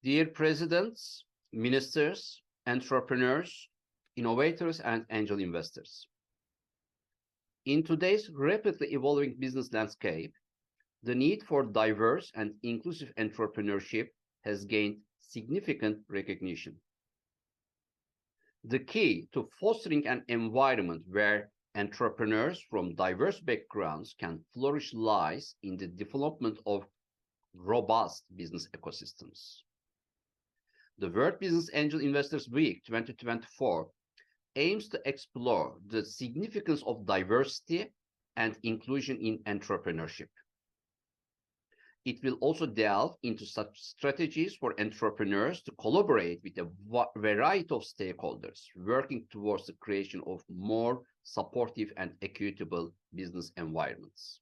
Dear presidents, ministers, entrepreneurs, innovators, and angel investors. In today's rapidly evolving business landscape, the need for diverse and inclusive entrepreneurship has gained significant recognition. The key to fostering an environment where entrepreneurs from diverse backgrounds can flourish lies in the development of robust business ecosystems. The World Business Angel Investors Week 2024 aims to explore the significance of diversity and inclusion in entrepreneurship. It will also delve into such strategies for entrepreneurs to collaborate with a variety of stakeholders, working towards the creation of more supportive and equitable business environments.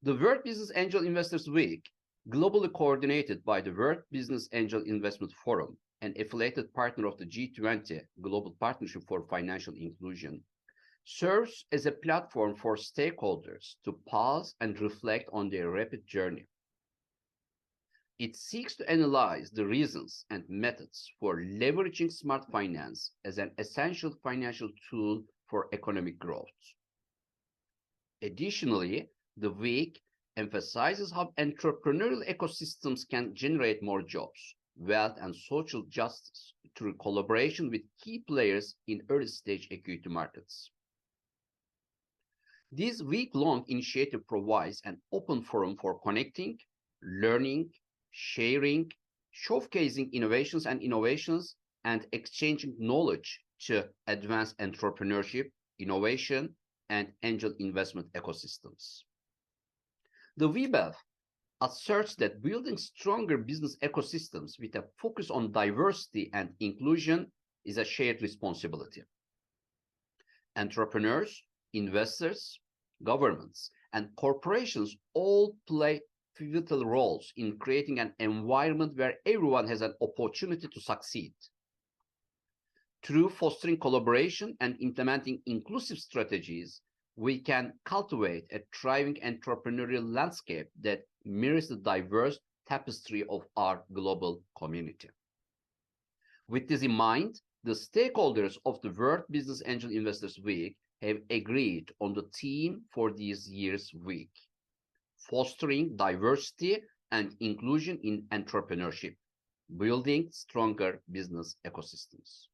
The World Business Angel Investors Week, globally coordinated by the World Business Angel Investment Forum, an affiliated partner of the G20 Global Partnership for Financial Inclusion, serves as a platform for stakeholders to pause and reflect on their rapid journey. It seeks to analyze the reasons and methods for leveraging smart finance as an essential financial tool for economic growth. Additionally, the week emphasizes how entrepreneurial ecosystems can generate more jobs, wealth, and social justice through collaboration with key players in early-stage equity markets. This week-long initiative provides an open forum for connecting, learning, sharing, showcasing innovations, and exchanging knowledge to advance entrepreneurship, innovation, and angel investment ecosystems. The WBAF asserts that building stronger business ecosystems with a focus on diversity and inclusion is a shared responsibility. Entrepreneurs, investors, governments, and corporations all play pivotal roles in creating an environment where everyone has an opportunity to succeed. Through fostering collaboration and implementing inclusive strategies, we can cultivate a thriving entrepreneurial landscape that mirrors the diverse tapestry of our global community. With this in mind, the stakeholders of the World Business Angel Investors Week have agreed on the theme for this year's week: fostering diversity and inclusion in entrepreneurship, building stronger business ecosystems.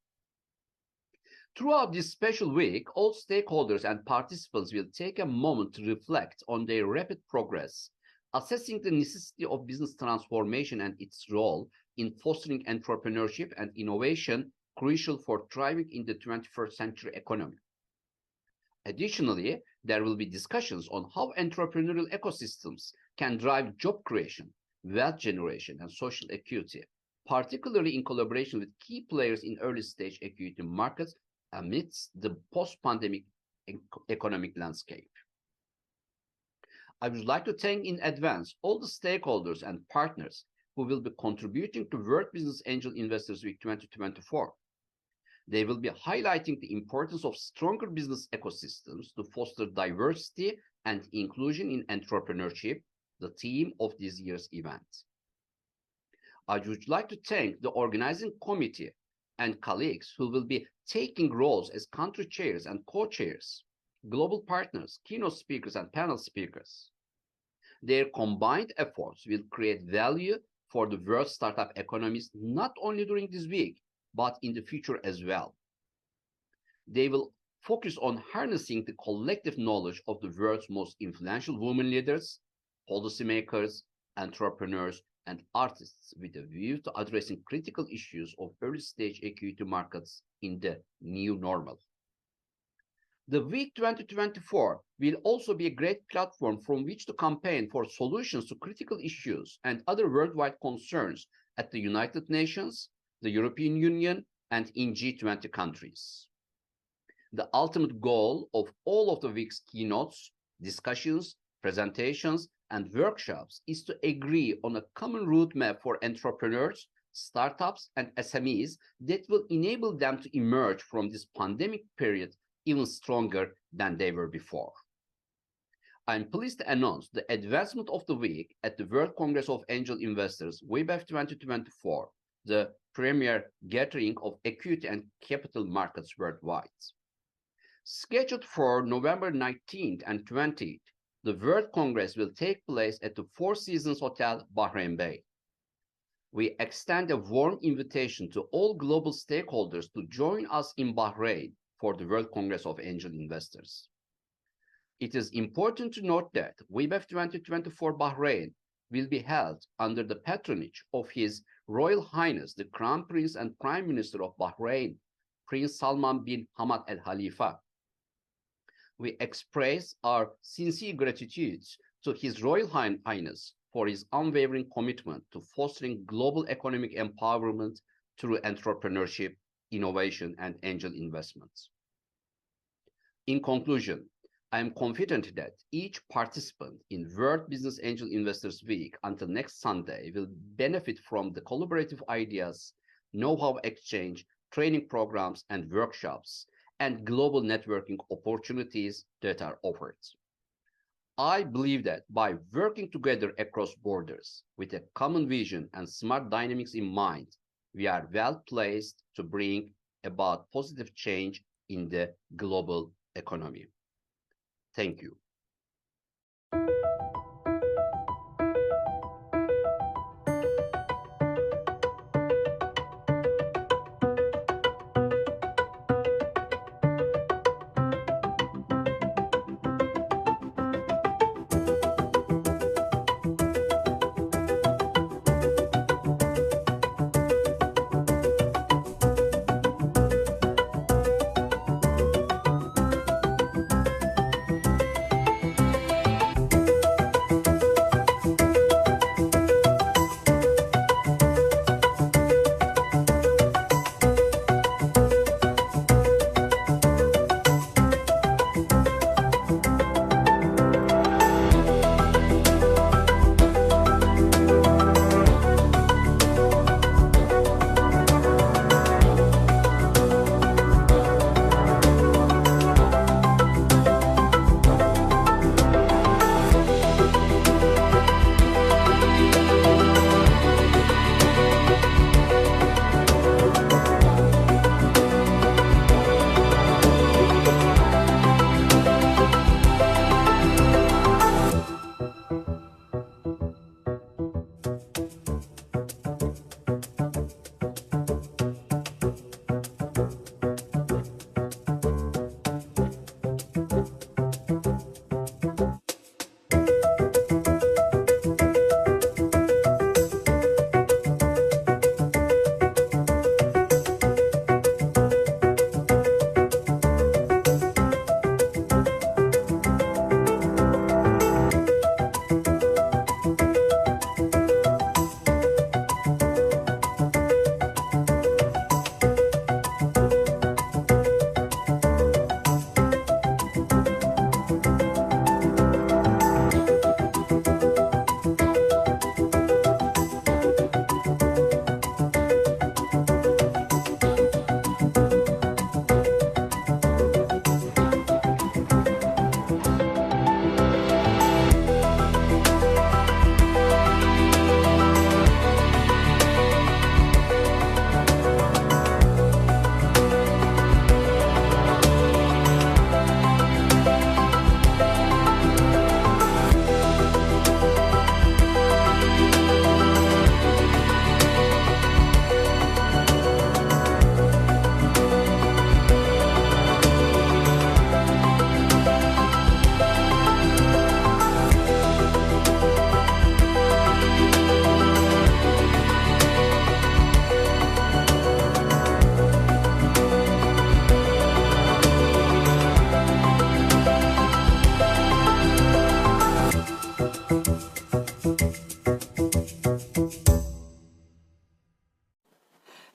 Throughout this special week, all stakeholders and participants will take a moment to reflect on their rapid progress, assessing the necessity of business transformation and its role in fostering entrepreneurship and innovation crucial for thriving in the 21st century economy. Additionally, there will be discussions on how entrepreneurial ecosystems can drive job creation, wealth generation, and social equity, particularly in collaboration with key players in early-stage equity markets amidst the post-pandemic economic landscape. I would like to thank in advance all the stakeholders and partners who will be contributing to World Business Angel Investors Week 2024. They will be highlighting the importance of stronger business ecosystems to foster diversity and inclusion in entrepreneurship, the theme of this year's event. I would like to thank the organizing committee and colleagues who will be taking roles as country chairs and co-chairs, global partners, keynote speakers, and panel speakers. Their combined efforts will create value for the world's startup economies not only during this week, but in the future as well. They will focus on harnessing the collective knowledge of the world's most influential women leaders, policymakers, entrepreneurs, and artists with a view to addressing critical issues of early-stage equity markets in the new normal. The Week 2024 will also be a great platform from which to campaign for solutions to critical issues and other worldwide concerns at the United Nations, the European Union, and in G20 countries. The ultimate goal of all of the week's keynotes, discussions, presentations, and workshops is to agree on a common roadmap for entrepreneurs, startups, and SMEs that will enable them to emerge from this pandemic period even stronger than they were before. I'm pleased to announce the advancement of the week at the World Congress of Angel Investors, WBAF 2024, the premier gathering of equity and capital markets worldwide. Scheduled for November 19th and 20th, the World Congress will take place at the Four Seasons Hotel, Bahrain Bay. We extend a warm invitation to all global stakeholders to join us in Bahrain for the World Congress of Angel Investors. It is important to note that WBAF 2024 Bahrain will be held under the patronage of His Royal Highness the Crown Prince and Prime Minister of Bahrain, Prince Salman bin Hamad Al Khalifa. We express our sincere gratitude to His Royal Highness for his unwavering commitment to fostering global economic empowerment through entrepreneurship, innovation, and angel investments. In conclusion, I am confident that each participant in World Business Angel Investors Week until next Sunday will benefit from the collaborative ideas, know-how exchange, training programs and workshops, and global networking opportunities that are offered. I believe that by working together across borders with a common vision and smart dynamics in mind, we are well placed to bring about positive change in the global economy. Thank you.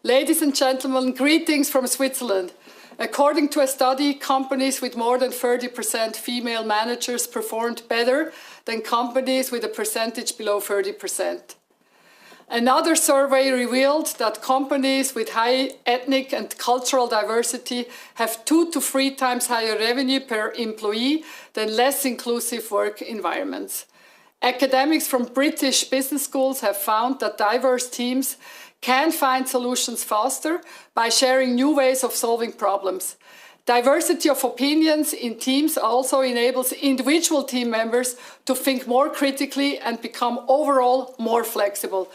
Ladies and gentlemen, greetings from Switzerland. According to a study, companies with more than 30% female managers performed better than companies with a percentage below 30%. Another survey revealed that companies with high ethnic and cultural diversity have 2 to 3 times higher revenue per employee than less inclusive work environments. Academics from British business schools have found that diverse teams can find solutions faster by sharing new ways of solving problems. Diversity of opinions in teams also enables individual team members to think more critically and become overall more flexible.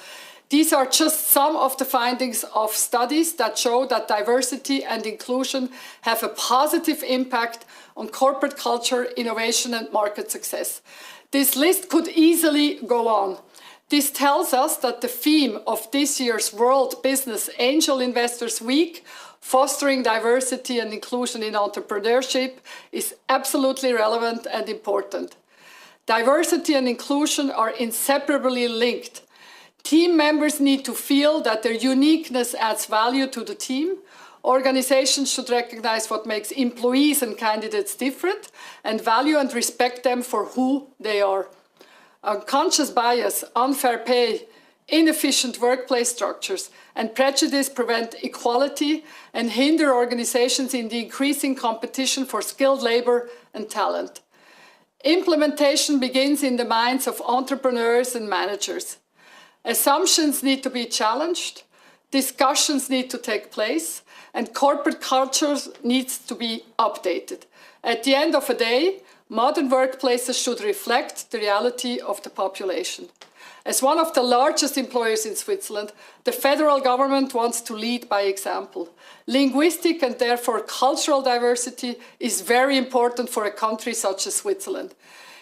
These are just some of the findings of studies that show that diversity and inclusion have a positive impact on corporate culture, innovation, and market success. This list could easily go on. This tells us that the theme of this year's World Business Angel Investors Week, fostering diversity and inclusion in entrepreneurship, is absolutely relevant and important. Diversity and inclusion are inseparably linked. Team members need to feel that their uniqueness adds value to the team. Organizations should recognize what makes employees and candidates different and value and respect them for who they are. Unconscious bias, unfair pay, inefficient workplace structures, and prejudice prevent equality and hinder organizations in the increasing competition for skilled labor and talent. Implementation begins in the minds of entrepreneurs and managers. Assumptions need to be challenged, discussions need to take place, and corporate cultures needs to be updated. At the end of the day, modern workplaces should reflect the reality of the population. As one of the largest employers in Switzerland, the federal government wants to lead by example. Linguistic and therefore cultural diversity is very important for a country such as Switzerland.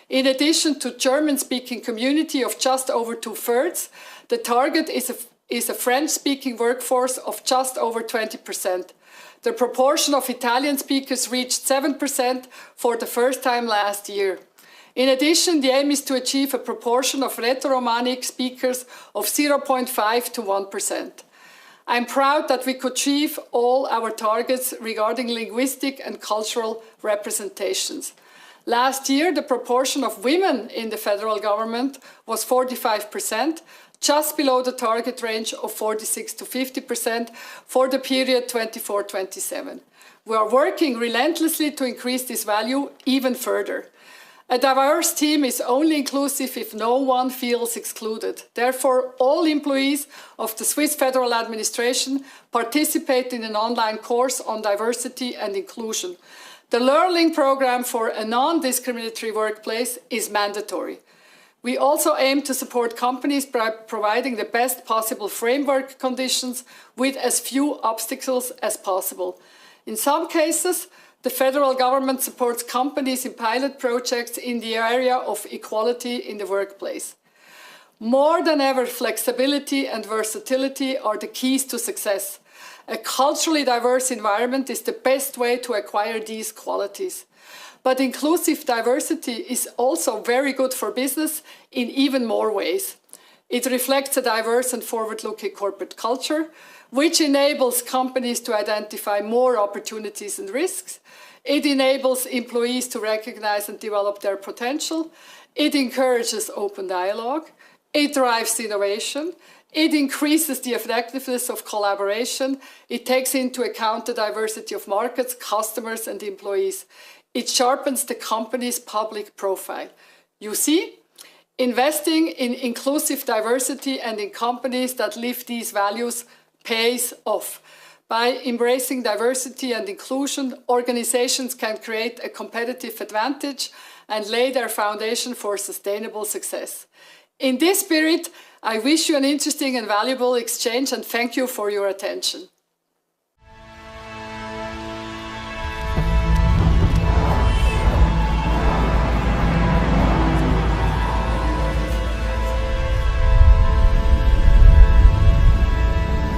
In addition to German-speaking community of just over 2/3, the target is a French-speaking workforce of just over 20%. The proportion of Italian speakers reached 7% for the first time last year. In addition, the aim is to achieve a proportion of Rheto-Romanic speakers of 0.5 to 1%. I'm proud that we could achieve all our targets regarding linguistic and cultural representations. Last year, the proportion of women in the federal government was 45%, just below the target range of 46 to 50% for the period 24-27. We are working relentlessly to increase this value even further. A diverse team is only inclusive if no one feels excluded. Therefore, all employees of the Swiss Federal Administration participate in an online course on diversity and inclusion. The Learning program for a non-discriminatory workplace is mandatory. We also aim to support companies by providing the best possible framework conditions with as few obstacles as possible. In some cases, the federal government supports companies in pilot projects in the area of equality in the workplace. More than ever, flexibility and versatility are the keys to success. A culturally diverse environment is the best way to acquire these qualities. But inclusive diversity is also very good for business in even more ways. It reflects a diverse and forward-looking corporate culture, which enables companies to identify more opportunities and risks. It enables employees to recognize and develop their potential. It encourages open dialogue. It drives innovation. It increases the effectiveness of collaboration. It takes into account the diversity of markets, customers, and employees. It sharpens the company's public profile. You see, investing in inclusive diversity and in companies that live these values pays off. By embracing diversity and inclusion, organizations can create a competitive advantage and lay their foundation for sustainable success. In this spirit, I wish you an interesting and valuable exchange and thank you for your attention.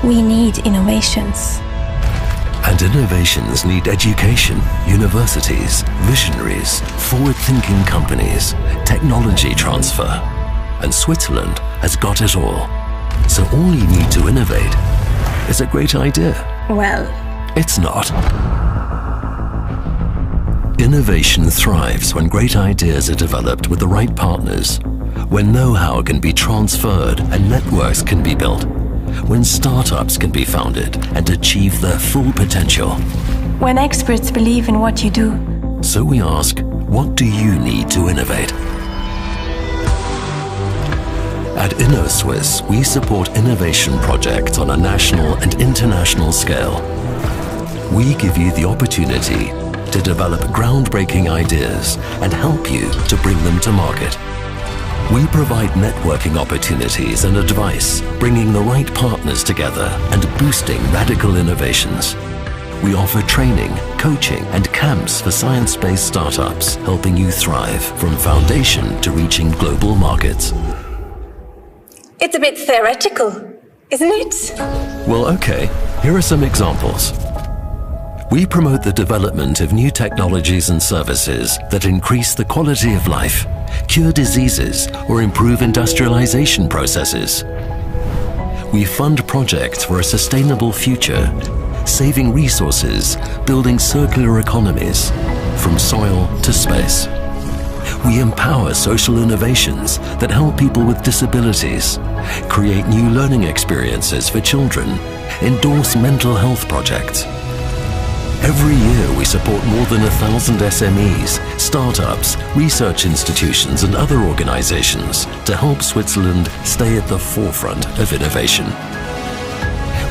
We need innovations. And innovations need education, universities, visionaries, forward-thinking companies, technology transfer. And Switzerland has got it all. So all you need to innovate is a great idea. Well, it's not. Innovation thrives when great ideas are developed with the right partners, when know-how can be transferred and networks can be built, when startups can be founded and achieve their full potential. When experts believe in what you do. So we ask, what do you need to innovate? At InnoSwiss, we support innovation projects on a national and international scale. We give you the opportunity to develop groundbreaking ideas and help you to bring them to market. We provide networking opportunities and advice, bringing the right partners together and boosting radical innovations. We offer training, coaching, and camps for science-based startups, helping you thrive from foundation to reaching global markets. It's a bit theoretical, isn't it? Well, okay, here are some examples. We promote the development of new technologies and services that increase the quality of life, cure diseases, or improve industrialization processes. We fund projects for a sustainable future, saving resources, building circular economies, from soil to space. We empower social innovations that help people with disabilities, create new learning experiences for children, endorse mental health projects. Every year we support more than 1,000 SMEs, startups, research institutions and other organizations to help Switzerland stay at the forefront of innovation.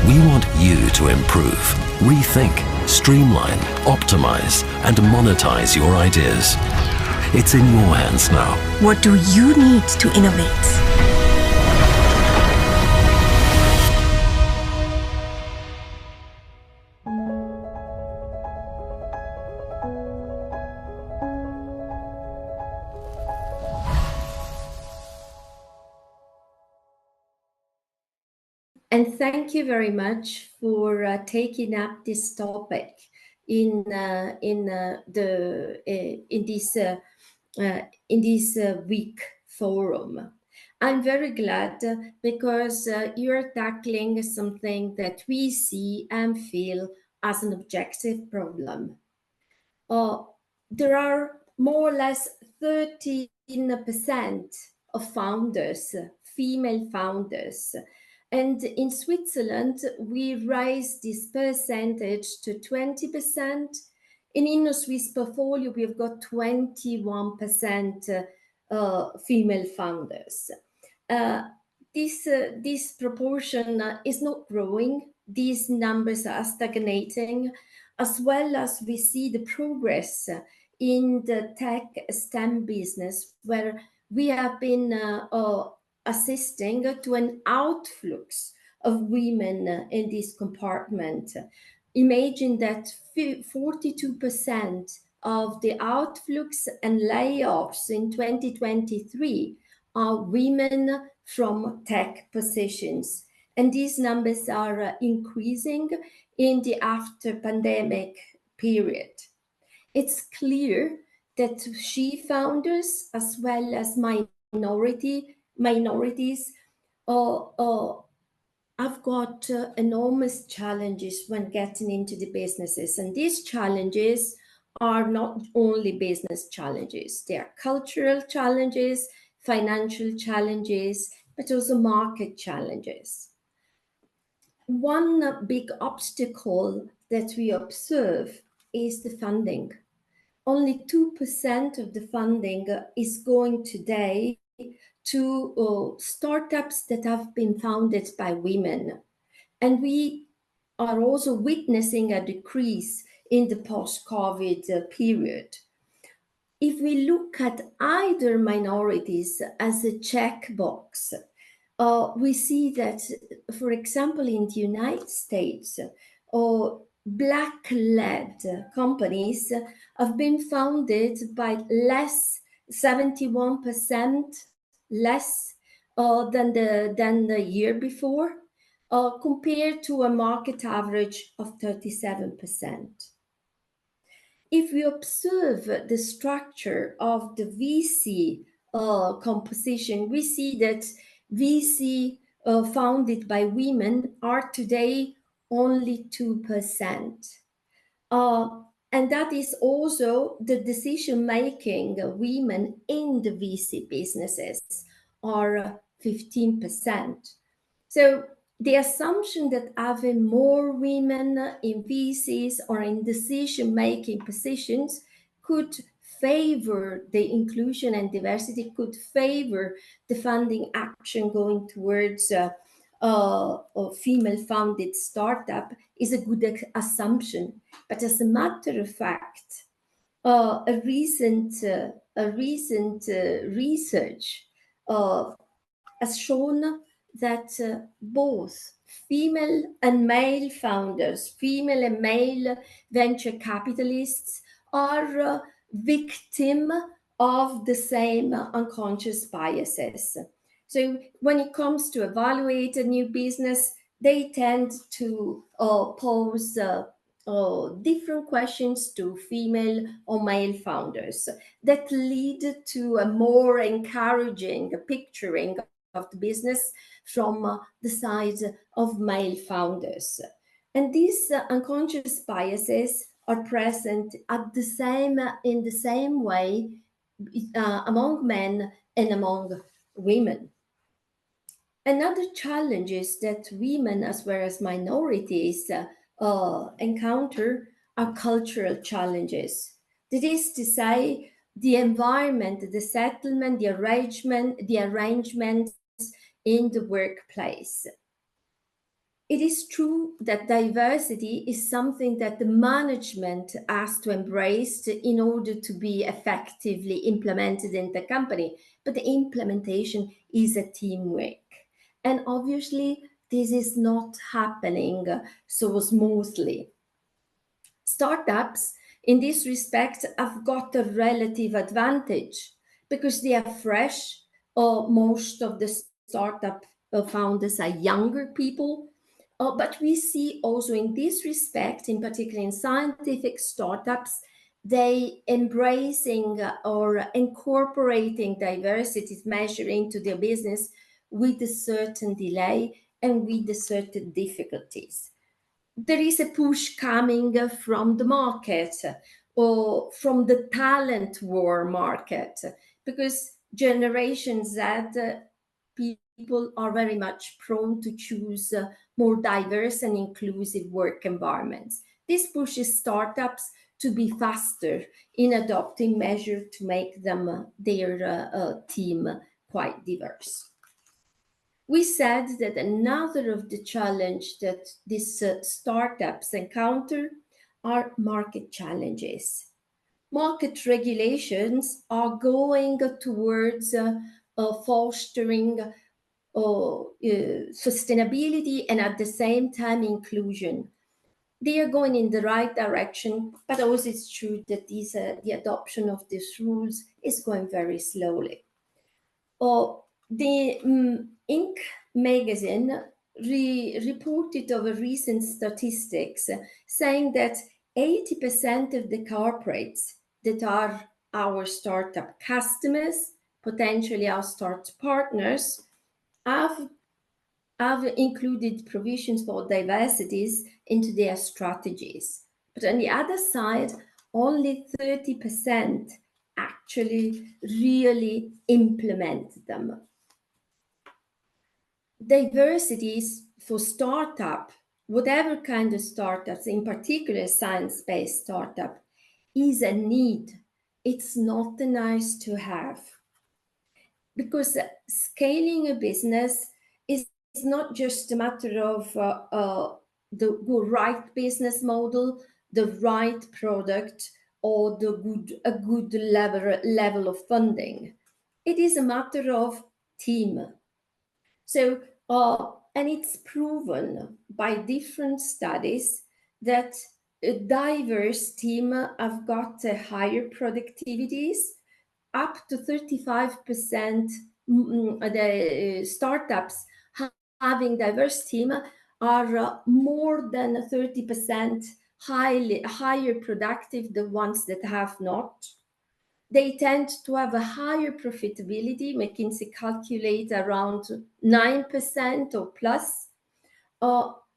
We want you to improve, rethink, streamline, optimize and monetize your ideas. It's in your hands now. What do you need to innovate? And thank you very much for taking up this topic in this week forum. I'm very glad because you're tackling something that we see and feel as an objective problem. There are more or less 13% of founders, female founders. And in Switzerland, we raised this percentage to 20%. In InnoSwiss portfolio, we've got 21% female founders. This proportion is not growing. These numbers are stagnating, as well as we see the progress in the tech STEM business, where we have been assisting to an outflux of women in this compartment. Imagine that 42% of the outflux and layoffs in 2023 are women from tech positions. And these numbers are increasing in the after-pandemic period. It's clear that she founders, as well as minorities have got enormous challenges when getting into the businesses. And these challenges are not only business challenges. They are cultural challenges, financial challenges, but also market challenges. One big obstacle that we observe is the funding. Only 2% of the funding is going today to startups that have been founded by women. And we are also witnessing a decrease in the post-COVID period. If we look at either minorities as a checkbox, we see that, for example, in the United States, Black-led companies have been founded by 71% less than the year before, compared to a market average of 37%. If we observe the structure of the VC composition, we see that VC founded by women are today only 2%. And that is also the decision-making women in the VC businesses are 15%. So the assumption that having more women in VCs or in decision-making positions could favor the inclusion and diversity, could favor the funding action going towards a female-founded startup is a good assumption. But as a matter of fact, a recent research has shown that both female and male founders, female and male venture capitalists are victim of the same unconscious biases. So when it comes to evaluate a new business, they tend to pose different questions to female or male founders that lead to a more encouraging picturing of the business from the side of male founders. And these unconscious biases are present in the same way among men and among women. Another challenge is that women, as well as minorities, encounter are cultural challenges. That is to say, the environment, the settlement, the arrangements in the workplace. It is true that diversity is something that the management has to embrace in order to be effectively implemented in the company, but the implementation is a teamwork. And obviously, this is not happening so smoothly. Startups, in this respect, have got a relative advantage because they are fresh. Most of the startup founders are younger people. But we see also in this respect, in particular in scientific startups, they embracing or incorporating diversity measure into their business with a certain delay and with a certain difficulties. There is a push coming from the market or from the talent war market, because Generation Z people are very much prone to choose more diverse and inclusive work environments. This pushes startups to be faster in adopting measures to make them their team quite diverse. We said that another of the challenge that these startups encounter are market challenges. Market regulations are going towards fostering sustainability and at the same time inclusion. They are going in the right direction, but also it's true that the adoption of these rules is going very slowly. The Inc. magazine reported over recent statistics saying that 80% of the corporates that are our startup customers, potentially our startup partners, have included provisions for diversities into their strategies. But on the other side, only 30% actually really implement them. Diversities for startup, whatever kind of startups, in particular science-based startup, is a need. It's not a nice to have. Because scaling a business is not just a matter of the right business model, the right product, or a good level of funding. It is a matter of team. So, and it's proven by different studies that a diverse team have got higher productivities, up to 35%. The startups having diverse team are more than 30% higher productive than ones that have not. They tend to have a higher profitability. McKinsey calculate around 9% or plus,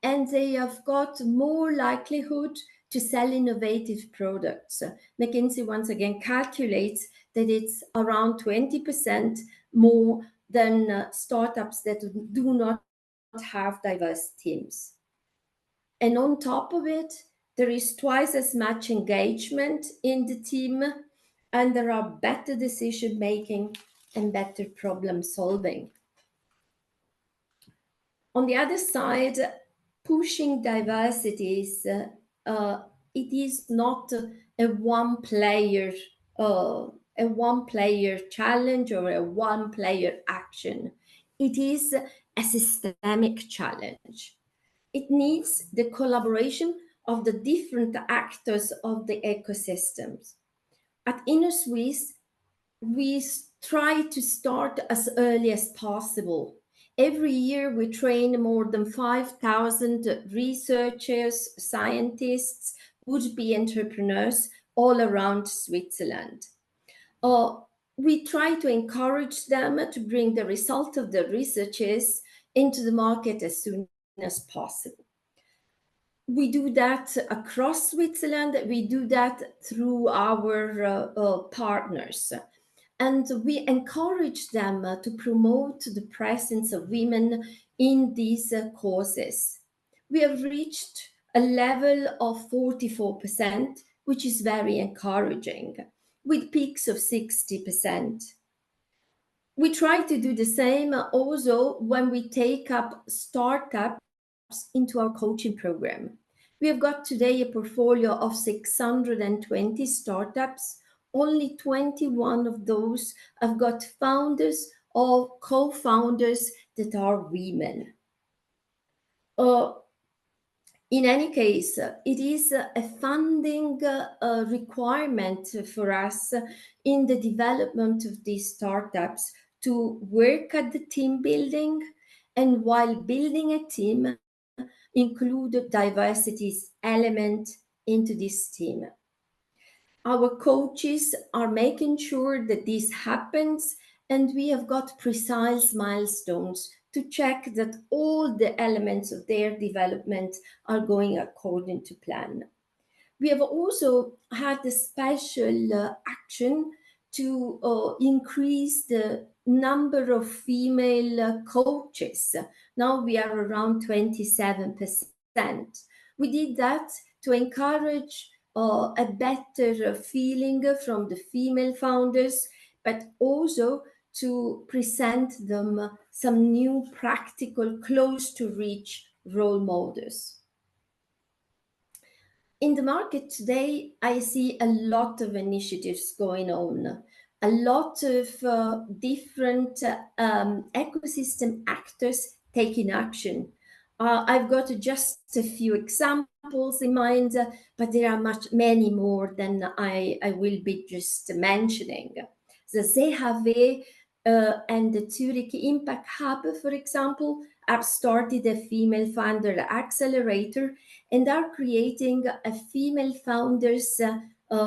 and they have got more likelihood to sell innovative products. McKinsey once again calculates that it's around 20% more than startups that do not have diverse teams. And on top of it, there is twice as much engagement in the team, and there are better decision making and better problem solving. On the other side, pushing diversities, it is not a one-player challenge or a one-player action. It is a systemic challenge. It needs the collaboration of the different actors of the ecosystems. At InnoSwiss, we try to start as early as possible. Every year, we train more than 5,000 researchers, scientists, would-be entrepreneurs all around Switzerland. We try to encourage them to bring the result of their researches into the market as soon as possible. We do that across Switzerland. We do that through our partners. And we encourage them to promote the presence of women in these courses. We have reached a level of 44%, which is very encouraging, with peaks of 60%. We try to do the same also when we take up startups into our coaching program. We have got today a portfolio of 620 startups. Only 21 of those have got founders or co-founders that are women. In any case, it is a funding requirement for us in the development of these startups to work at the team building, and while building a team, include diversity's element into this team. Our coaches are making sure that this happens, and we have got precise milestones to check that all the elements of their development are going according to plan. We have also had a special action to increase the number of female coaches. Now we are around 27%. We did that to encourage a better feeling from the female founders, but also to present them some new practical, close to reach role models. In the market today, I see a lot of initiatives going on, a lot of different ecosystem actors taking action. I've got just a few examples in mind, but there are many more than I will be just mentioning. The ZHW and the Zurich Impact Hub, for example, have started a female founder accelerator and are creating a female founders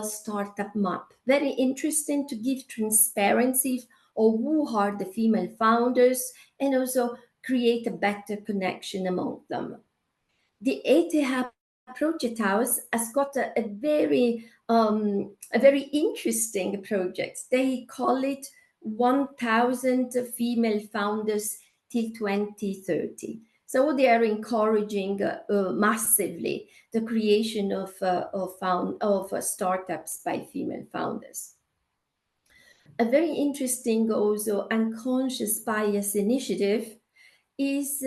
startup map. Very interesting to give transparency of who are the female founders and also create a better connection among them. The ETH Project House has got a very interesting project. They call it 1,000 female founders till 2030. So they are encouraging massively the creation of startups by female founders. A very interesting also unconscious bias initiative is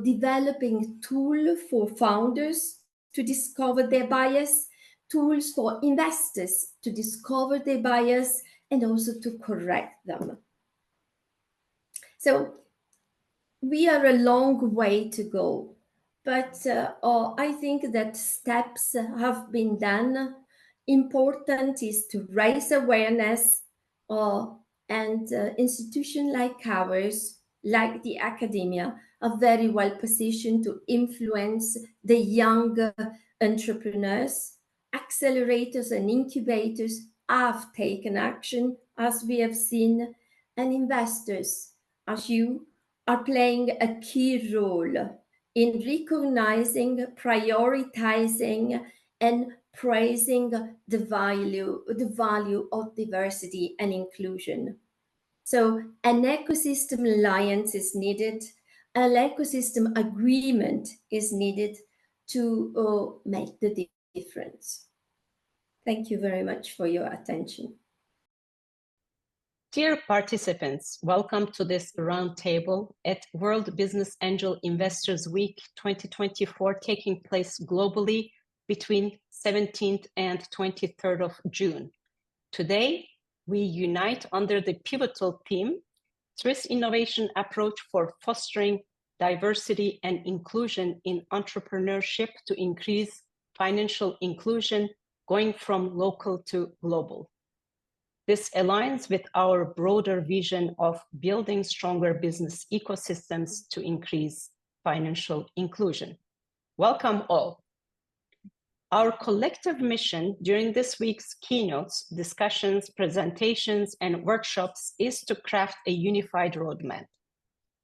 developing tools for founders to discover their bias, tools for investors to discover their bias, and also to correct them. So we are a long way to go, but I think that steps have been done. Important is to raise awareness, and institutions like ours, like the academia, are very well positioned to influence the young entrepreneurs. Accelerators and incubators have taken action, as we have seen, and investors, as you, are playing a key role in recognizing, prioritizing, and praising the value of diversity and inclusion. So an ecosystem alliance is needed, an ecosystem agreement is needed to make the difference. Thank you very much for your attention. Dear participants, welcome to this roundtable at World Business Angel Investors Week 2024, taking place globally between 17th and 23rd of June. Today, we unite under the pivotal theme, Swiss Innovation Approach for Fostering Diversity and Inclusion in Entrepreneurship to Increase Financial Inclusion, going from local to global. This aligns with our broader vision of building stronger business ecosystems to increase financial inclusion. Welcome all. Our collective mission during this week's keynotes, discussions, presentations, and workshops is to craft a unified roadmap.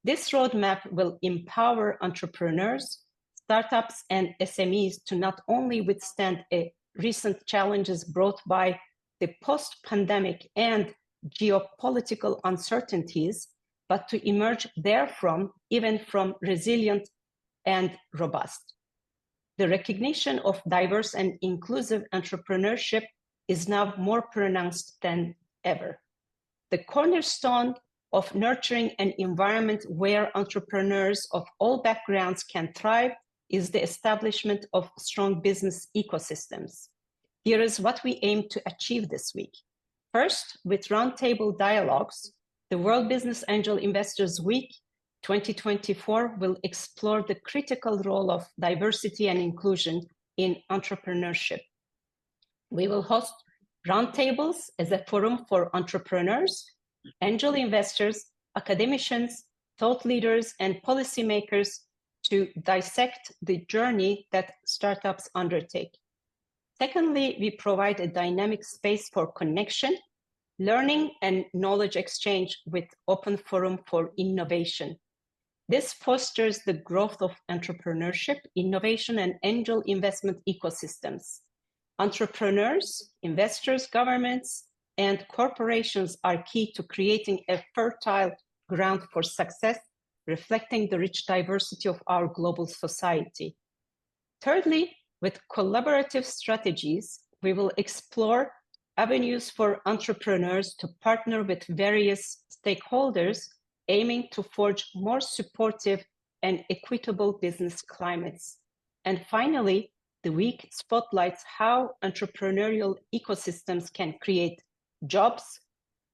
This roadmap will empower entrepreneurs, startups, and SMEs to not only withstand recent challenges brought by the post-pandemic and geopolitical uncertainties, but to emerge therefrom even from resilient and robust. The recognition of diverse and inclusive entrepreneurship is now more pronounced than ever. The cornerstone of nurturing an environment where entrepreneurs of all backgrounds can thrive is the establishment of strong business ecosystems. Here is what we aim to achieve this week. First, with roundtable dialogues, the World Business Angel Investors Week 2024 will explore the critical role of diversity and inclusion in entrepreneurship. We will host roundtables as a forum for entrepreneurs, angel investors, academicians, thought leaders, and policymakers to dissect the journey that startups undertake. Secondly, we provide a dynamic space for connection, learning, and knowledge exchange with open forum for innovation. This fosters the growth of entrepreneurship, innovation, and angel investment ecosystems. Entrepreneurs, investors, governments, and corporations are key to creating a fertile ground for success, reflecting the rich diversity of our global society. Thirdly, with collaborative strategies, we will explore avenues for entrepreneurs to partner with various stakeholders, aiming to forge more supportive and equitable business climates. And finally, the week spotlights how entrepreneurial ecosystems can create jobs,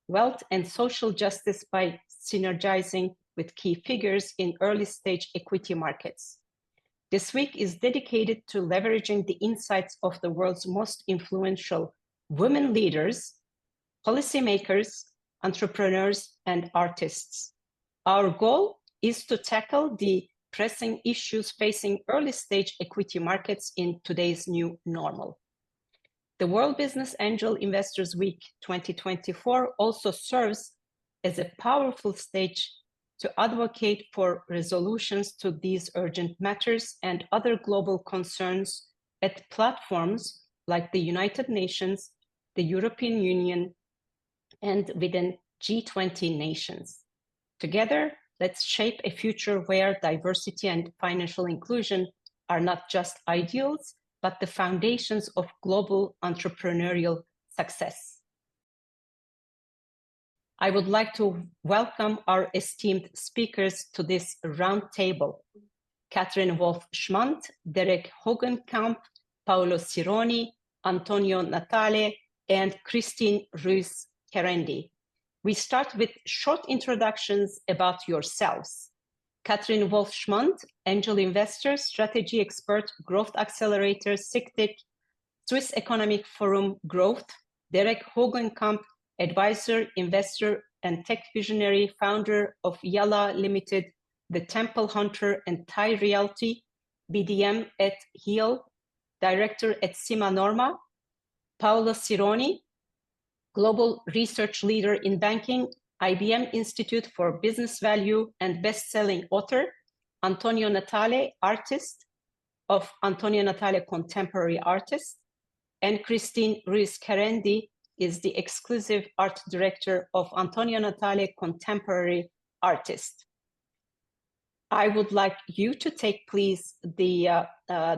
wealth, and social justice by synergizing with key figures in early-stage equity markets. This week is dedicated to leveraging the insights of the world's most influential women leaders, policymakers, entrepreneurs, and artists. Our goal is to tackle the pressing issues facing early-stage equity markets in today's new normal. The World Business Angel Investors Week 2024 also serves as a powerful stage to advocate for resolutions to these urgent matters and other global concerns at platforms like the United Nations, the European Union, and within G20 nations. Together, let's shape a future where diversity and financial inclusion are not just ideals, but the foundations of global entrepreneurial success. I would like to welcome our esteemed speakers to this roundtable: Katrin Wolf-Schmand, Derek Hogenkamp, Paolo Cironi, Antonio Natale, and Christine Ruiz-Kerendi. We start with short introductions about yourselves. Katrin Wolf-Schmand, angel investor, strategy expert, growth accelerator, SICTIC, Swiss Economic Forum Growth. Derek Hogenkamp, advisor, investor, and tech visionary, founder of Yalla Limited, The Temple Hunter, and Thai Realty, BDM at Heal, director at Sima Norma. Paolo Cironi, global research leader in banking, IBM Institute for Business Value, and best-selling author. Antonio Natale, artist of Antonio Natale Contemporary Artist. And Christine Ruiz-Kerendi, is the exclusive art director of Antonio Natale Contemporary Artist. I would like you to take, please, the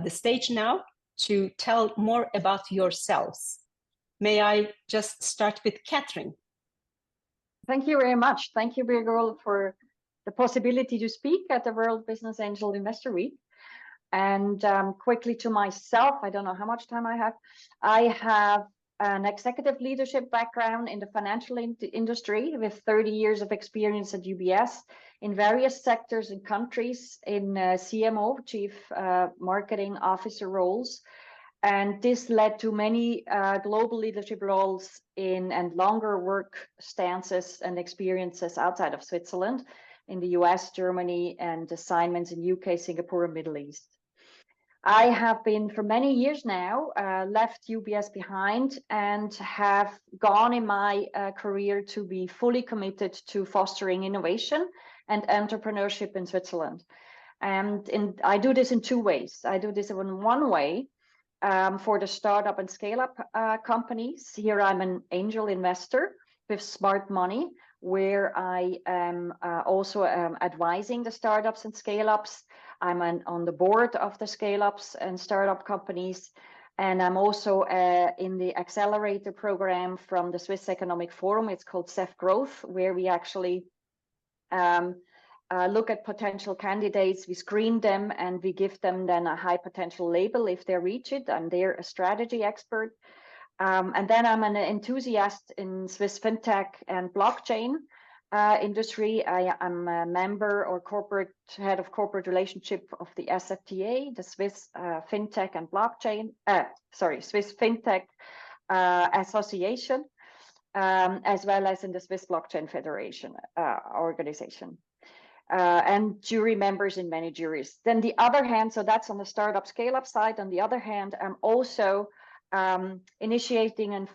stage now to tell more about yourselves. May I just start with Catherine? Thank you very much. Thank you, Birgit, for the possibility to speak at the World Business Angel Investor Week. And quickly to myself, I don't know how much time I have. I have an executive leadership background in the financial industry with 30 years of experience at UBS in various sectors and countries in CMO, Chief Marketing Officer roles. And this led to many global leadership roles in and longer work stances and experiences outside of Switzerland, in the US, Germany, and assignments in UK, Singapore, and Middle East. I have been for many years now, left UBS behind and have gone in my career to be fully committed to fostering innovation and entrepreneurship in Switzerland. And I do this in two ways. I do this in one way for the startup and scale-up companies. Here I'm an angel investor with smart money, where I am also advising the startups and scale-ups. I'm on the board of the scale-ups and startup companies. And I'm also in the accelerator program from the Swiss Economic Forum. It's called CEF Growth, where we actually look at potential candidates, we screen them, and we give them then a high potential label if they reach it. I'm there a strategy expert. And then I'm an enthusiast in Swiss fintech and blockchain industry. I'm a member or head of corporate relationship of the SFTA, the Swiss fintech and blockchain, Swiss fintech association, as well as in the Swiss Blockchain Federation organization. And jury members in many juries. Then the other hand, so that's on the startup scale-up side. On the other hand, I'm also initiating and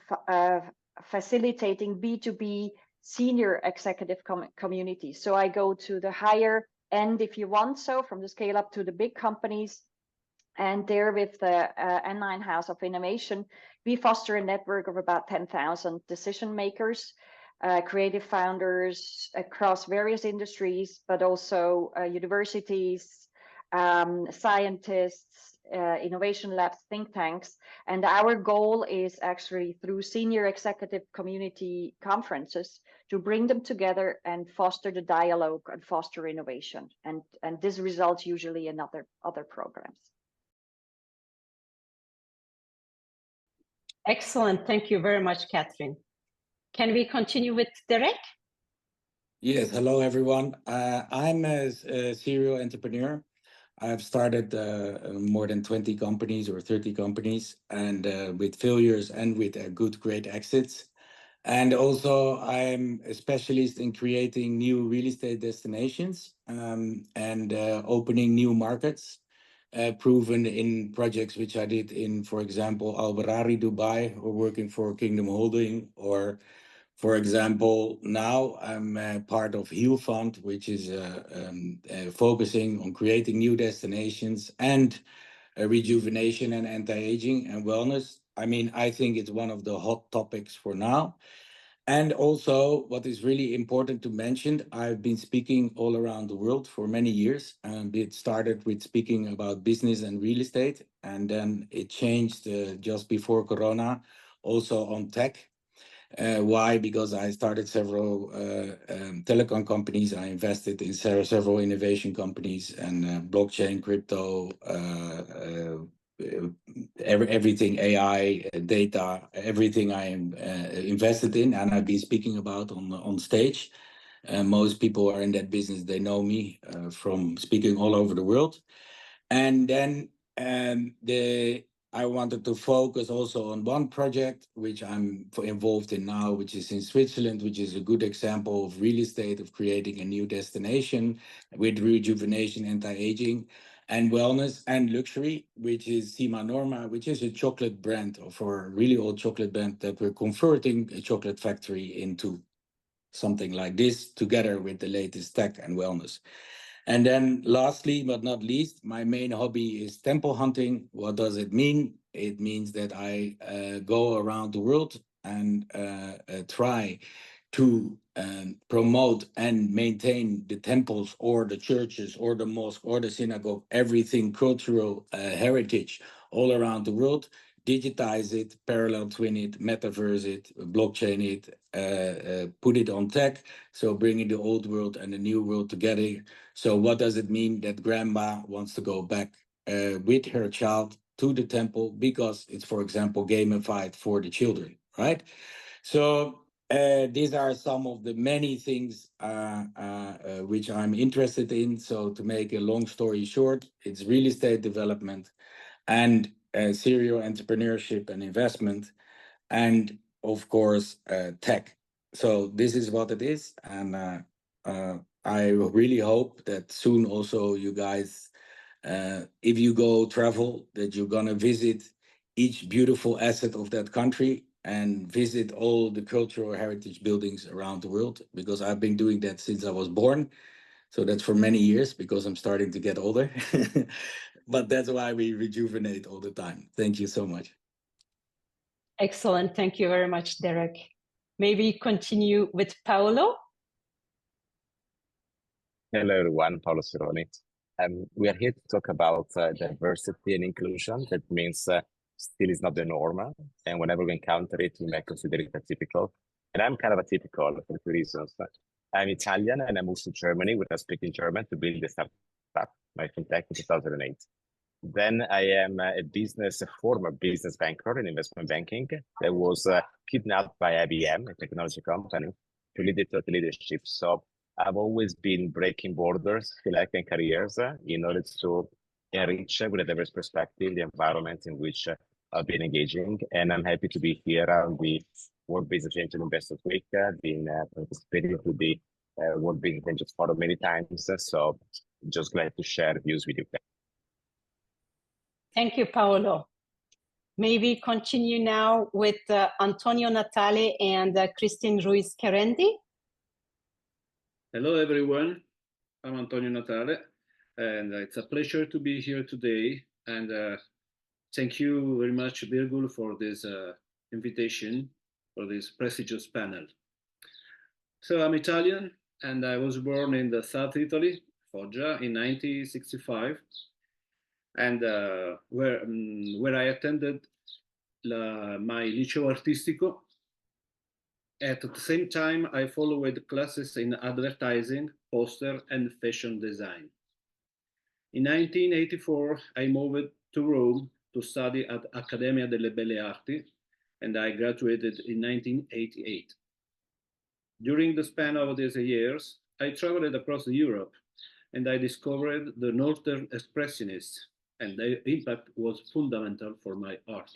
facilitating B2B senior executive community. So I go to the higher end, if you want so, from the scale-up to the big companies. And there with the N9 House of Innovation, we foster a network of about 10,000 decision makers, creative founders across various industries, but also universities, scientists, innovation labs, think tanks. And our goal is actually through senior executive community conferences to bring them together and foster the dialogue and foster innovation. And this results usually in other programs. Excellent. Thank you very much, Catherine. Can we continue with Derek? Yes, hello everyone. I'm a serial entrepreneur. I've started more than 20 companies or 30 companies, and with failures and with great exits. And also I'm a specialist in creating new real estate destinations and opening new markets, proven in projects which I did in, for example, Al Barari, Dubai, or working for Kingdom Holding, or for example, now I'm part of Heal Fund, which is focusing on creating new destinations and rejuvenation and anti-aging and wellness. I mean, I think it's one of the hot topics for now. And also, what is really important to mention, I've been speaking all around the world for many years. It started with speaking about business and real estate, and then it changed just before Corona, also on tech. Why? Because I started several telecom companies. I invested in several innovation companies and blockchain, crypto, everything, AI, data, everything I am invested in, and I've been speaking about on stage. Most people are in that business. They know me from speaking all over the world. And then I wanted to focus also on one project, which I'm involved in now, which is in Switzerland, which is a good example of real estate, of creating a new destination with rejuvenation, anti-aging, and wellness and luxury, which is Sima Norma, which is a chocolate brand, for a really old chocolate brand that we're converting a chocolate factory into something like this together with the latest tech and wellness. And then lastly, but not least, my main hobby is temple hunting. What does it mean? It means that I go around the world and try to promote and maintain the temples or the churches or the mosque or the synagogue, everything cultural heritage all around the world, digitize it, parallel twin it, metaverse it, blockchain it, put it on tech, so bringing the old world and the new world together. So what does it mean that grandma wants to go back with her child to the temple because it's, for example, gamified for the children, right? So these are some of the many things which I'm interested in. So to make a long story short, it's real estate development and serial entrepreneurship and investment, and of course, tech. So this is what it is. And I really hope that soon also you guys, if you go travel, that you're going to visit each beautiful asset of that country and visit all the cultural heritage buildings around the world, because I've been doing that since I was born. So that's for many years because I'm starting to get older. But that's why we rejuvenate all the time. Thank you so much. Excellent. Thank you very much, Derek. Maybe continue with Paolo. Hello, everyone. Paolo Cironi. We are here to talk about diversity and inclusion. That means still is not the norm. And whenever we encounter it, we may consider it atypical. And I'm kind of atypical for two reasons. I'm Italian and I moved to Germany without speaking German to build a startup, my fintech, in 2008. Then I am a former business banker in investment banking that was kidnapped by IBM, a technology company, to lead it to leadership. So I've always been breaking borders, like in careers, in order to enrich with a diverse perspective the environment in which I've been engaging. And I'm happy to be here on the World Business Angel Investors Week, been participating to the World Business Angels Forum many times. So just glad to share views with you. Thank you, Paolo. Maybe continue now with Antonio Natale and Christine Ruiz Kerendi. Hello, everyone. I'm Antonio Natale, and it's a pleasure to be here today. And thank you very much, Virgul, for this invitation for this prestigious panel. So I'm Italian, and I was born in the South Italy, Foggia, in 1965, and where I attended my Liceo Artistico. At the same time, I followed classes in advertising, poster, and fashion design. In 1984, I moved to Rome to study at Accademia delle Belle Arti, and I graduated in 1988. During the span of these years, I traveled across Europe, and I discovered the Northern Expressionists, and their impact was fundamental for my art.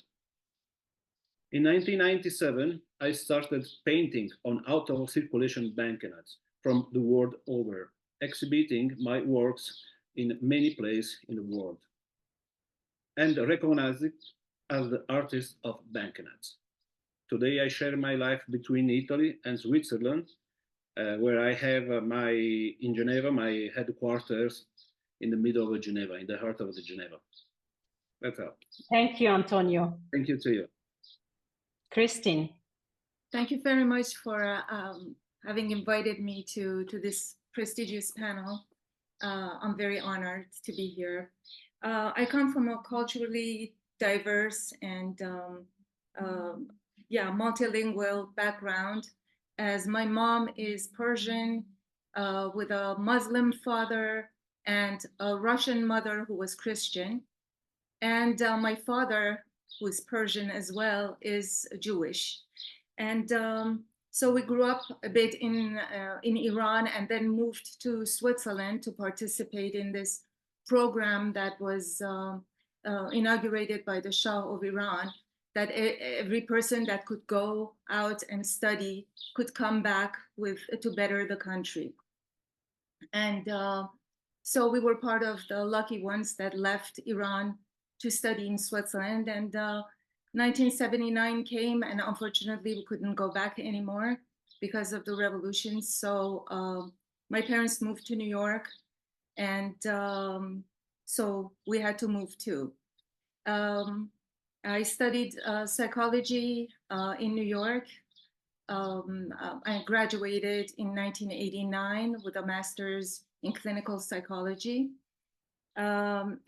In 1997, I started painting on out-of-circulation banknotes from the world over, exhibiting my works in many places in the world, and recognized as the artist of banknotes. Today, I share my life between Italy and Switzerland, where I have in Geneva, my headquarters in the middle of Geneva, in the heart of Geneva. That's all. Thank you, Antonio. Thank you to you. Christine. Thank you very much for having invited me to this prestigious panel. I'm very honored to be here. I come from a culturally diverse and multilingual background, as my mom is Persian with a Muslim father and a Russian mother who was Christian. And my father, who is Persian as well, is Jewish. And so we grew up a bit in Iran and then moved to Switzerland to participate in this program that was inaugurated by the Shah of Iran, that every person that could go out and study could come back to better the country. And so we were part of the lucky ones that left Iran to study in Switzerland. And 1979 came, and unfortunately we couldn't go back anymore because of the revolution. So my parents moved to New York, and so we had to move too. I studied psychology in New York. I graduated in 1989 with a master's in clinical psychology. Then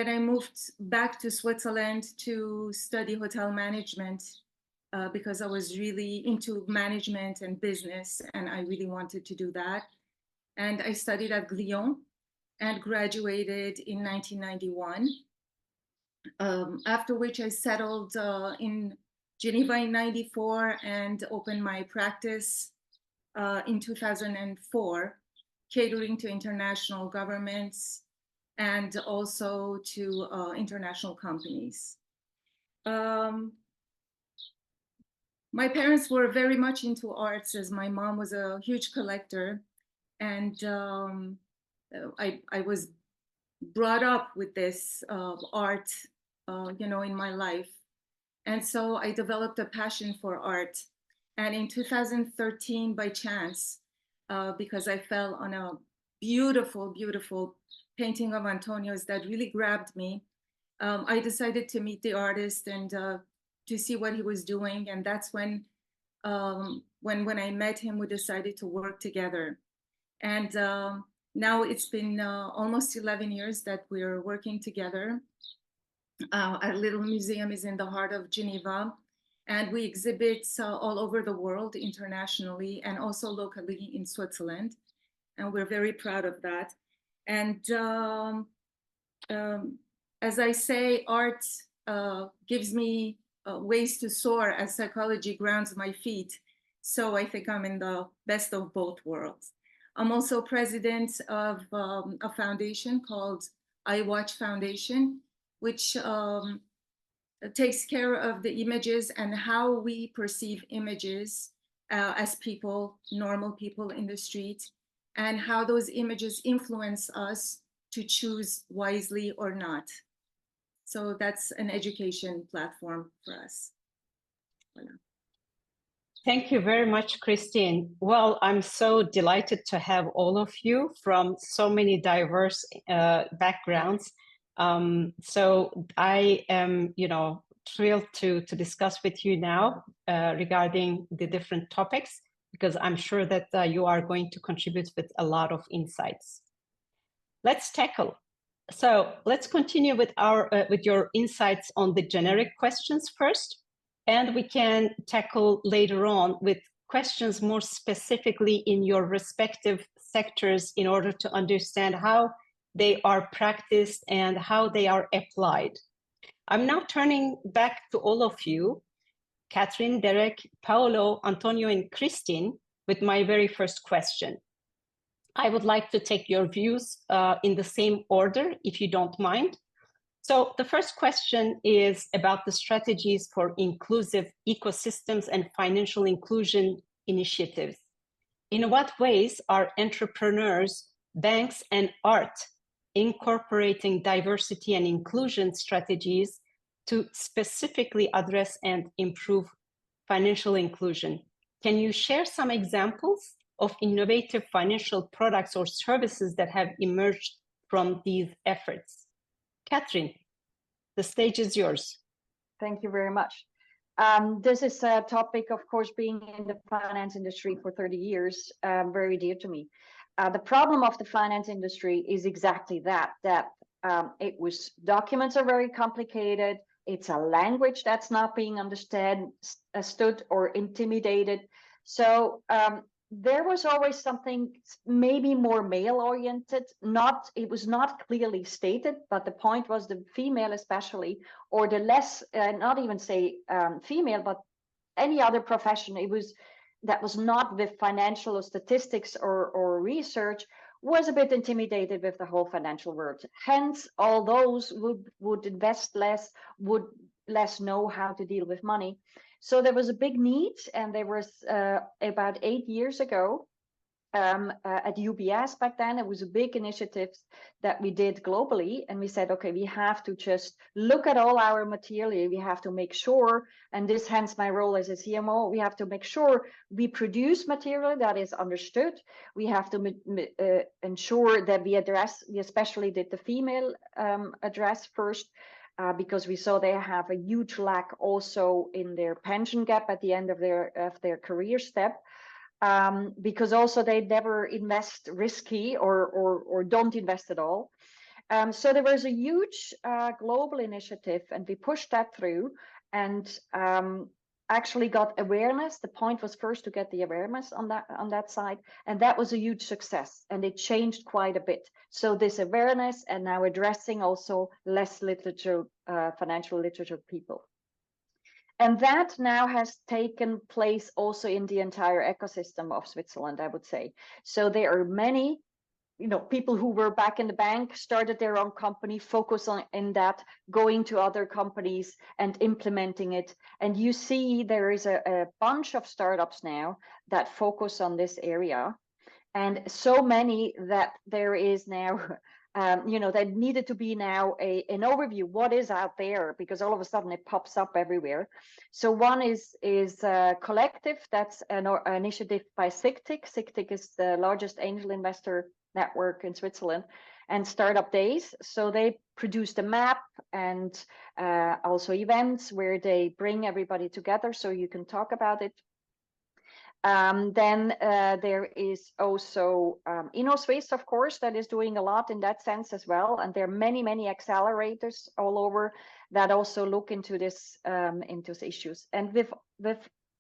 I moved back to Switzerland to study hotel management because I was really into management and business, and I really wanted to do that. And I studied at Lyon and graduated in 1991. After which I settled in Geneva in 94 and opened my practice in 2004, catering to international governments and also to international companies. My parents were very much into arts, as my mom was a huge collector, and I was brought up with this art, in my life. And so I developed a passion for art. And in 2013, by chance, because I fell on a beautiful, beautiful painting of Antonio's that really grabbed me, I decided to meet the artist and to see what he was doing. And that's when I met him, we decided to work together. And now it's been almost 11 years that we're working together. Our little museum is in the heart of Geneva, and we exhibit all over the world, internationally, and also locally in Switzerland. And we're very proud of that. And as I say, art gives me ways to soar as psychology grounds my feet. So I think I'm in the best of both worlds. I'm also president of a foundation called I Watch Foundation, which takes care of the images and how we perceive images as people, normal people in the street, and how those images influence us to choose wisely or not. So that's an education platform for us. Voilà. Thank you very much, Christine. Well, I'm so delighted to have all of you from so many diverse backgrounds. So I am, thrilled to discuss with you now regarding the different topics, because I'm sure that you are going to contribute with a lot of insights. Let's tackle. So let's continue with with your insights on the generic questions first, and we can tackle later on with questions more specifically in your respective sectors in order to understand how they are practiced and how they are applied. I'm now turning back to all of you, Catherine, Derek, Paolo, Antonio, and Christine, with my very first question. I would like to take your views in the same order, if you don't mind. So the first question is about the strategies for inclusive ecosystems and financial inclusion initiatives. In what ways are entrepreneurs, banks, and art incorporating diversity and inclusion strategies to specifically address and improve financial inclusion? Can you share some examples of innovative financial products or services that have emerged from these efforts? Catherine, the stage is yours. Thank you very much. This is a topic, of course, being in the finance industry for 30 years, very dear to me. The problem of the finance industry is exactly that documents are very complicated. It's a language that's not being understood or intimidated. So there was always something maybe more male-oriented. It was not clearly stated, but the point was the female especially, or the less, not even say female, but any other profession, that was not with financial or statistics or research, was a bit intimidated with the whole financial world. Hence, all those would invest less, would less know how to deal with money. So there was a big need, and there was about 8 years ago at UBS back then, it was a big initiative that we did globally, and we said, okay, we have to just look at all our material. We have to make sure, and this hence my role as a CMO, we have to make sure we produce material that is understood. We have to ensure that we especially did the female address first, because we saw they have a huge lack also in their pension gap at the end of their career step. Because also they never invest risky or don't invest at all. So there was a huge global initiative, and we pushed that through and actually got awareness. The point was first to get the awareness on that side, and that was a huge success, and it changed quite a bit. So this awareness and now addressing also less literature, financial literature people. And that now has taken place also in the entire ecosystem of Switzerland, I would say. So there are many, people who were back in the bank, started their own company, focus on in that, going to other companies and implementing it. And you see there is a bunch of startups now that focus on this area. And so many that there is now there needed to be now an overview, what is out there, because all of a sudden it pops up everywhere. So one is Collective, that's an initiative by SIGTIC. SIGTIC is the largest angel investor network in Switzerland, and Startup Days. So they produced a map and also events where they bring everybody together so you can talk about it. Then there is also InnoSwiss, of course, that is doing a lot in that sense as well. And there are many, many accelerators all over that also look into this into issues. And with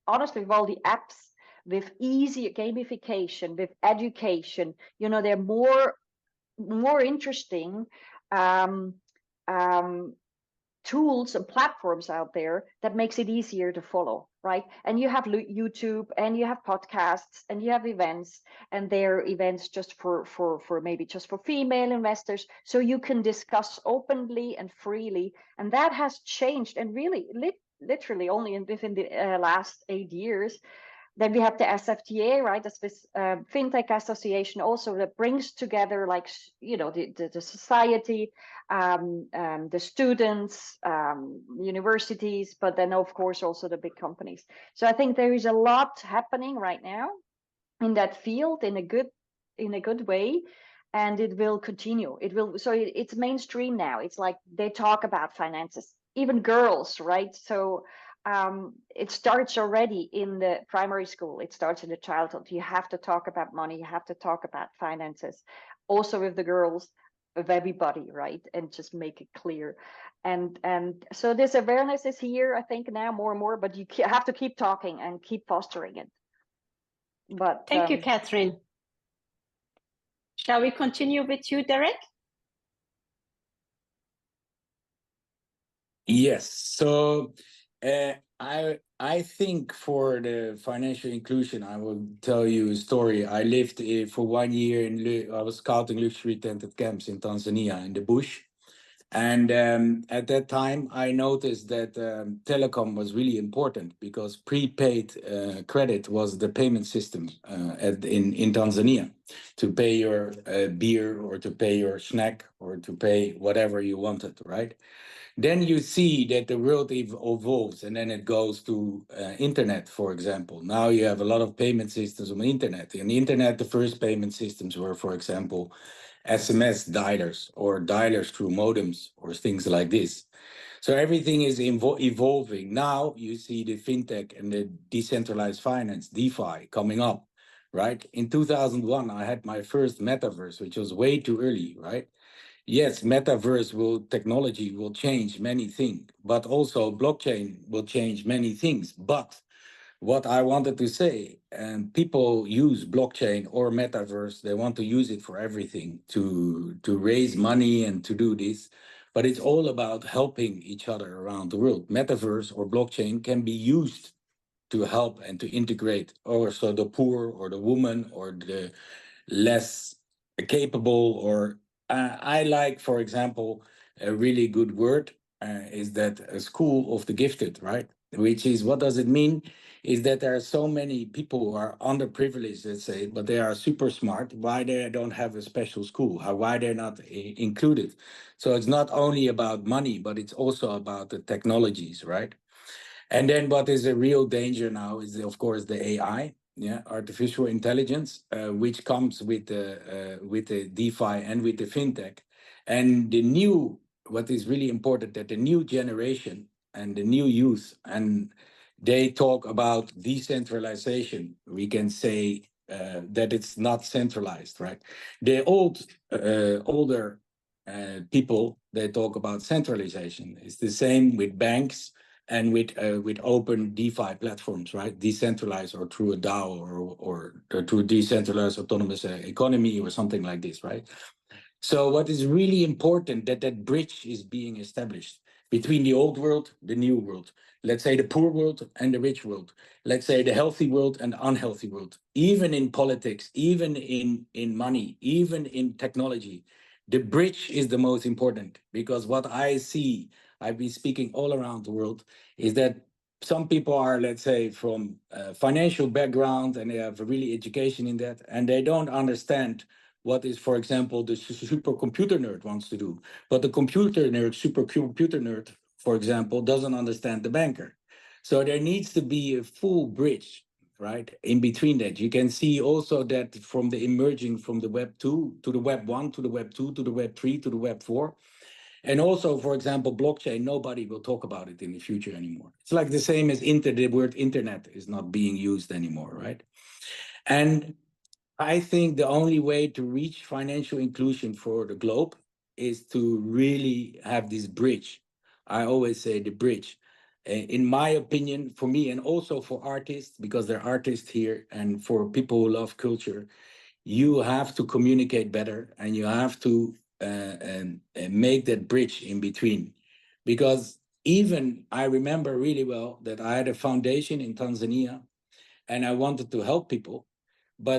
honestly, with all the apps, with easy gamification, with education, they're more interesting tools and platforms out there that makes it easier to follow, right? And you have YouTube, and you have podcasts, and you have events, and there are events just for maybe just for female investors, so you can discuss openly and freely. And that has changed, and really literally only within the last 8 years. Then we have the SFTA, right? The Swiss FinTech Association, also that brings together, like, the society, the students, universities, but then of course also the big companies. So I think there is a lot happening right now in that field in a good way, and it will continue. It's mainstream now. It's like they talk about finances, even girls, right? So it starts already in the primary school. It starts in the childhood. You have to talk about money. You have to talk about finances, also with the girls, with everybody, right? And just make it clear. And so this awareness is here, I think, now more and more. But you have to keep talking and keep fostering it. But thank you, Catherine. Shall we continue with you, Derek? Yes. So I think for the financial inclusion, I will tell you a story. I lived for 1 year I was scouting luxury tented camps in Tanzania in the bush. And at that time, I noticed that telecom was really important, because prepaid credit was the payment system in Tanzania, to pay your beer, or to pay your snack, or to pay whatever you wanted, right? Then you see that the world evolves, and then it goes to internet, for example. Now you have a lot of payment systems on the internet. In the internet, the first payment systems were, for example, SMS dialers, or dialers through modems, or things like this. So everything is evolving. Now you see the fintech and the decentralized finance, DeFi, coming up, right? In 2001, I had my first metaverse, which was way too early, right? Yes, metaverse technology will change many things, but also blockchain will change many things. But what I wanted to say, people use blockchain or metaverse, they want to use it for everything, to raise money and to do this. But it's all about helping each other around the world. Metaverse or blockchain can be used to help and to integrate also the poor, or the woman, or the less capable, or I like, for example, a really good word is that a school of the gifted, right? Which is, what does it mean? Is that there are so many people who are underprivileged, let's say, but they are super smart. Why they don't have a special school? Why they're not included? So it's not only about money, but it's also about the technologies, right? And then what is a real danger now is, of course, the AI. Yeah, artificial intelligence, which comes with the DeFi and with the fintech, and the new what is really important, that the new generation and the new youth, and they talk about decentralization. We can say that it's not centralized, right? The older people, they talk about centralization. It's the same with banks and with open DeFi platforms, right? Decentralized, or through a DAO, or through a decentralized autonomous economy or something like this, right? So what is really important, that bridge is being established between the old world, the new world. Let's say the poor world and the rich world. Let's say the healthy world and the unhealthy world. Even in politics, even in money, even in technology, the bridge is the most important, because what I see, I've been speaking all around the world, is that some people are, let's say, from a financial background, and they have really education in that, and they don't understand what is, for example, the supercomputer nerd wants to do. But the supercomputer nerd, for example, doesn't understand the banker. So there needs to be a full bridge, right, in between that. You can see also that from the emerging from the Web 2 to the Web 1 to the Web 2 to the Web 3 to the Web 4. And also, for example, blockchain, nobody will talk about it in the future anymore. It's like the same as the word internet is not being used anymore, right? And I think the only way to reach financial inclusion for the globe is to really have this bridge. I always say the bridge. In my opinion, for me, and also for artists, because they're artists here, and for people who love culture, you have to communicate better, and you have to make that bridge in between. Because even I remember really well that I had a foundation in Tanzania, and I wanted to help people.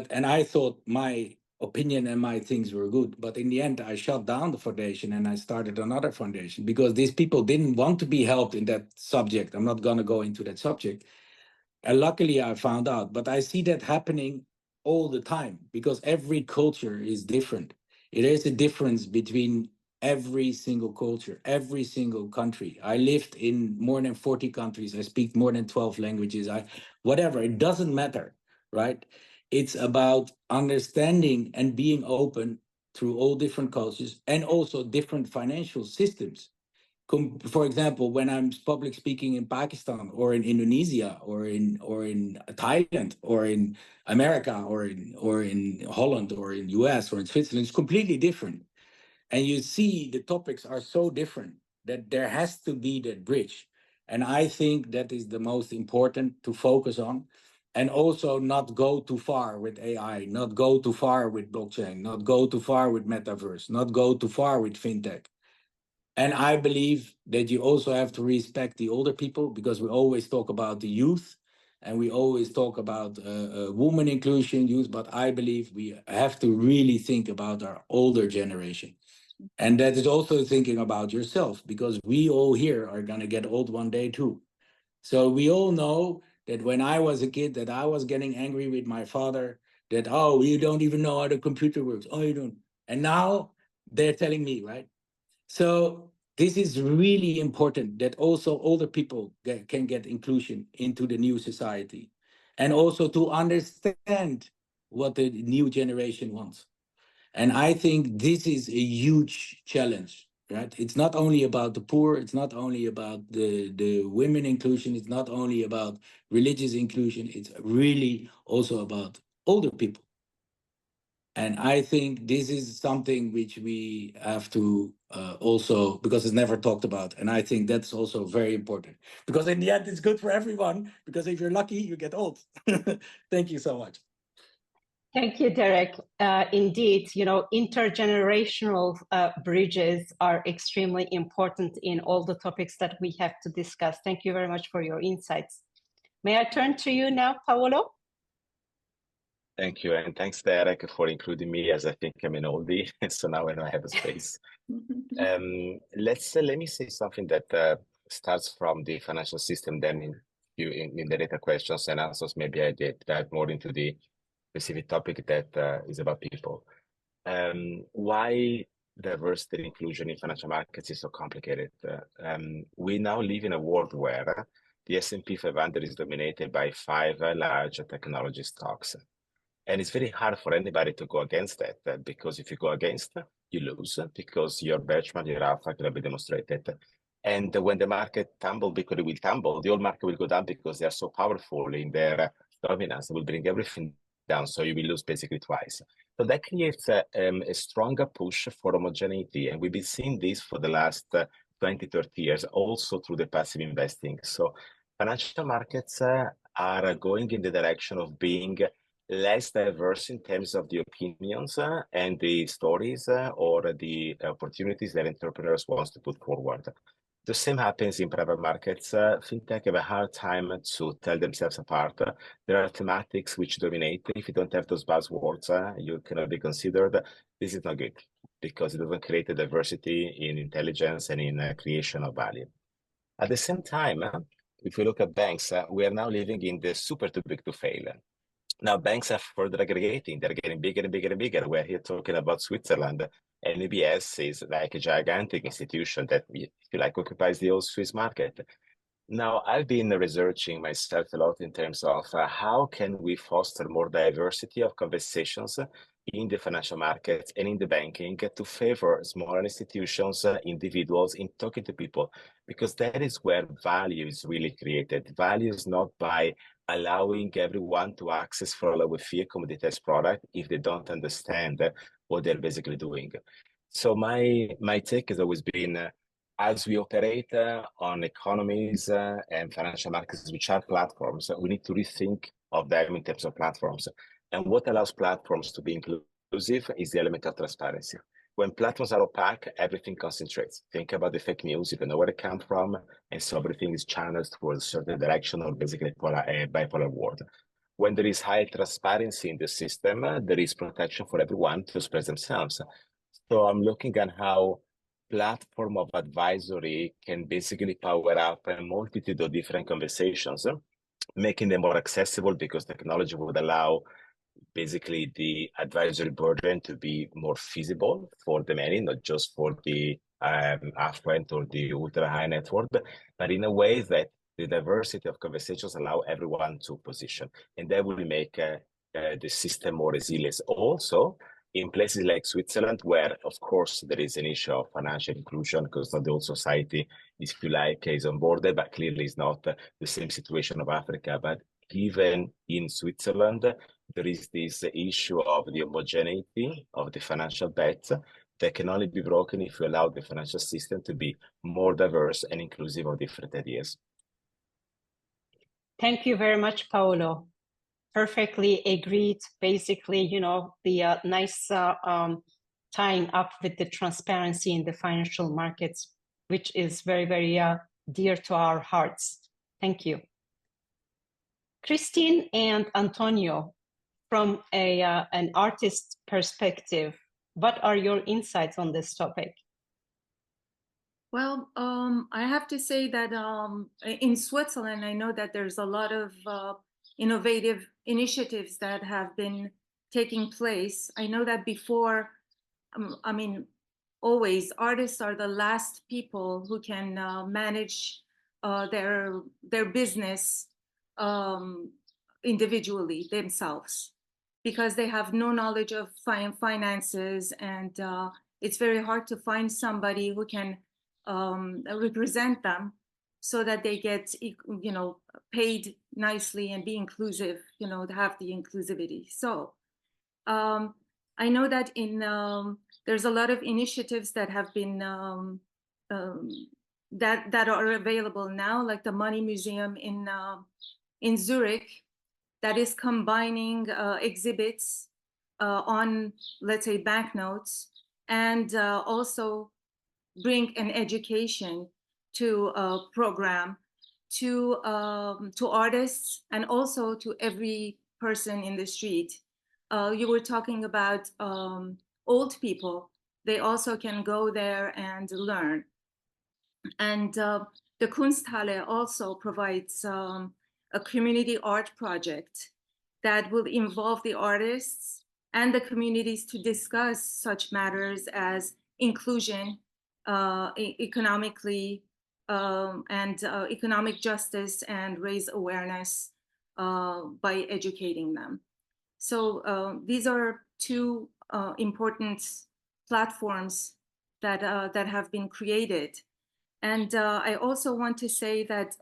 And I thought my opinion and my things were good. But in the end, I shut down the foundation and I started another foundation, because these people didn't want to be helped in that subject. I'm not going to go into that subject. And luckily, I found out. But I see that happening all the time, because every culture is different. It is a difference between every single culture, every single country. I lived in more than 40 countries. I speak more than 12 languages. Whatever, it doesn't matter, right? It's about understanding and being open through all different cultures, and also different financial systems. For example, when I'm public speaking in Pakistan or in Indonesia or in Thailand or in America or in Holland or in US or in Switzerland, it's completely different. And you see the topics are so different that there has to be that bridge. And I think that is the most important to focus on. And also not go too far with AI, not go too far with blockchain, not go too far with metaverse, not go too far with fintech. And I believe that you also have to respect the older people, because we always talk about the youth and we always talk about women inclusion, youth, but I believe we have to really think about our older generation. And that is also thinking about yourself, because we all here are going to get old one day too. So we all know that when I was a kid, that I was getting angry with my father, that, oh, you don't even know how the computer works. Oh, you don't. And now they're telling me, right? So this is really important, that also older people can get inclusion into the new society, and also to understand what the new generation wants. And I think this is a huge challenge, right? It's not only about the poor, it's not only about the women inclusion, it's not only about religious inclusion, it's really also about older people. And I think this is something which we have to also, because it's never talked about. And I think that's also very important, because in the end, it's good for everyone, because if you're lucky, you get old. Thank you so much. Thank you, Derek. Indeed, intergenerational bridges are extremely important in all the topics that we have to discuss. Thank you very much for your insights. May I turn to you now, Paolo? Thank you, and thanks, Derek, for including me, as I think I'm an oldie, so now I know I have a space. Let me say something that starts from the financial system, then in the later questions and answers, maybe I dive more into the specific topic that is about people. Why diversity and inclusion in financial markets is so complicated? We now live in a world where the S&P 500 is dominated by 5 large technology stocks. And it's very hard for anybody to go against that, because if you go against, you lose because your benchmark, your alpha cannot be demonstrated. And when the market tumble, because it will tumble, the whole market will go down because they are so powerful in their dominance. They will bring everything down. So you will lose basically twice. So that creates a stronger push for homogeneity. And we've been seeing this for the last 20, 30 years, also through the passive investing. So financial markets are going in the direction of being less diverse in terms of the opinions and the stories or the opportunities that entrepreneurs want to put forward. The same happens in private markets. Fintech have a hard time to tell themselves apart. There are thematics which dominate. If you don't have those buzzwords, you cannot be considered. This is not good because it doesn't create a diversity in intelligence and in creation of value. At the same time, if we look at banks, we are now living in the super too big to fail. Now banks are further aggregating. They're getting bigger and bigger and bigger. We're here talking about Switzerland. And UBS is like a gigantic institution that, if you like, occupies the whole Swiss market. Now, I've been researching myself a lot in terms of how can we foster more diversity of conversations in the financial markets and in the banking to favor smaller institutions, individuals in talking to people, because that is where value is really created. Value is not by allowing everyone to access for a lower fee a commoditized product if they don't understand what they're basically doing. So my take has always been, as we operate on economies and financial markets, which are platforms, we need to rethink of them in terms of platforms. And what allows platforms to be inclusive is the element of transparency. When platforms are opaque, everything concentrates. Think about the fake news, you don't know where it comes from, and so everything is channeled towards a certain direction or basically a bipolar world. When there is high transparency in the system, there is protection for everyone to express themselves. So I'm looking at how platform of advisory can basically power up a multitude of different conversations, making them more accessible because technology would allow basically the advisory burden to be more feasible for the many, not just for the affluent or the ultra high net worth, but in a way that the diversity of conversations allow everyone to position, and that will make the system more resilient. Also, in places like Switzerland, where of course there is an issue of financial inclusion because not the whole society, if you like, is on board, but clearly it's not the same situation of Africa. But even in Switzerland, there is this issue of the homogeneity of the financial bets that can only be broken if you allow the financial system to be more diverse and inclusive of different ideas. Thank you very much, Paolo. Perfectly agreed. Basically, you know, the nice tying up with the transparency in the financial markets, which is very, very dear to our hearts. Thank you. Christine and Antonio, from an artist perspective, what are your insights on this topic? Well, I have to say that in Switzerland, I know that there's a lot of innovative initiatives that have been taking place. I know that before, I mean, always artists are the last people who can manage their business individually themselves, because they have no knowledge of finances, and it's very hard to find somebody who can represent them so that they get, you know, paid nicely and be inclusive, you know, to have the inclusivity. So I know that in there's a lot of initiatives that have been that are available now, like the Money Museum in Zurich, that is combining exhibits on, let's say, banknotes, and also bring an education to a program to artists and also to every person in the street. You were talking about old people. They also can go there and learn. And the Kunsthalle also provides a community art project that will involve the artists and the communities to discuss such matters as inclusion, economically, and economic justice, and raise awareness by educating them. So these are two important platforms that that have been created. And I also want to say that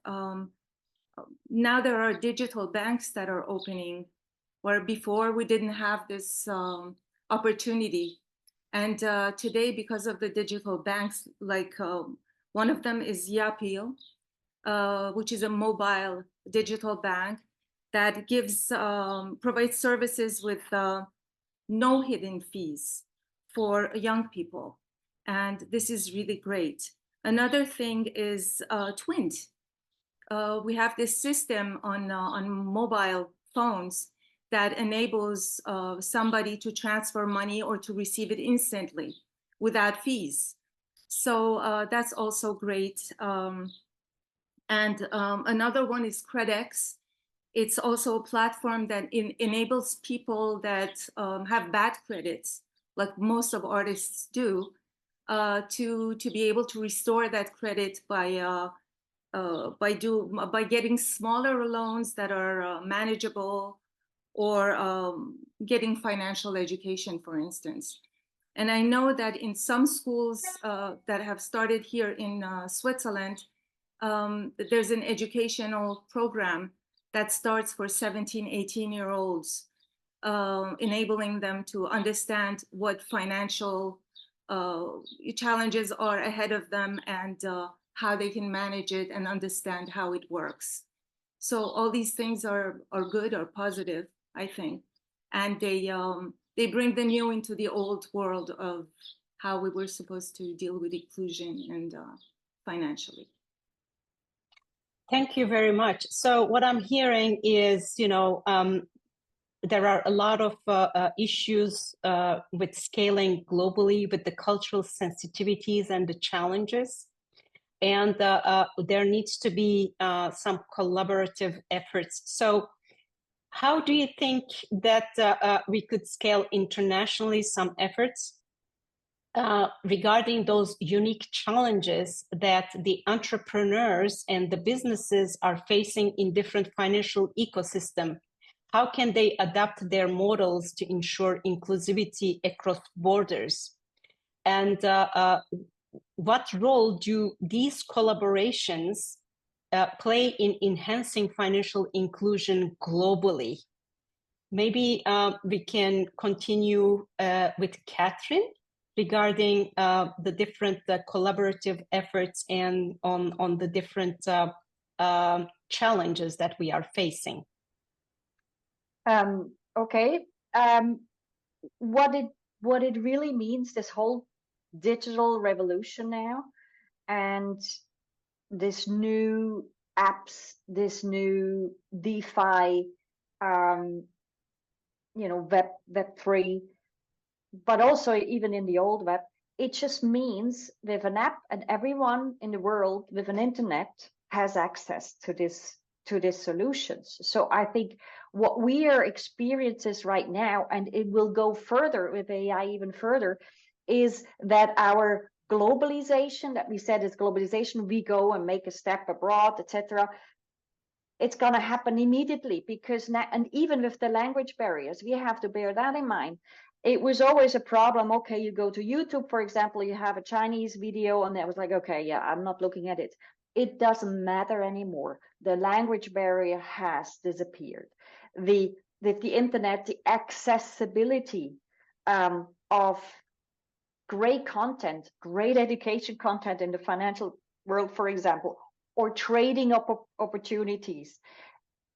now there are digital banks that are opening, where before we didn't have this opportunity. And today, because of the digital banks, like one of them is Yapil, which is a mobile digital bank that gives provides services with no hidden fees for young people. And this is really great. Another thing is Twint. We have this system on mobile phones that enables somebody to transfer money or to receive it instantly without fees. So that's also great. And another one is CredX. It's also a platform that enables people that have bad credits, like most of artists do, to be able to restore that credit by getting smaller loans that are manageable, or getting financial education, for instance. And I know that in some schools that have started here in Switzerland, there's an educational program that starts for 17, 18-year-olds, enabling them to understand what financial challenges are ahead of them, and how they can manage it and understand how it works. So all these things are good or positive, I think. And they bring the new into the old world of how we were supposed to deal with inclusion and financially. Thank you very much. So what I'm hearing is, there are a lot of issues with scaling globally, with the cultural sensitivities and the challenges. And there needs to be some collaborative efforts. So how do you think that we could scale internationally some efforts regarding those unique challenges that the entrepreneurs and the businesses are facing in different financial ecosystem? How can they adapt their models to ensure inclusivity across borders? And what role do these collaborations play in enhancing financial inclusion globally? Maybe we can continue with Catherine regarding the different collaborative efforts and on the different challenges that we are facing. Okay. What it really means, this whole digital revolution now, and this new apps, this new DeFi, Web3, but also even in the old web, it just means with an app, and everyone in the world with an internet has access to this solutions. So I think what we are experiencing right now, and it will go further with AI even further, is that our globalization, that we said is globalization, we go and make a step abroad, etc. It's going to happen immediately, because now, and even with the language barriers, we have to bear that in mind. It was always a problem. Okay, you go to YouTube, for example, you have a Chinese video, and that was like, okay, yeah, I'm not looking at it. It doesn't matter anymore. The language barrier has disappeared. With the internet, the accessibility of great content, great education content in the financial world, for example, or trading opportunities,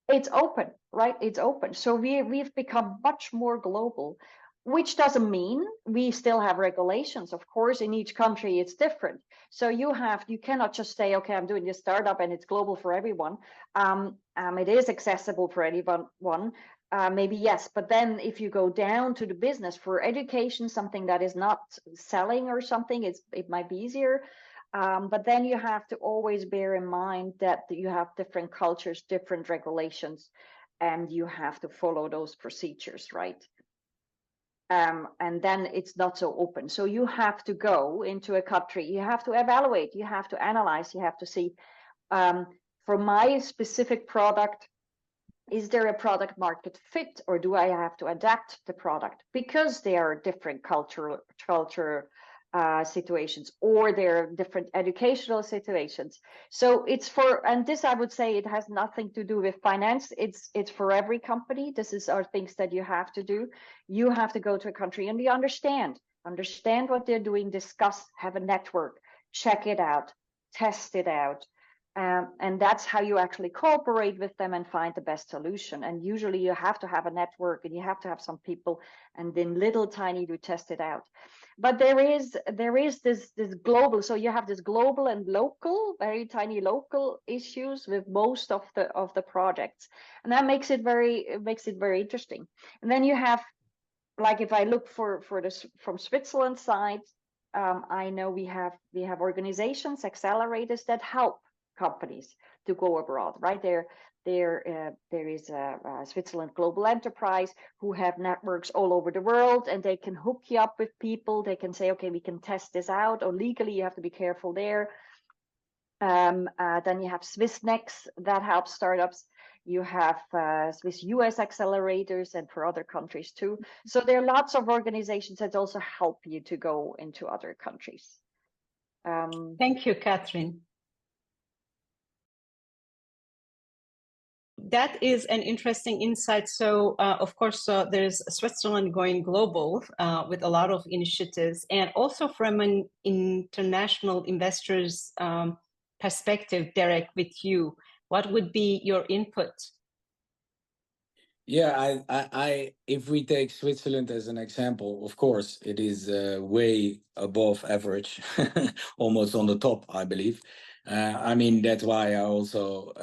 it's open, right? It's open. So we've become much more global, which doesn't mean we still have regulations. Of course, in each country, it's different. So you cannot just say, okay, I'm doing this startup and it's global for everyone. It is accessible for anyone, maybe yes. But then if you go down to the business for education, something that is not selling or something, it might be easier. But then you have to always bear in mind that you have different cultures, different regulations, and you have to follow those procedures, right? And then it's not so open. So you have to go into a country, you have to evaluate, you have to analyze, you have to see, for my specific product, is there a product market fit, or do I have to adapt the product because there are different culture situations, or there are different educational situations? So it's for, and this I would say it has nothing to do with finance. It's for every company. This are things that you have to do. You have to go to a country and you understand what they're doing, discuss, have a network, check it out, test it out. And that's how you actually cooperate with them and find the best solution. And usually you have to have a network and you have to have some people, and then little tiny to test it out. But there is this global, so you have this global and local, very tiny local issues with most of the projects, and that makes it very interesting. And then you have, like, if I look for this from Switzerland side, I know we have organizations, accelerators that help companies to go abroad, right? There is a Switzerland Global Enterprise who have networks all over the world, and they can hook you up with people. They can say, okay, we can test this out, or legally you have to be careful there. Then you have SwissNext that helps startups. You have Swiss US accelerators, and for other countries too. So there are lots of organizations that also help you to go into other countries. Thank you, Catherine. That is an interesting insight. So, of course, there's Switzerland going global with a lot of initiatives, and also from an international investors' perspective, Derek, with you, what would be your input? Yeah, if we take Switzerland as an example, of course, it is way above average, almost on the top, I believe. I mean, that's why I also,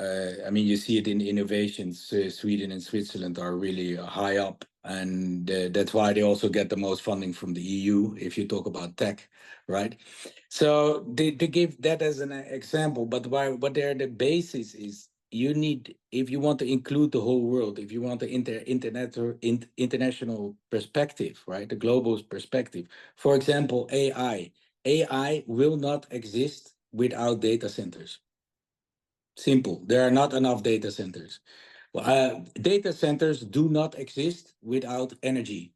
I mean, you see it in innovations. Sweden and Switzerland are really high up, and that's why they also get the most funding from the EU, if you talk about tech, right? So to give that as an example, but what they're the basis is, you need, if you want to include the whole world, if you want the international perspective, right, the global perspective. For example, AI will not exist without data centers. Simple. There are not enough data centers. Well, data centers do not exist without energy.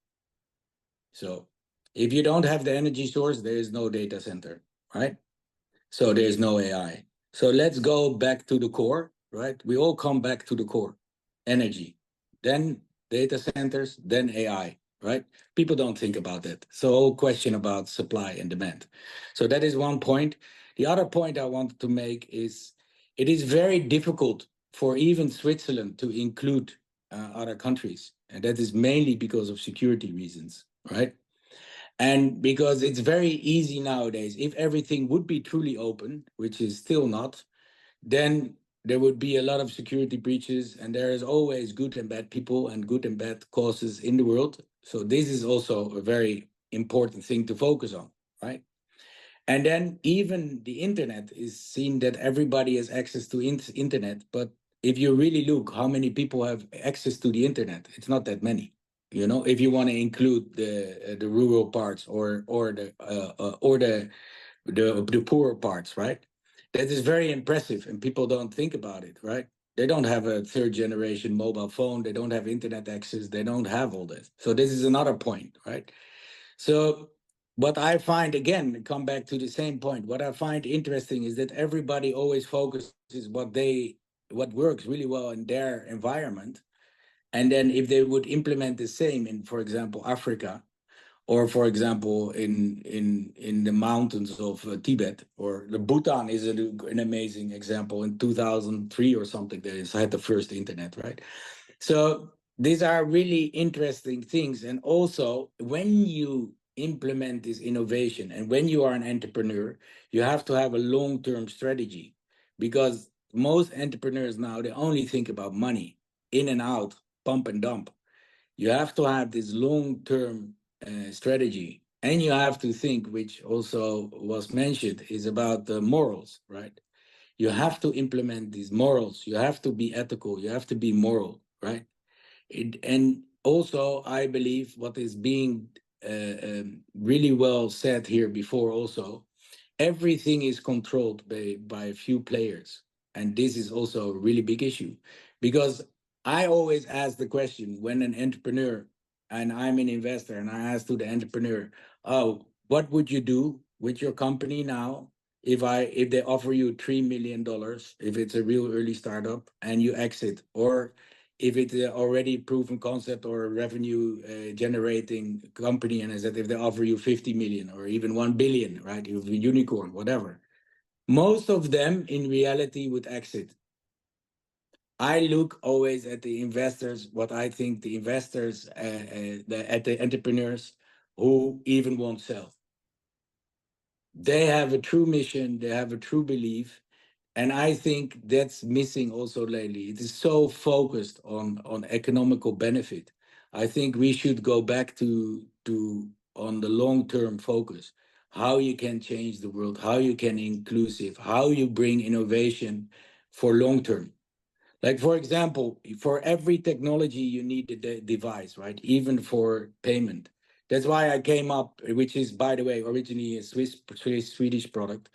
So if you don't have the energy source, there is no data center, right? So there's no AI. So let's go back to the core, right? We all come back to the core, energy, then data centers, then AI, right? People don't think about that. So whole question about supply and demand. So that is one point. The other point I wanted to make is, it is very difficult for even Switzerland to include other countries. And that is mainly because of security reasons, right? And because it's very easy nowadays, if everything would be truly open, which is still not, then there would be a lot of security breaches, and there is always good and bad people and good and bad causes in the world. So this is also a very important thing to focus on, right? And then even the internet is seen that everybody has access to internet, but if you really look how many people have access to the internet, it's not that many. You know, if you want to include the rural parts or the poorer parts, right? That is very impressive, and people don't think about it, right? They don't have a third generation mobile phone. They don't have internet access. They don't have all this. So this is another point, right? So what I find, again, come back to the same point. What I find interesting is that everybody always focuses what works really well in their environment. And then if they would implement the same in, for example, Africa, or for example, in the mountains of Tibet, or the Bhutan is an amazing example. In 2003 or something, they had the first internet, right? So these are really interesting things. And also, when you implement this innovation and when you are an entrepreneur, you have to have a long-term strategy, because most entrepreneurs now, they only think about money, in and out, pump and dump. You have to have this long-term strategy, and you have to think, which also was mentioned, is about the morals, right? You have to implement these morals. You have to be ethical. You have to be moral, right? And also, I believe what is being really well said here before also, everything is controlled by a few players. And this is also a really big issue, because I always ask the question when an entrepreneur, and I'm an investor, and I ask to the entrepreneur, oh, what would you do with your company now if they offer you $3 million, if it's a real early startup and you exit, or if it's already proven concept or a revenue generating company, and I said if they offer you 50 million or even 1 billion, right? If a unicorn, whatever. Most of them in reality would exit. I look always at the investors, what I think the investors, at the entrepreneurs who even won't sell. They have a true mission, they have a true belief. And I think that's missing also lately. It is so focused on economical benefit. I think we should go back to on the long-term focus, how you can change the world, how you can inclusive, how you bring innovation for long-term. Like, for example, for every technology, you need a device, right? Even for payment. That's why I came up, which is, by the way, originally a Swedish product,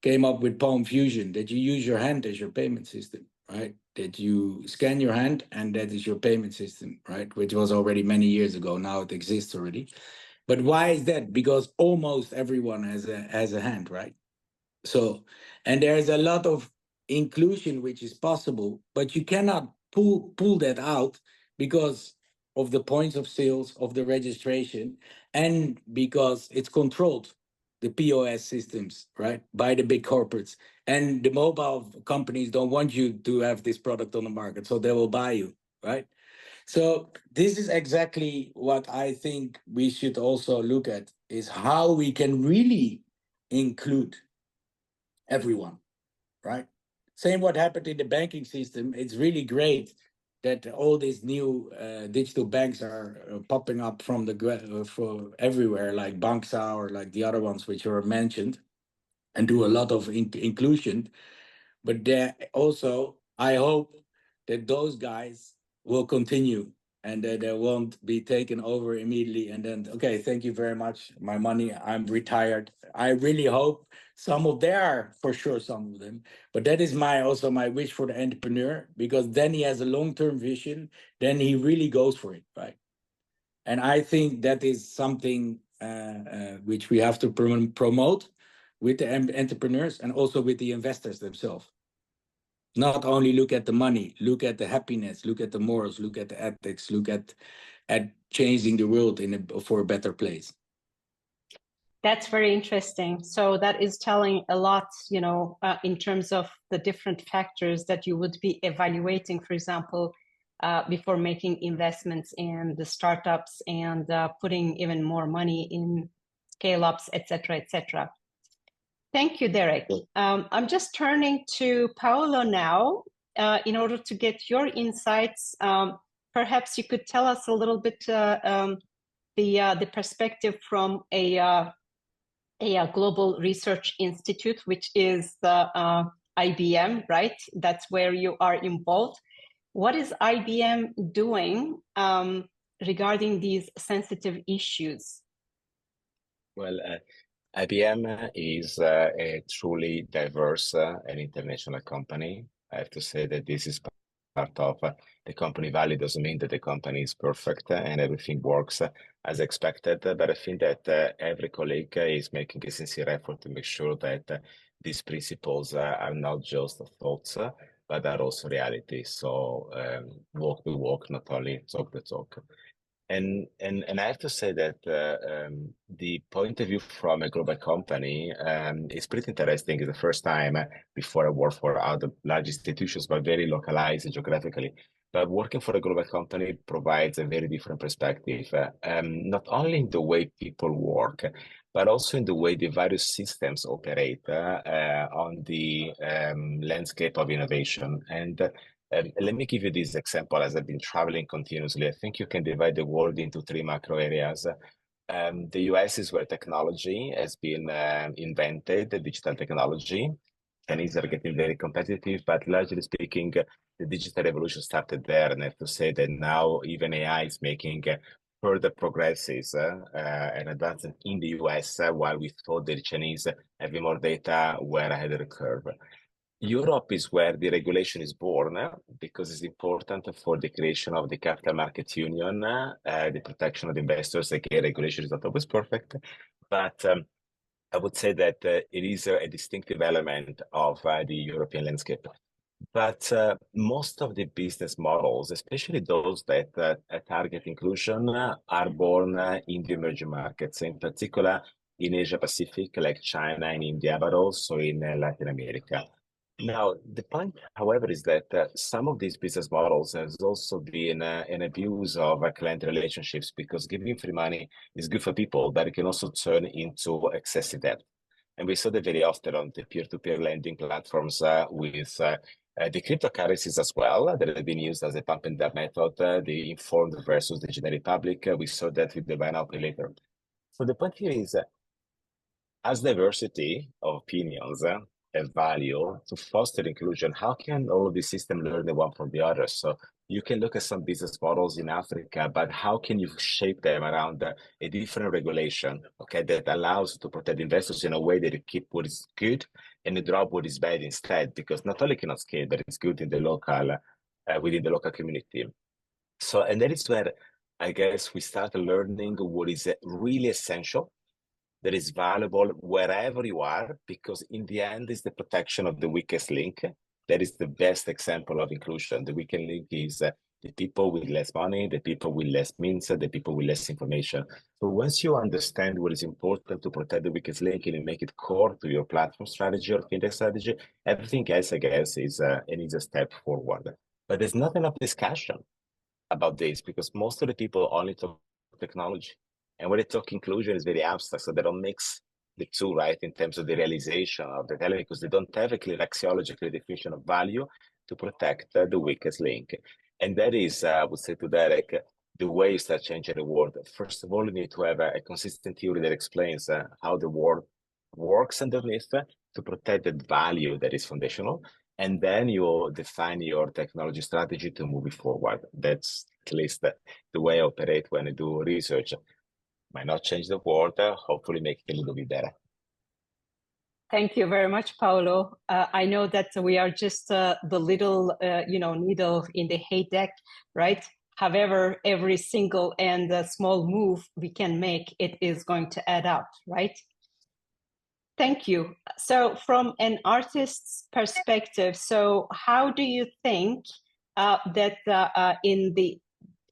came up with Palm Fusion, that you use your hand as your payment system, right? That you scan your hand and that is your payment system, right? Which was already many years ago. Now it exists already. But why is that? Because almost everyone has a hand, right? So, and there's a lot of inclusion which is possible, but you cannot pull that out because of the points of sales, of the registration, and because it's controlled, the POS systems, right, by the big corporates. And the mobile companies don't want you to have this product on the market, so they will buy you, right? So this is exactly what I think we should also look at, is how we can really include everyone, right? Same what happened in the banking system. It's really great that all these new digital banks are popping up from for everywhere, like Banksa or like the other ones which were mentioned, and do a lot of inclusion. But there also, I hope that those guys will continue and that they won't be taken over immediately and then, okay, thank you very much, my money, I'm retired. I really hope some of there, for sure, some of them, but that is also my wish for the entrepreneur, because then he has a long-term vision, then he really goes for it, right? And I think that is something which we have to promote with the entrepreneurs and also with the investors themselves. Not only look at the money, look at the happiness, look at the morals, look at the ethics, look at changing the world for a better place. That's very interesting. So that is telling a lot, you know, in terms of the different factors that you would be evaluating, for example, before making investments in the startups and putting even more money in scale-ups, et cetera, Thank you, Derek. I'm just turning to Paolo now in order to get your insights. Perhaps you could tell us a little bit the perspective from a global research institute, which is the IBM, right? That's where you are involved. What is IBM doing regarding these sensitive issues? Well, IBM is a truly diverse and international company. I have to say that this is part of the company value. Doesn't mean that the company is perfect and everything works as expected, but I think that every colleague is making a sincere effort to make sure that these principles are not just thoughts, but are also reality. So walk the walk, not only talk the talk. And I have to say that the point of view from a global company is pretty interesting. It's the first time before I worked for other large institutions, but very localized geographically. But working for a global company provides a very different perspective, not only in the way people work, but also in the way the various systems operate on the landscape of innovation. And let me give you this example. As I've been traveling continuously, I think you can divide the world into three macro areas. The US is where technology has been invented, the digital technology. Chinese are getting very competitive, but largely speaking, the digital revolution started there. And I have to say that now even AI is making further progresses and advances in the US, while we thought the Chinese having more data were ahead of the curve. Europe is where the regulation is born because it's important for the creation of the capital market union, the protection of the investors. Again, regulation is not always perfect, but I would say that it is a distinctive element of the European landscape. But most of the business models, especially those that target inclusion, are born in the emerging markets, in particular in Asia Pacific, like China and India, but also in Latin America. Now, the point, however, is that some of these business models has also been an abuse of client relationships, because giving free money is good for people, but it can also turn into excessive debt. And we saw that very often on the peer-to-peer lending platforms with the cryptocurrencies as well that have been used as a pump and dump method, the informed versus the generic public. We saw that with the buy now, pay later. So the point here is, as diversity of opinions have value to foster inclusion, how can all of the systems learn the one from the other? So you can look at some business models in Africa, but how can you shape them around a different regulation, okay, that allows to protect investors in a way that you keep what is good and you drop what is bad instead? Because not only cannot scale, but it's good in the local, within the local community. So, and that is where I guess we start learning what is really essential, that is valuable wherever you are, because in the end is the protection of the weakest link. That is the best example of inclusion. The weakest link is the people with less money, the people with less means, the people with less information. So once you understand what is important to protect the weakest link and you make it core to your platform strategy or fintech strategy, everything else, I guess, is a step forward. But there's not enough discussion about this, because most of the people only talk technology. And when they talk inclusion, it's very abstract, so they don't mix the two, right, in terms of the realization of the value, because they don't have a clear axiological definition of value to protect the weakest link. And that is, I would say to Derek, the way you start changing the world. First of all, you need to have a consistent theory that explains how the world works underneath to protect that value that is foundational. And then you define your technology strategy to move it forward. That's at least the way I operate when I do research. Might not change the world, hopefully make it a little bit better. Thank you very much, Paolo. I know that we are just the little, needle in the haystack, right? However, every single and small move we can make, it is going to add up, right? Thank you. So from an artist's perspective, so how do you think that in the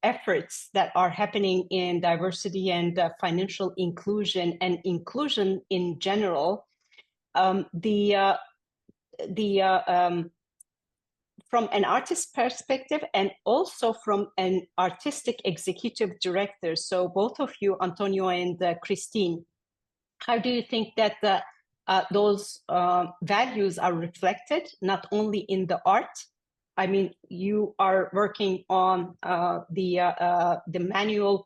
efforts that are happening in diversity and financial inclusion and inclusion in general, from an artist perspective and also from an artistic executive director, so both of you, Antonio and Christine, how do you think that those values are reflected not only in the art? I mean, you are working on the manual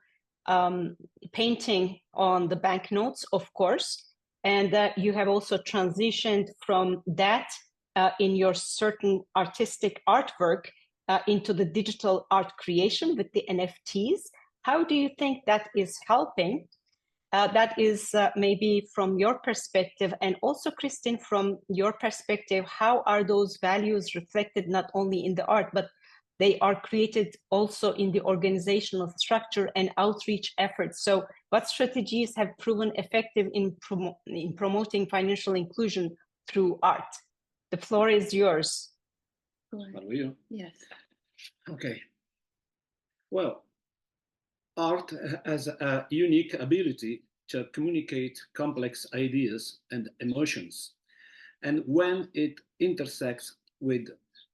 painting on the banknotes, of course, and you have also transitioned from that in your certain artistic artwork into the digital art creation with the NFTs. How do you think that is helping? That is maybe from your perspective, and also Christine, from your perspective, how are those values reflected not only in the art, but they are created also in the organizational structure and outreach efforts? So what strategies have proven effective in promoting financial inclusion through art? The floor is yours. Mario? Yes. Okay. Well, art has a unique ability to communicate complex ideas and emotions. And when it intersects with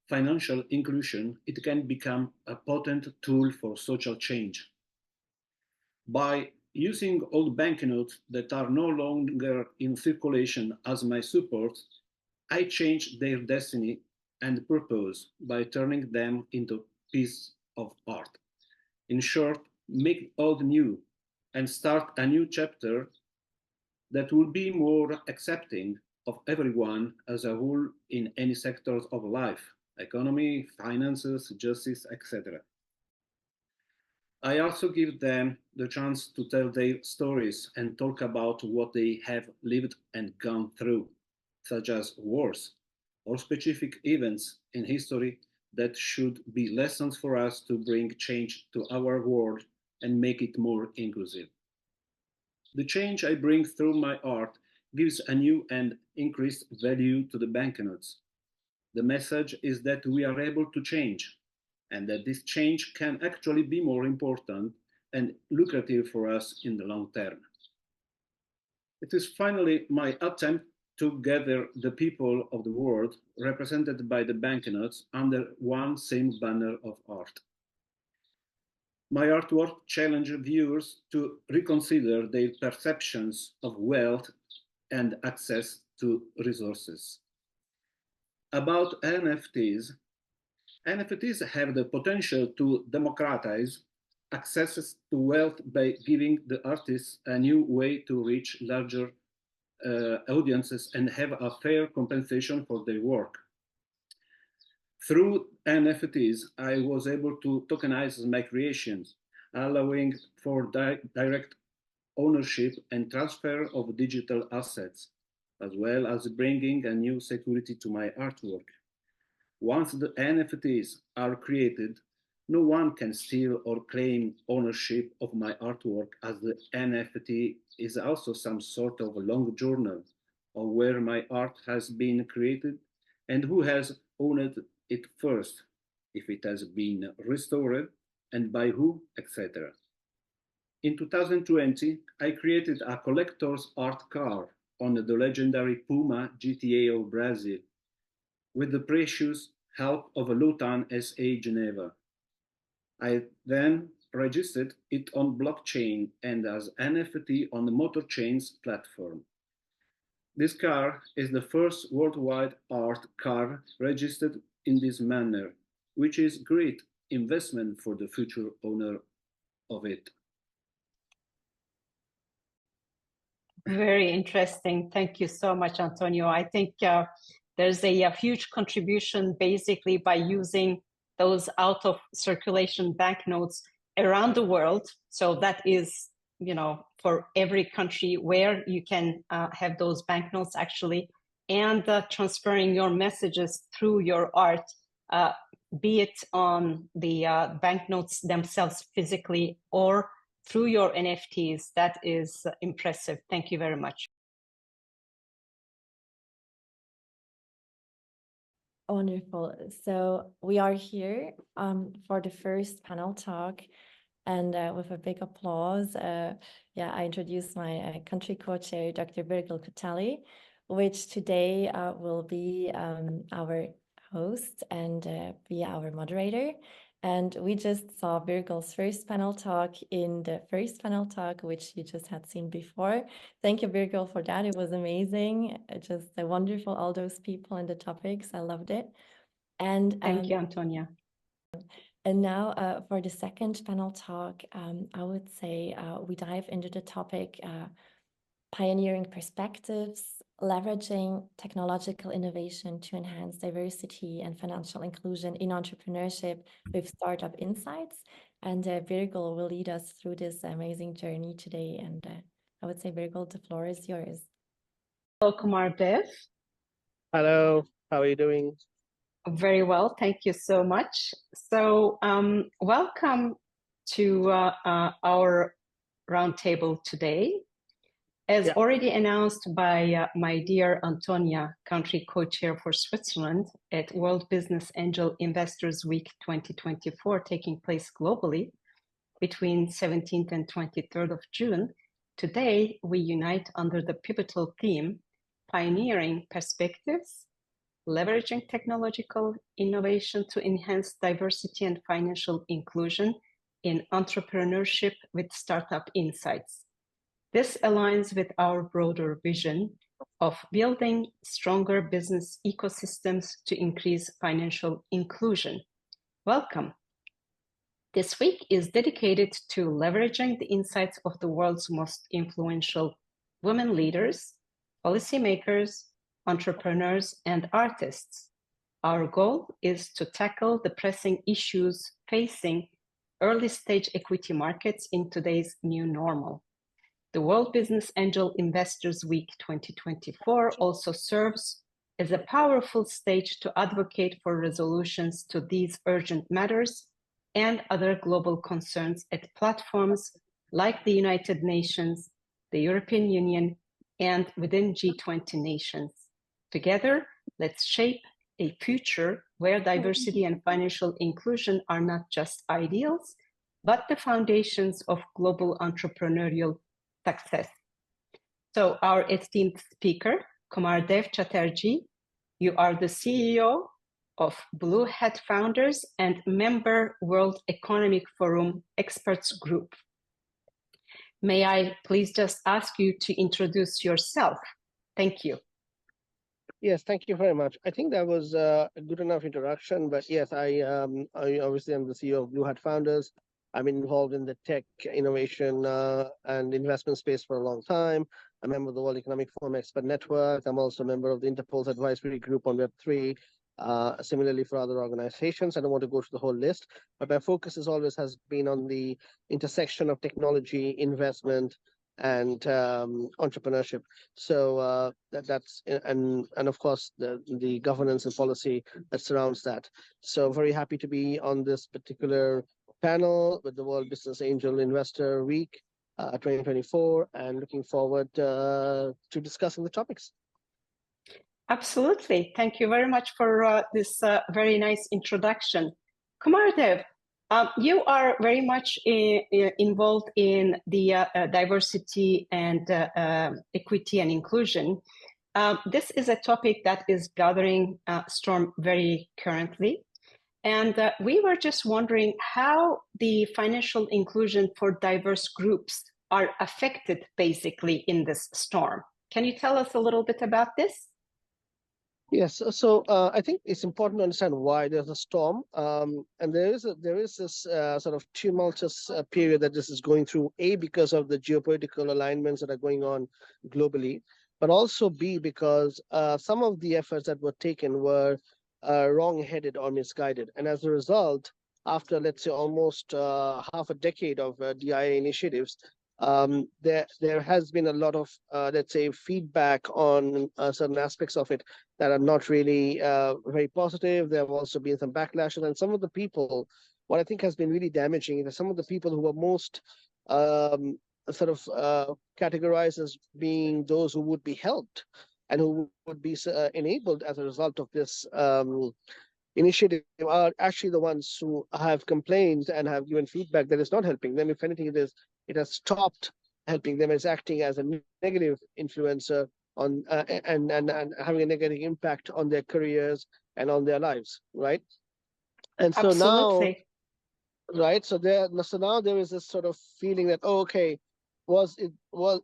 financial inclusion, it can become a potent tool for social change. By using old banknotes that are no longer in circulation as my support, I change their destiny and purpose by turning them into pieces of art. In short, make old new and start a new chapter that will be more accepting of everyone as a whole in any sectors of life, economy, finances, justice, etc. I also give them the chance to tell their stories and talk about what they have lived and gone through, such as wars, or specific events in history that should be lessons for us to bring change to our world and make it more inclusive. The change I bring through my art gives a new and increased value to the banknotes. The message is that we are able to change, and that this change can actually be more important and lucrative for us in the long term. It is finally my attempt to gather the people of the world represented by the banknotes under one same banner of art. My artwork challenges viewers to reconsider their perceptions of wealth and access to resources. About NFTs, NFTs have the potential to democratize access to wealth by giving the artists a new way to reach larger audiences and have a fair compensation for their work. Through NFTs, I was able to tokenize my creations, allowing for direct ownership and transfer of digital assets, as well as bringing a new security to my artwork. Once the NFTs are created, no one can steal or claim ownership of my artwork, as the NFT is also some sort of a long journal of where my art has been created and who has owned it first, if it has been restored, and by who, etc. In 2020, I created a collector's art car on the legendary Puma GTA of Brazil, with the precious help of a Lotan SA Geneva. I then registered it on blockchain and as NFT on the MotorChain's platform. This car is the first worldwide art car registered in this manner, which is great investment for the future owner of it. Very interesting. Thank you so much, Antonio. I think there's a huge contribution basically by using those out of circulation banknotes around the world. So that is, you know, for every country where you can have those banknotes actually, and transferring your messages through your art, be it on the banknotes themselves physically or through your NFTs. That is impressive. Thank you very much. Wonderful. So we are here for the first panel talk, and with a big applause, I introduce my country co-chair, Dr. Birgul COTELLI, which today will be our host and be our moderator. And we just saw Birgul's first panel talk in the first panel talk, which you just had seen before. Thank you, Birgul, for that. It was amazing. Just wonderful, all those people and the topics. I loved it. And thank you, Antonia. And now for the second panel talk, I would say we dive into the topic pioneering perspectives, leveraging technological innovation to enhance diversity and financial inclusion in entrepreneurship with startup insights. And Birgul will lead us through this amazing journey today. And I would say, Birgul, the floor is yours. Hello, Kumar Dev. Hello, how are you doing? Very well, thank you so much. So welcome to our roundtable today. As already announced by my dear Antonia, country co-chair for Switzerland at World Business Angel Investors Week 2024, taking place globally between 17th and 23rd of June, today we unite under the pivotal theme, Pioneering Perspectives, Leveraging Technological Innovation to Enhance Diversity and Financial Inclusion in Entrepreneurship with Startup Insights. This aligns with our broader vision of building stronger business ecosystems to increase financial inclusion. Welcome. This week is dedicated to leveraging the insights of the world's most influential women leaders, policymakers, entrepreneurs, and artists. Our goal is to tackle the pressing issues facing early-stage equity markets in today's new normal. The World Business Angel Investors Week 2024 also serves as a powerful stage to advocate for resolutions to these urgent matters and other global concerns at platforms like the United Nations, the European Union, and within G20 nations. Together, let's shape a future where diversity and financial inclusion are not just ideals, but the foundations of global entrepreneurial success. So our esteemed speaker, Kumardev Chatterjee, you are the CEO of Blue Hat Founders and member World Economic Forum Experts Group. May I please just ask you to introduce yourself? Thank you. Yes, thank you very much. I think that was a good enough introduction, but yes, I obviously am the CEO of Blue Hat Founders. I'm involved in the tech, innovation, and investment space for a long time. I'm a member of the World Economic Forum Expert Network. I'm also a member of the Interpol's advisory group on Web3, similarly for other organizations. I don't want to go through the whole list, but my focus always has been on the intersection of technology, investment, and entrepreneurship. So that's and of course the governance and policy that surrounds that. So very happy to be on this particular panel with the World Business Angel Investor Week 2024, and looking forward to discussing the topics. Absolutely. Thank you very much for this very nice introduction. Kumardev, you are very much involved in the diversity and equity and inclusion. This is a topic that is gathering storm very currently. And we were just wondering how the financial inclusion for diverse groups are affected basically in this storm. Can you tell us a little bit about this? Yes, so I think it's important to understand why there's a storm, and there is this sort of tumultuous period that this is going through. A, because of the geopolitical alignments that are going on globally, but also B, because some of the efforts that were taken were wrong-headed or misguided, and as a result, after let's say almost half a decade of DIA initiatives, there has been a lot of let's say feedback on certain aspects of it that are not really very positive. There have also been some backlashes, and some of the people, what I think has been really damaging is that some of the people who are most sort of categorized as being those who would be helped and who would be enabled as a result of this initiative are actually the ones who have complained and have given feedback that it's not helping them. If anything, it has stopped helping them. It's acting as a negative influencer on and having a negative impact on their careers and on their lives, right? And so Absolutely. now, right? So now there is this sort of feeling that, oh, okay,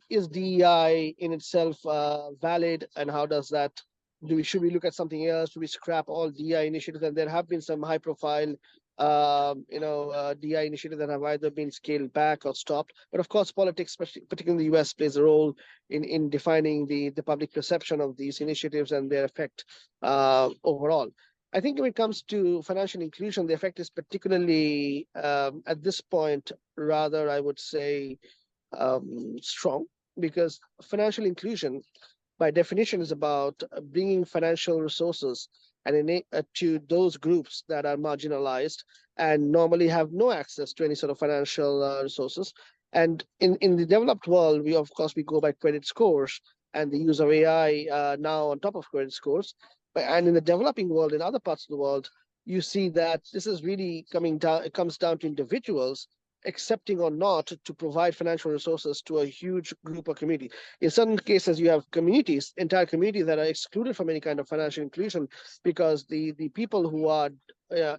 is DEI in itself valid, and how does that? Should we look at something else? Should we scrap all DEI initiatives? And there have been some high-profile, DEI initiatives that have either been scaled back or stopped. But of course, politics, particularly in the US, plays a role in defining the public perception of these initiatives and their effect overall. I think when it comes to financial inclusion, the effect is particularly at this point, rather, I would say, strong, because financial inclusion, by definition, is about bringing financial resources and to those groups that are marginalized and normally have no access to any sort of financial resources. And in the developed world, we go by credit scores and the use of AI now on top of credit scores. And in the developing world, in other parts of the world, you see that this is really it comes down to individuals accepting or not to provide financial resources to a huge group or community. In certain cases, you have entire communities that are excluded from any kind of financial inclusion because the people who are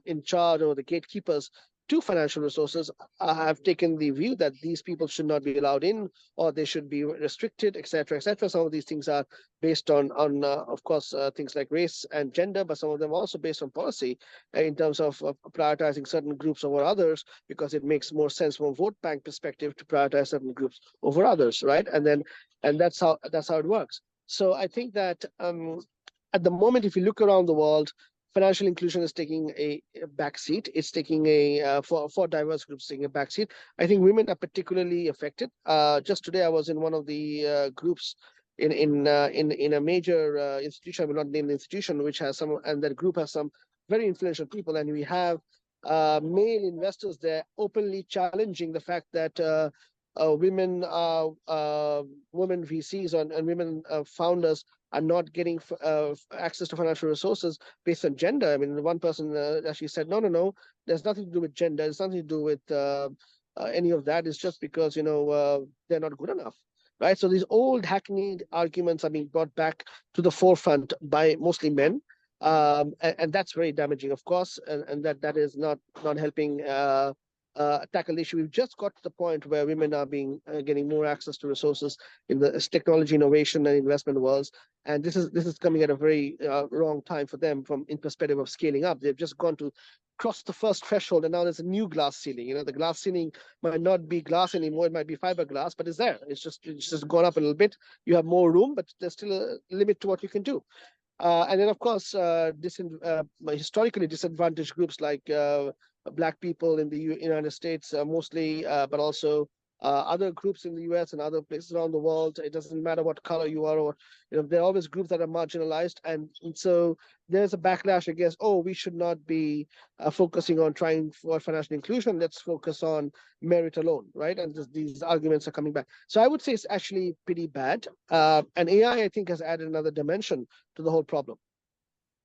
in charge or the gatekeepers to financial resources have taken the view that these people should not be allowed in, or they should be restricted, etc., etc. Some of these things are based on of course, things like race and gender, but some of them are also based on policy in terms of prioritizing certain groups over others, because it makes more sense from a vote bank perspective to prioritize certain groups over others, right? And that's how it works. So I think that at the moment, if you look around the world, financial inclusion is taking a backseat. It's taking for diverse groups taking a backseat. I think women are particularly affected. Just today, I was in one of the groups in a major institution, I will not name the institution, which has some, and that group has some very influential people, and we have male investors there openly challenging the fact that women VCs and women founders are not getting access to financial resources based on gender. I mean, one person actually said, no, there's nothing to do with gender. It's nothing to do with any of that. It's just because, they're not good enough. Right. So these old hackneyed arguments are being brought back to the forefront by mostly men. And that's very damaging, of course, and that is not helping tackle the issue. We've just got to the point where women are getting more access to resources in the technology, innovation, and investment worlds, and this is coming at a very wrong time for them in perspective of scaling up. They've just gone to cross the first threshold, and now there's a new glass ceiling. The glass ceiling might not be glass anymore; it might be fiberglass, but it's there. It's just gone up a little bit. You have more room, but there's still a limit to what you can do. And then, of course, historically disadvantaged groups like Black people in the United States, mostly, but also other groups in the US and other places around the world. It doesn't matter what color you are, or there are always groups that are marginalized, and so there's a backlash against, we should not be focusing on trying for financial inclusion. Let's focus on merit alone, right? And these arguments are coming back. So I would say it's actually pretty bad. And AI, I think, has added another dimension to the whole problem.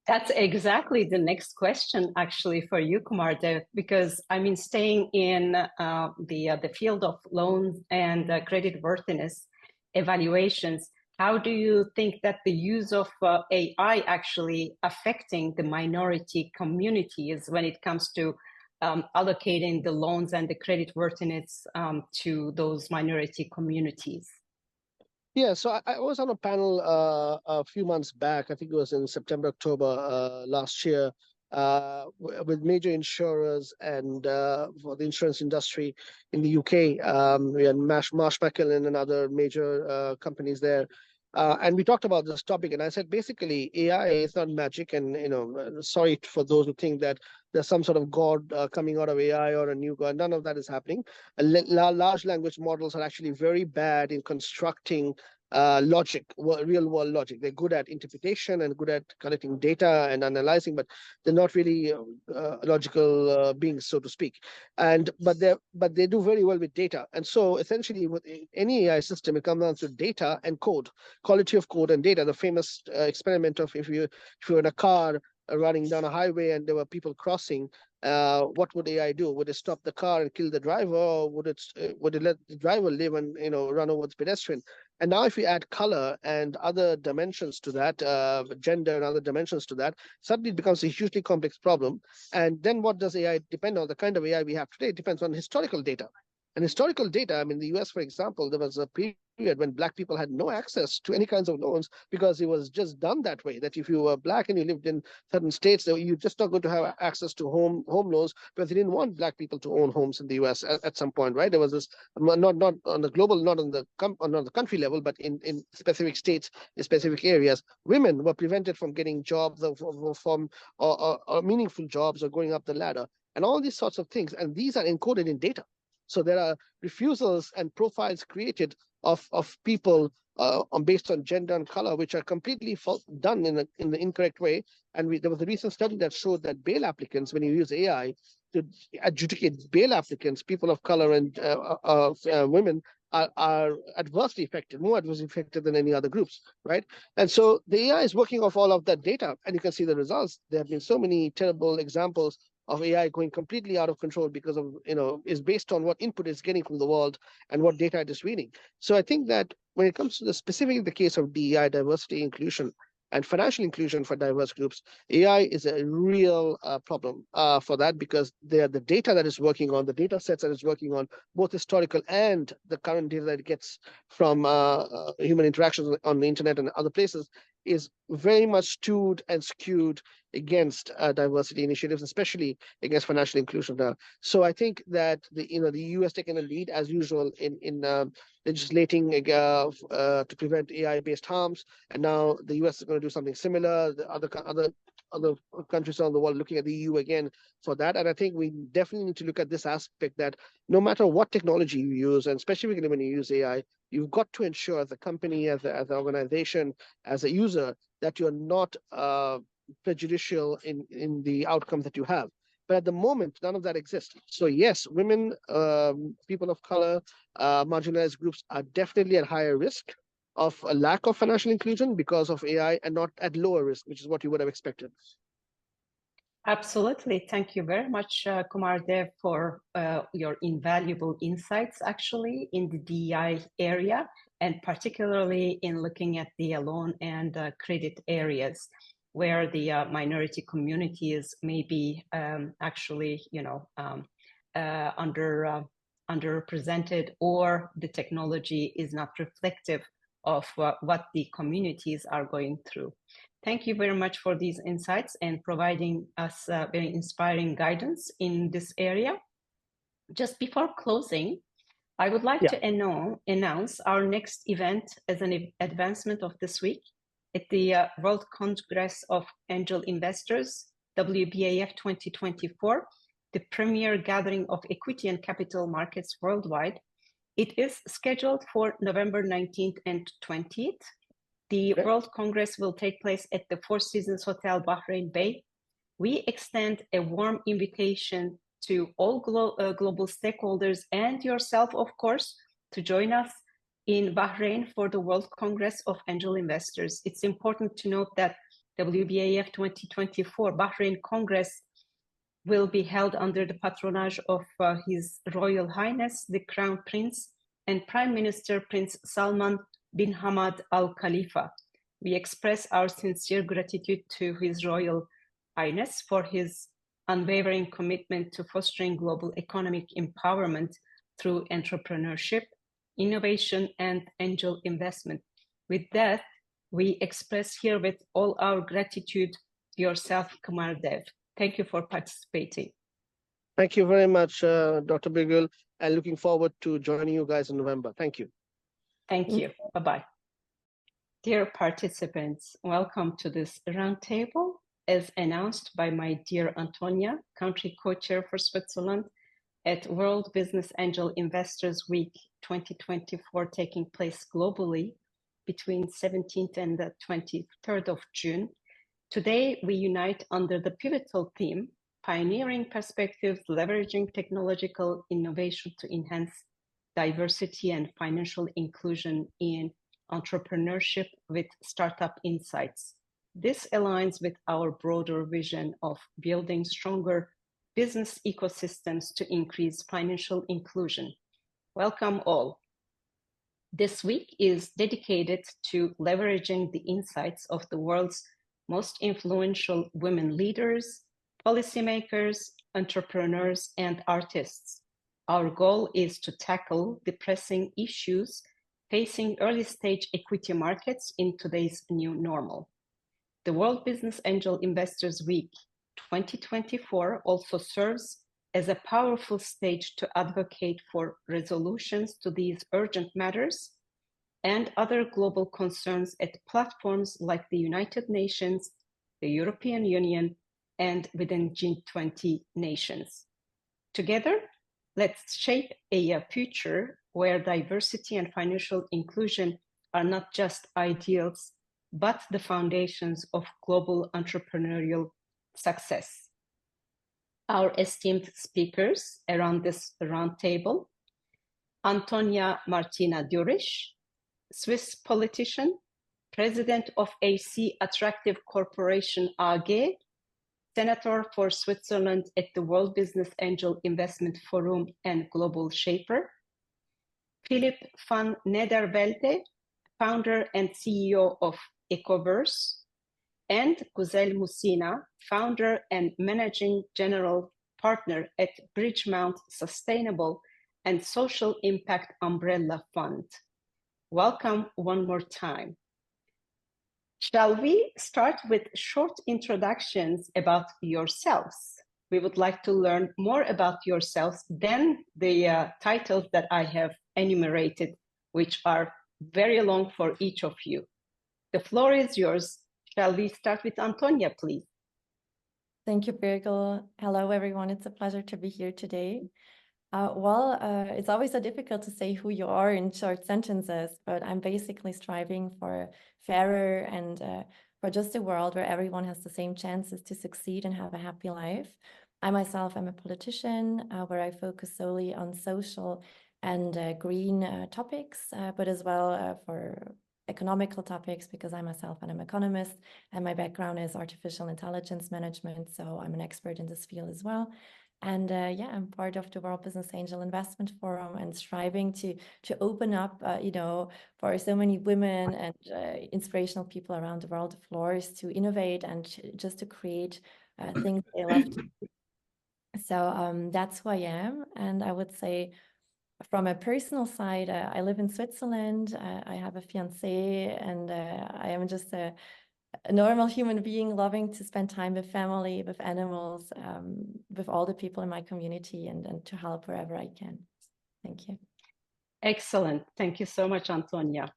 That's exactly the next question, actually, for you, Kumar, because I mean, staying in the field of loans and credit worthiness evaluations, how do you think that the use of AI actually affecting the minority communities when it comes to allocating the loans and the credit worthiness to those minority communities? Yeah, so I was on a panel a few months back. I think it was in September, October last year, with major insurers and for the insurance industry in the UK. We had Marsh McLennan and other major companies there. And we talked about this topic, and I said, basically, AI is not magic. And, sorry for those who think that there's some sort of God coming out of AI or a new God. None of that is happening. Large language models are actually very bad in constructing logic, real world logic. They're good at interpretation and good at collecting data and analyzing, but they're not really logical beings, so to speak. But they do very well with data. And so essentially, with any AI system, it comes down to data and code, quality of code and data. The famous experiment of if you're in a car running down a highway and there were people crossing, what would AI do? Would it stop the car and kill the driver, or would it let the driver live and run over the pedestrian? And now if we add color and other dimensions to that, gender and other dimensions to that, suddenly it becomes a hugely complex problem. And then what does AI depend on? The kind of AI we have today depends on historical data. And historical data, I mean, the US, for example, there was a period when Black people had no access to any kinds of loans because it was just done that way, that if you were Black and you lived in certain states, you're just not going to have access to home loans because they didn't want Black people to own homes in the US at some point, right? There was this, not on the global, not on the country level, but in specific states, in specific areas, women were prevented from getting jobs or meaningful jobs or going up the ladder and all these sorts of things. And these are encoded in data. So there are refusals and profiles created of people based on gender and color, which are completely done in the incorrect way. And there was a recent study that showed that bail applicants, when you use AI to adjudicate bail applicants, people of color and women are adversely affected, more adversely affected than any other groups, right? And so the AI is working off all of that data, and you can see the results. There have been so many terrible examples of AI going completely out of control because of, is based on what input it's getting from the world and what data it is reading. So I think that when it comes to specifically the case of DEI, diversity, inclusion, and financial inclusion for diverse groups, AI is a real problem for that, because the data that is working on, the data sets that it's working on, both historical and the current data that it gets from human interactions on the internet and other places, is very much skewed against diversity initiatives, especially against financial inclusion. So I think that the US taking a lead as usual in legislating to prevent AI-based harms, and now the US is going to do something similar. The other countries around the world looking at the EU again for that. And I think we definitely need to look at this aspect that no matter what technology you use, and especially when you use AI, you've got to ensure as a company, as an organization, as a user, that you're not prejudicial in the outcomes that you have. But at the moment, none of that exists. So yes, women, people of color, marginalized groups are definitely at higher risk of a lack of financial inclusion because of AI, and not at lower risk, which is what you would have expected. Absolutely. Thank you very much, Kumar Dev, for your invaluable insights actually in the DEI area, and particularly in looking at the loan and credit areas where the minority communities may be actually, underrepresented, or the technology is not reflective of what the communities are going through. Thank you very much for these insights and providing us very inspiring guidance in this area. Just before closing, I would like to announce our next event as an advancement of this week at the World Congress of Angel Investors, WBAF 2024, the premier gathering of equity and capital markets worldwide. It is scheduled for November 19th and 20th. The World Congress will take place at the Four Seasons Hotel, Bahrain Bay. We extend a warm invitation to all global stakeholders and yourself, of course, to join us in Bahrain for the World Congress of Angel Investors. It's important to note that WBAF 2024 Bahrain Congress will be held under the patronage of His Royal Highness, the Crown Prince and Prime Minister Prince Salman bin Hamad Al Khalifa. We express our sincere gratitude to His Royal Highness for his unwavering commitment to fostering global economic empowerment through entrepreneurship, innovation, and angel investment. With that, we express here with all our gratitude to yourself, Kumar Dev. Thank you for participating. Thank you very much, Dr. Birgul, and looking forward to joining you guys in November. Thank you. Thank you. Bye-bye. Dear participants, welcome to this roundtable as announced by my dear Antonia, country co-chair for Switzerland at World Business Angel Investors Week 2024, taking place globally between 17th and the 23rd of June. Today, we unite under the pivotal theme, Pioneering Perspectives, Leveraging Technological Innovation to Enhance Diversity and Financial Inclusion in Entrepreneurship with Startup Insights. This aligns with our broader vision of building stronger business ecosystems to increase financial inclusion. Welcome all. This week is dedicated to leveraging the insights of the world's most influential women leaders, policymakers, entrepreneurs, and artists. Our goal is to tackle the pressing issues facing early-stage equity markets in today's new normal. The World Business Angel Investors Week 2024 also serves as a powerful stage to advocate for resolutions to these urgent matters and other global concerns at platforms like the United Nations, the European Union, and within G20 nations. Together, let's shape a future where diversity and financial inclusion are not just ideals, but the foundations of global entrepreneurial success. Our esteemed speakers around this roundtable: Antonia Martina Durisch, Swiss politician, president of AC Attractive Corporation AG, senator for Switzerland at the World Business Angel Investment Forum and global shaper; Philip van Nedervelde, founder and CEO of Ecoverse; and Guzel Musina, founder and managing general partner at Bridgemount Sustainable and Social Impact Umbrella Fund. Welcome one more time. Shall we start with short introductions about yourselves? We would like to learn more about yourselves than the titles that I have enumerated, which are very long for each of you. The floor is yours. Shall we start with Antonia, please? Thank you, Birgul. Hello, everyone. It's a pleasure to be here today. It's always so difficult to say who you are in short sentences, but I'm basically striving for fairer and for just a world where everyone has the same chances to succeed and have a happy life. I myself am a politician where I focus solely on social and green topics, but as well for economical topics, because I myself am an economist and my background is artificial intelligence management. So I'm an expert in this field as well. And yeah, I'm part of the World Business Angel Investment Forum and striving to open up, you know, for so many women and inspirational people around the world, the floors to innovate and just to create things they love to do. So that's who I am. And I would say from a personal side, I live in Switzerland. I have a fiancé, and I am just a normal human being loving to spend time with family, with animals, with all the people in my community and to help wherever I can. Thank you. Excellent. Thank you so much, Antonia.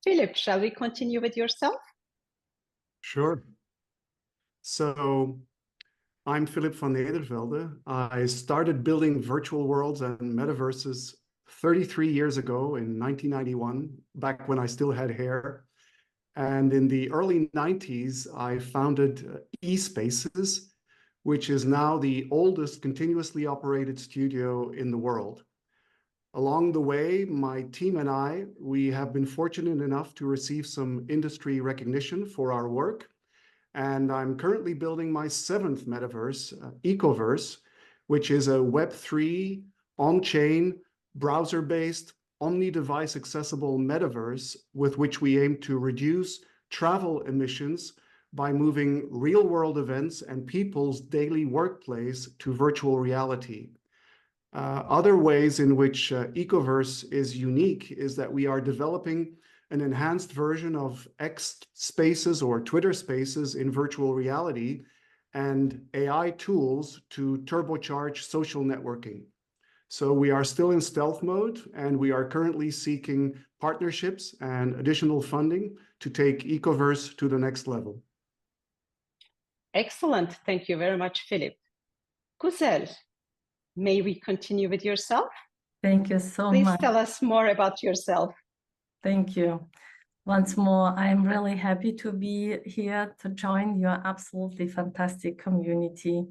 Philip, shall we continue with yourself? Sure. So I'm Philip van Nedervelde. I started building virtual worlds and metaverses 33 years ago in 1991, back when I still had hair. And in the early 90s, I founded eSpaces, which is now the oldest continuously operated studio in the world. Along the way, my team and we have been fortunate enough to receive some industry recognition for our work. And I'm currently building my 7th metaverse, Ecoverse, which is a Web3 on-chain, browser-based, omni-device accessible metaverse with which we aim to reduce travel emissions by moving real-world events and people's daily workplace to virtual reality. Other ways in which Ecoverse is unique is that we are developing an enhanced version of X Spaces or Twitter Spaces in virtual reality and AI tools to turbocharge social networking. So we are still in stealth mode, and we are currently seeking partnerships and additional funding to take Ecoverse to the next level. Excellent. Thank you very much, Philip. Güzel, may we continue with yourself? Thank you so much. Please tell us more about yourself. Thank you. Once more, I'm really happy to be here to join your absolutely fantastic community,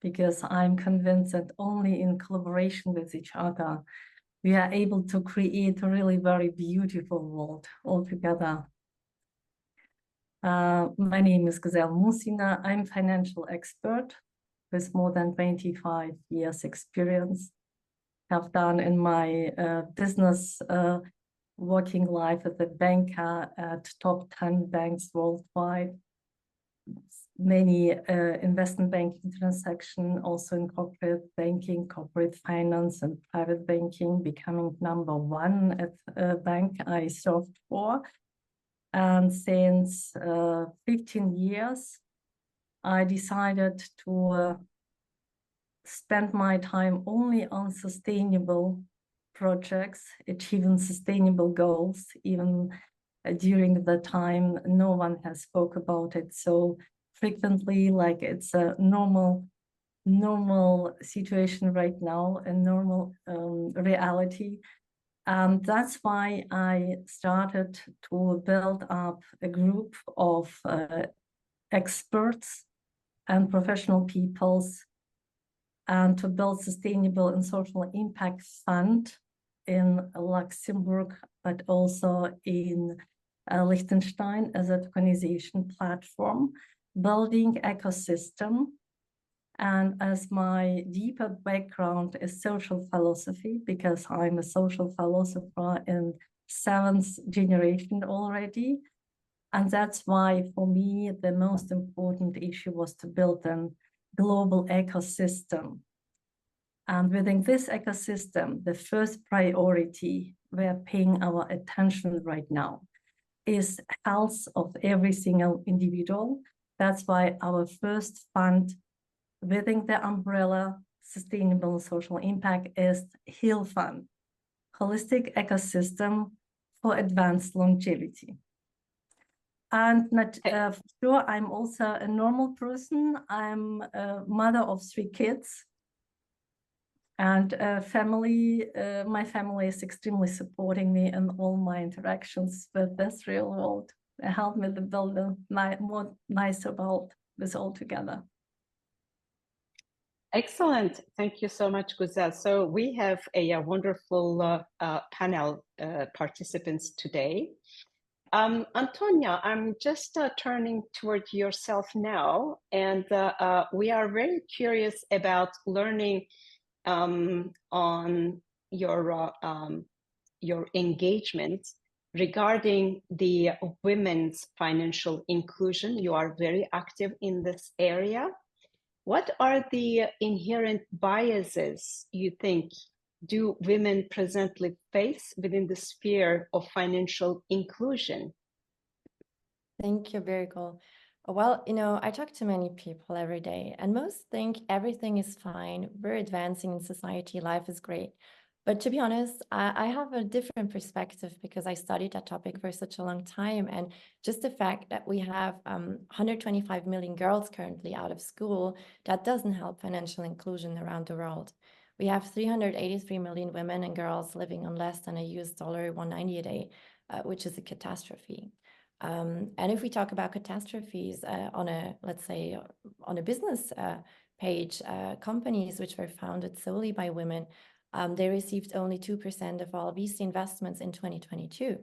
because I'm convinced that only in collaboration with each other, we are able to create a really very beautiful world altogether. My name is Güzel Musina. I'm a financial expert with more than 25 years experience. Have done in my business working life as a banker at top 10 banks worldwide. Many investment banking transactions, also in corporate banking, corporate finance, and private banking, becoming #1 at a bank I served for. And since 15 years, I decided to spend my time only on sustainable projects, achieving sustainable goals, even during the time no one has spoke about it so frequently, like it's a normal situation right now, a normal reality. And that's why I started to build up a group of experts and professional peoples, and to build sustainable and social impact fund in Luxembourg, but also in Liechtenstein as a tokenization platform, building ecosystem. And as my deeper background is social philosophy, because I'm a social philosopher in 7th generation already. And that's why for me, the most important issue was to build a global ecosystem. And within this ecosystem, the first priority we're paying our attention right now is health of every single individual. That's why our first fund within the umbrella Sustainable Social Impact is HEAL Fund, Holistic Ecosystem for Advanced Longevity. And for sure, I'm also a normal person. I'm a mother of 3 kids. And my family is extremely supporting me in all my interactions with this real world. It helped me to build a more nicer world with all together. Excellent. Thank you so much, Güzel. So we have a wonderful panel participants today. Antonia, I'm just turning toward yourself now, and we are very curious about learning on your engagement regarding the women's financial inclusion. You are very active in this area. What are the inherent biases you think do women presently face within the sphere of financial inclusion? Thank you, Birgul. Well, I talk to many people every day, and most think everything is fine. We're advancing in society. Life is great. But to be honest, I have a different perspective because I studied that topic for such a long time. And just the fact that we have 125 million girls currently out of school, that doesn't help financial inclusion around the world. We have 383 million women and girls living on less than a US dollar 190 a day, which is a catastrophe. And if we talk about catastrophes let's say on a business page, companies which were founded solely by women, they received only 2% of all VC investments in 2022.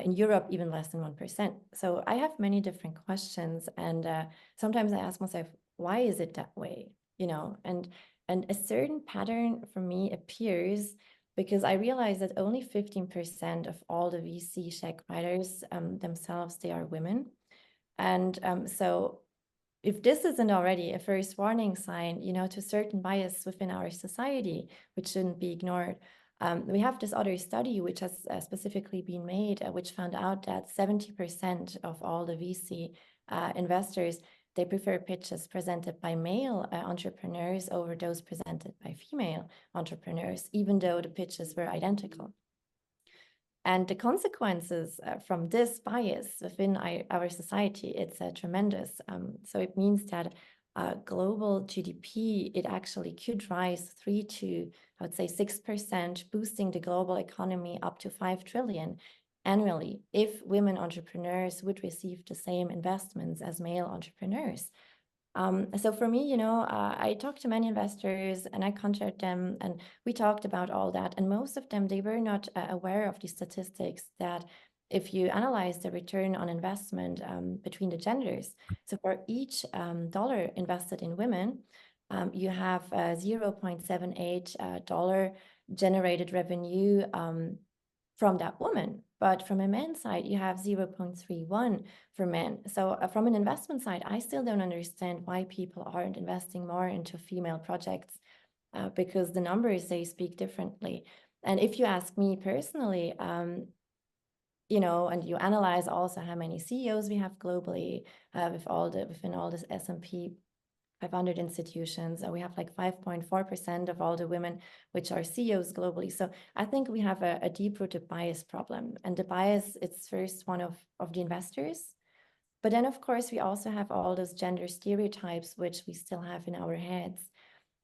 In Europe, even less than 1%. So I have many different questions, and sometimes I ask myself, why is it that way? And a certain pattern for me appears because I realize that only 15% of all the VC check writers themselves, they are women. And so if this isn't already a first warning sign, to certain bias within our society, which shouldn't be ignored, we have this other study which has specifically been made, which found out that 70% of all the VC investors, they prefer pitches presented by male entrepreneurs over those presented by female entrepreneurs, even though the pitches were identical. And the consequences from this bias within our society, it's tremendous. So it means that global GDP, it actually could rise 3 to, I would say, 6%, boosting the global economy up to 5 trillion annually if women entrepreneurs would receive the same investments as male entrepreneurs. So for me, I talked to many investors and I contacted them and we talked about all that. And most of them, they were not aware of the statistics that if you analyze the return on investment between the genders, so for each dollar invested in women, you have $0.78 generated revenue from that woman. But from a man's side, you have 0.31 for men. So from an investment side, I still don't understand why people aren't investing more into female projects because the numbers, they speak differently. And if you ask me personally, and you analyze also how many CEOs we have globally within all this S&P 500 institutions, we have like 5.4% of all the women which are CEOs globally. So I think we have a deep-rooted bias problem. And the bias, it's first one of the investors. But then, of course, we also have all those gender stereotypes which we still have in our heads.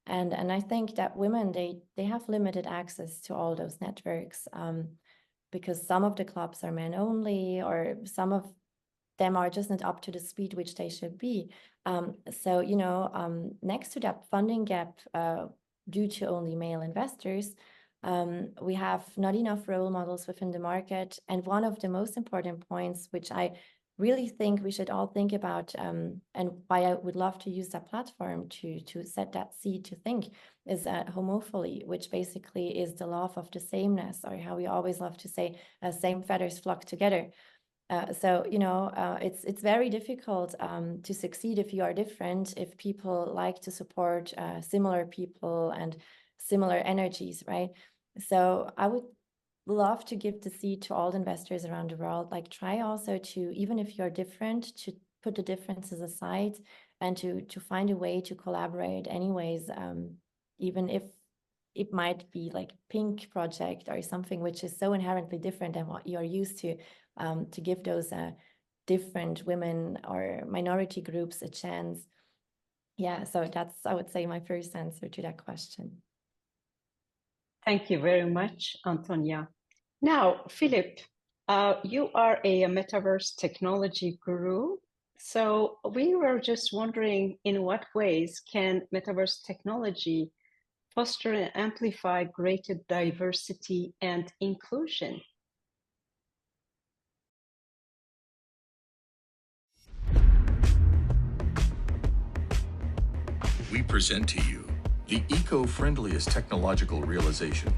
And I think that women, they have limited access to all those networks because some of the clubs are men only, or some of them are just not up to the speed which they should be. So, next to that funding gap due to only male investors, we have not enough role models within the market. And one of the most important points, which I really think we should all think about, and why I would love to use that platform to set that seed to think, is homophily, which basically is the love of the sameness, or how we always love to say, same feathers flock together. So, it's very difficult to succeed if you are different, if people like to support similar people and similar energies, right? So I would love to give the seed to all the investors around the world, like try also to, even if you're different, to put the differences aside and to find a way to collaborate anyways, even if it might be like pink project or something which is so inherently different than what you're used to give those different women or minority groups a chance. Yeah, so that's, I would say, my first answer to that question. Thank you very much, Antonia. Now, Philip, you are a metaverse technology guru. So we were just wondering, in what ways can metaverse technology foster and amplify greater diversity and inclusion? We present to you the eco-friendliest technological realization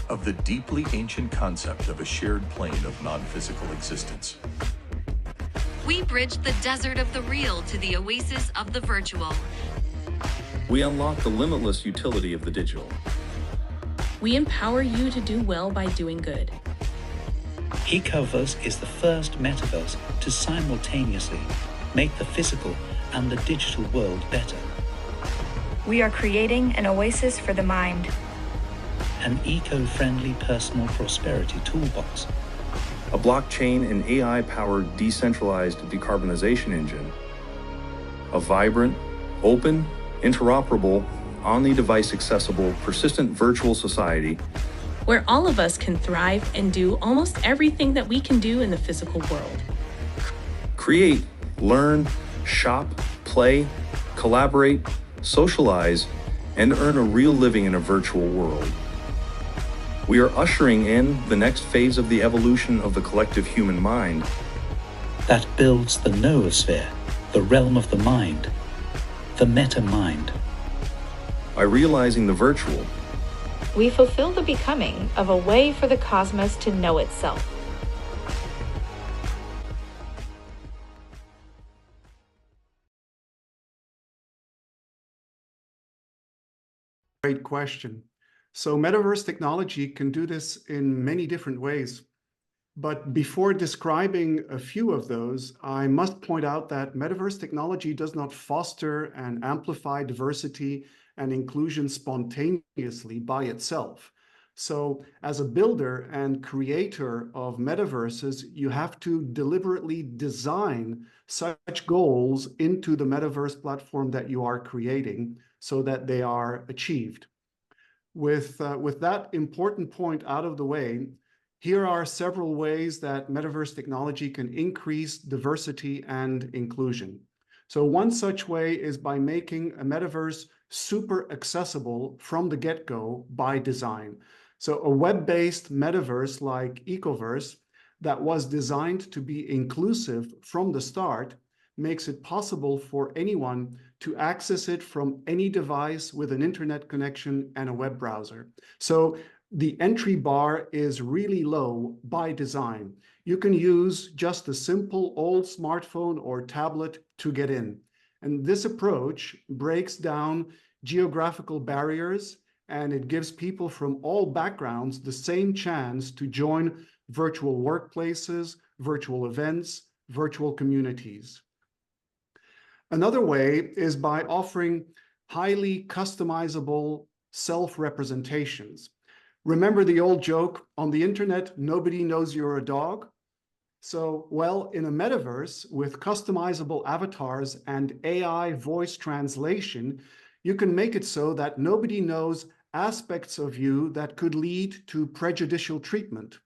of the deeply ancient concept of a shared plane of non-physical existence. We bridge the desert of the real to the oasis of the virtual. We unlock the limitless utility of the digital. We empower you to do well by doing good. Ecoverse is the first metaverse to simultaneously make the physical and the digital world better. We are creating an oasis for the mind. An eco-friendly personal prosperity toolbox. A blockchain and AI-powered decentralized decarbonization engine. A vibrant, open, interoperable, on-the-device accessible, persistent virtual society where all of us can thrive and do almost everything that we can do in the physical world. Create, learn, shop, play, collaborate, socialize, and earn a real living in a virtual world. We are ushering in the next phase of the evolution of the collective human mind that builds the noosphere, the realm of the mind, the meta-mind. By realizing the virtual, we fulfill the becoming of a way for the cosmos to know itself. Great question. So metaverse technology can do this in many different ways. But before describing a few of those, I must point out that metaverse technology does not foster and amplify diversity and inclusion spontaneously by itself. So as a builder and creator of metaverses, you have to deliberately design such goals into the metaverse platform that you are creating so that they are achieved. With that important point out of the way, here are several ways that metaverse technology can increase diversity and inclusion. So one such way is by making a metaverse super accessible from the get-go by design. So a web-based metaverse like Ecoverse that was designed to be inclusive from the start makes it possible for anyone to access it from any device with an internet connection and a web browser. So the entry bar is really low by design. You can use just a simple old smartphone or tablet to get in. And this approach breaks down geographical barriers, and it gives people from all backgrounds the same chance to join virtual workplaces, virtual events, virtual communities. Another way is by offering highly customizable self-representations. Remember the old joke, on the internet, nobody knows you're a dog? So, well, in a metaverse with customizable avatars and AI voice translation, you can make it so that nobody knows aspects of you that could lead to prejudicial treatment.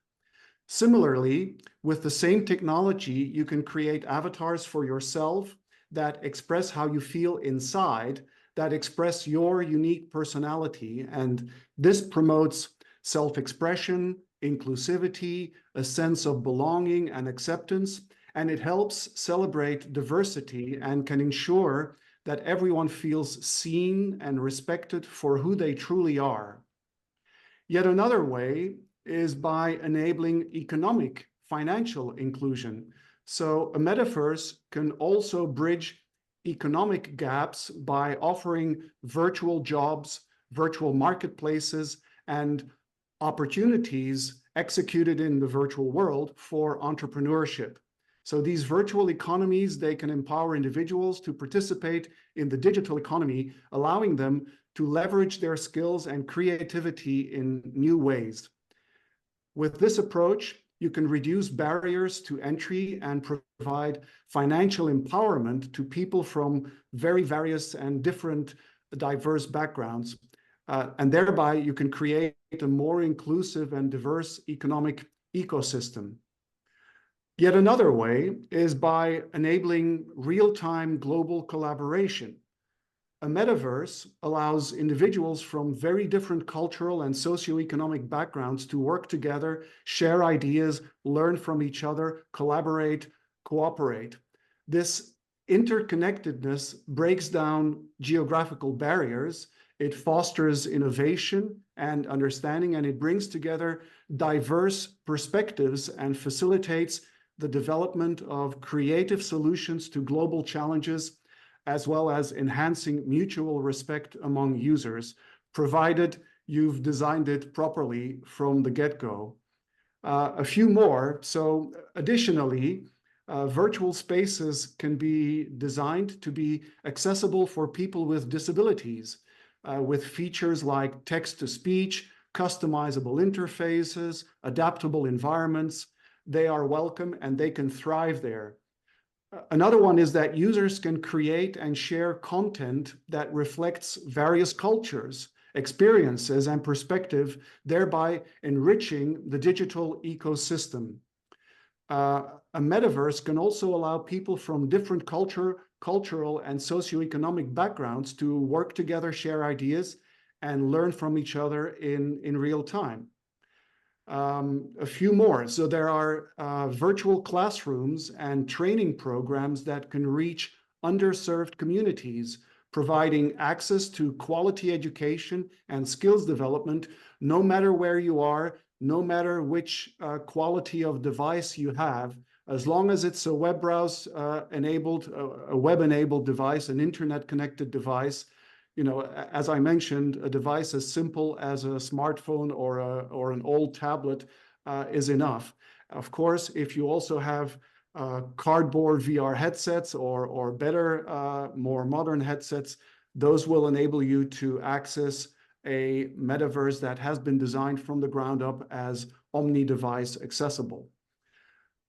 Similarly, with the same technology, you can create avatars for yourself that express how you feel inside, that express your unique personality, and this promotes self-expression, inclusivity, a sense of belonging and acceptance, and it helps celebrate diversity and can ensure that everyone feels seen and respected for who they truly are. Yet another way is by enabling economic, financial inclusion. So a metaverse can also bridge economic gaps by offering virtual jobs, virtual marketplaces, and opportunities executed in the virtual world for entrepreneurship. So these virtual economies, they can empower individuals to participate in the digital economy, allowing them to leverage their skills and creativity in new ways. With this approach, you can reduce barriers to entry and provide financial empowerment to people from very various and different diverse backgrounds. And thereby you can create a more inclusive and diverse economic ecosystem. Yet another way is by enabling real-time global collaboration. A metaverse allows individuals from very different cultural and socioeconomic backgrounds to work together, share ideas, learn from each other, collaborate, cooperate. This interconnectedness breaks down geographical barriers, it fosters innovation and understanding, and it brings together diverse perspectives and facilitates the development of creative solutions to global challenges, as well as enhancing mutual respect among users, provided you've designed it properly from the get-go. A few more. So additionally, virtual spaces can be designed to be accessible for people with disabilities, with features like text-to-speech, customizable interfaces, adaptable environments. They are welcome and they can thrive there. Another one is that users can create and share content that reflects various cultures, experiences, and perspective, thereby enriching the digital ecosystem. A metaverse can also allow people from different cultural and socioeconomic backgrounds to work together, share ideas, and learn from each other in real time. A few more. So there are virtual classrooms and training programs that can reach underserved communities, providing access to quality education and skills development, no matter where you are, no matter which quality of device you have, as long as it's a web browse enabled, a web-enabled device, an internet-connected device. You know, as I mentioned, a device as simple as a smartphone or an old tablet is enough. Of course, if you also have cardboard VR headsets or better, more modern headsets, those will enable you to access a metaverse that has been designed from the ground up as omni-device accessible.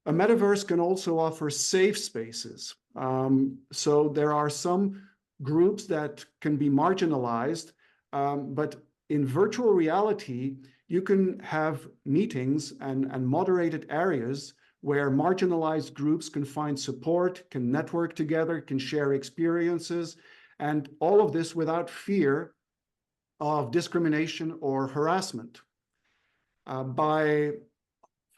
A metaverse can also offer safe spaces. So there are some groups that can be marginalized, but in virtual reality, you can have meetings and moderated areas where marginalized groups can find support, can network together, can share experiences, and all of this without fear of discrimination or harassment.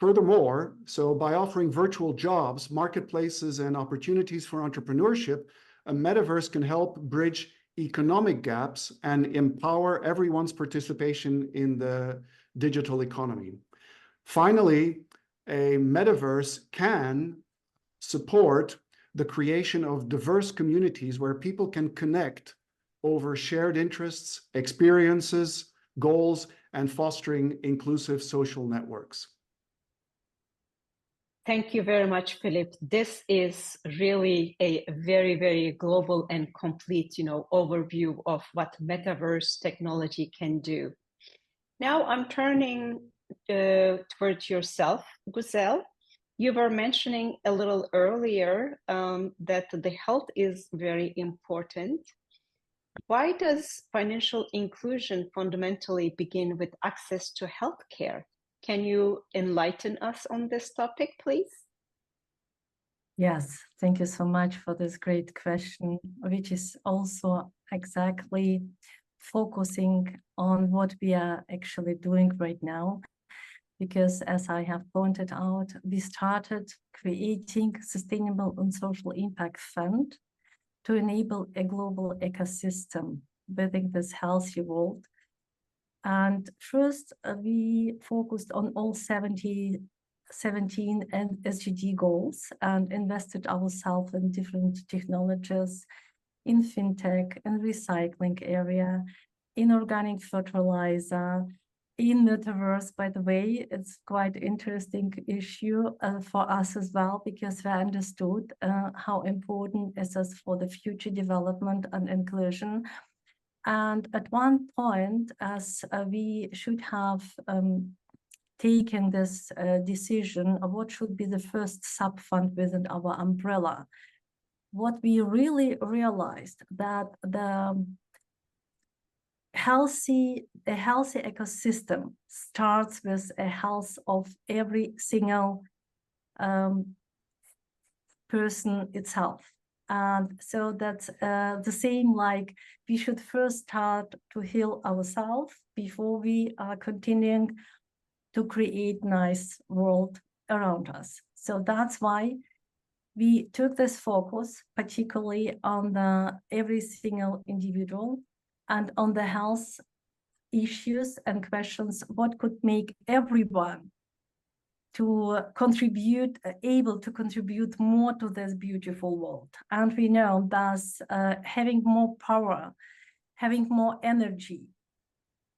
Furthermore, so by offering virtual jobs, marketplaces, and opportunities for entrepreneurship, a metaverse can help bridge economic gaps and empower everyone's participation in the digital economy. Finally, a metaverse can support the creation of diverse communities where people can connect over shared interests, experiences, goals, and fostering inclusive social networks. Thank you very much, Philip. This is really a very, very global and complete, overview of what metaverse technology can do. Now I'm turning towards yourself, Güzel. You were mentioning a little earlier that the health is very important. Why does financial inclusion fundamentally begin with access to healthcare? Can you enlighten us on this topic, please? Yes, thank you so much for this great question, which is also exactly focusing on what we are actually doing right now. Because as I have pointed out, we started creating sustainable and social impact fund to enable a global ecosystem within this healthy world. And first, we focused on all 17 and SDG goals and invested ourselves in different technologies, in fintech and recycling area, in organic fertilizer, in metaverse. By the way, it's quite interesting issue for us as well, because we understood how important it is for the future development and inclusion. And at one point, as we should have taken this decision of what should be the first sub-fund within our umbrella, what we really realized that a healthy ecosystem starts with a health of every single person itself. And so that's the same, like we should first start to heal ourselves before we are continuing to create nice world around us. So that's why we took this focus particularly on the every single individual and on the health issues and questions, what could make everyone to contribute, able to contribute more to this beautiful world. And we know that having more power, having more energy,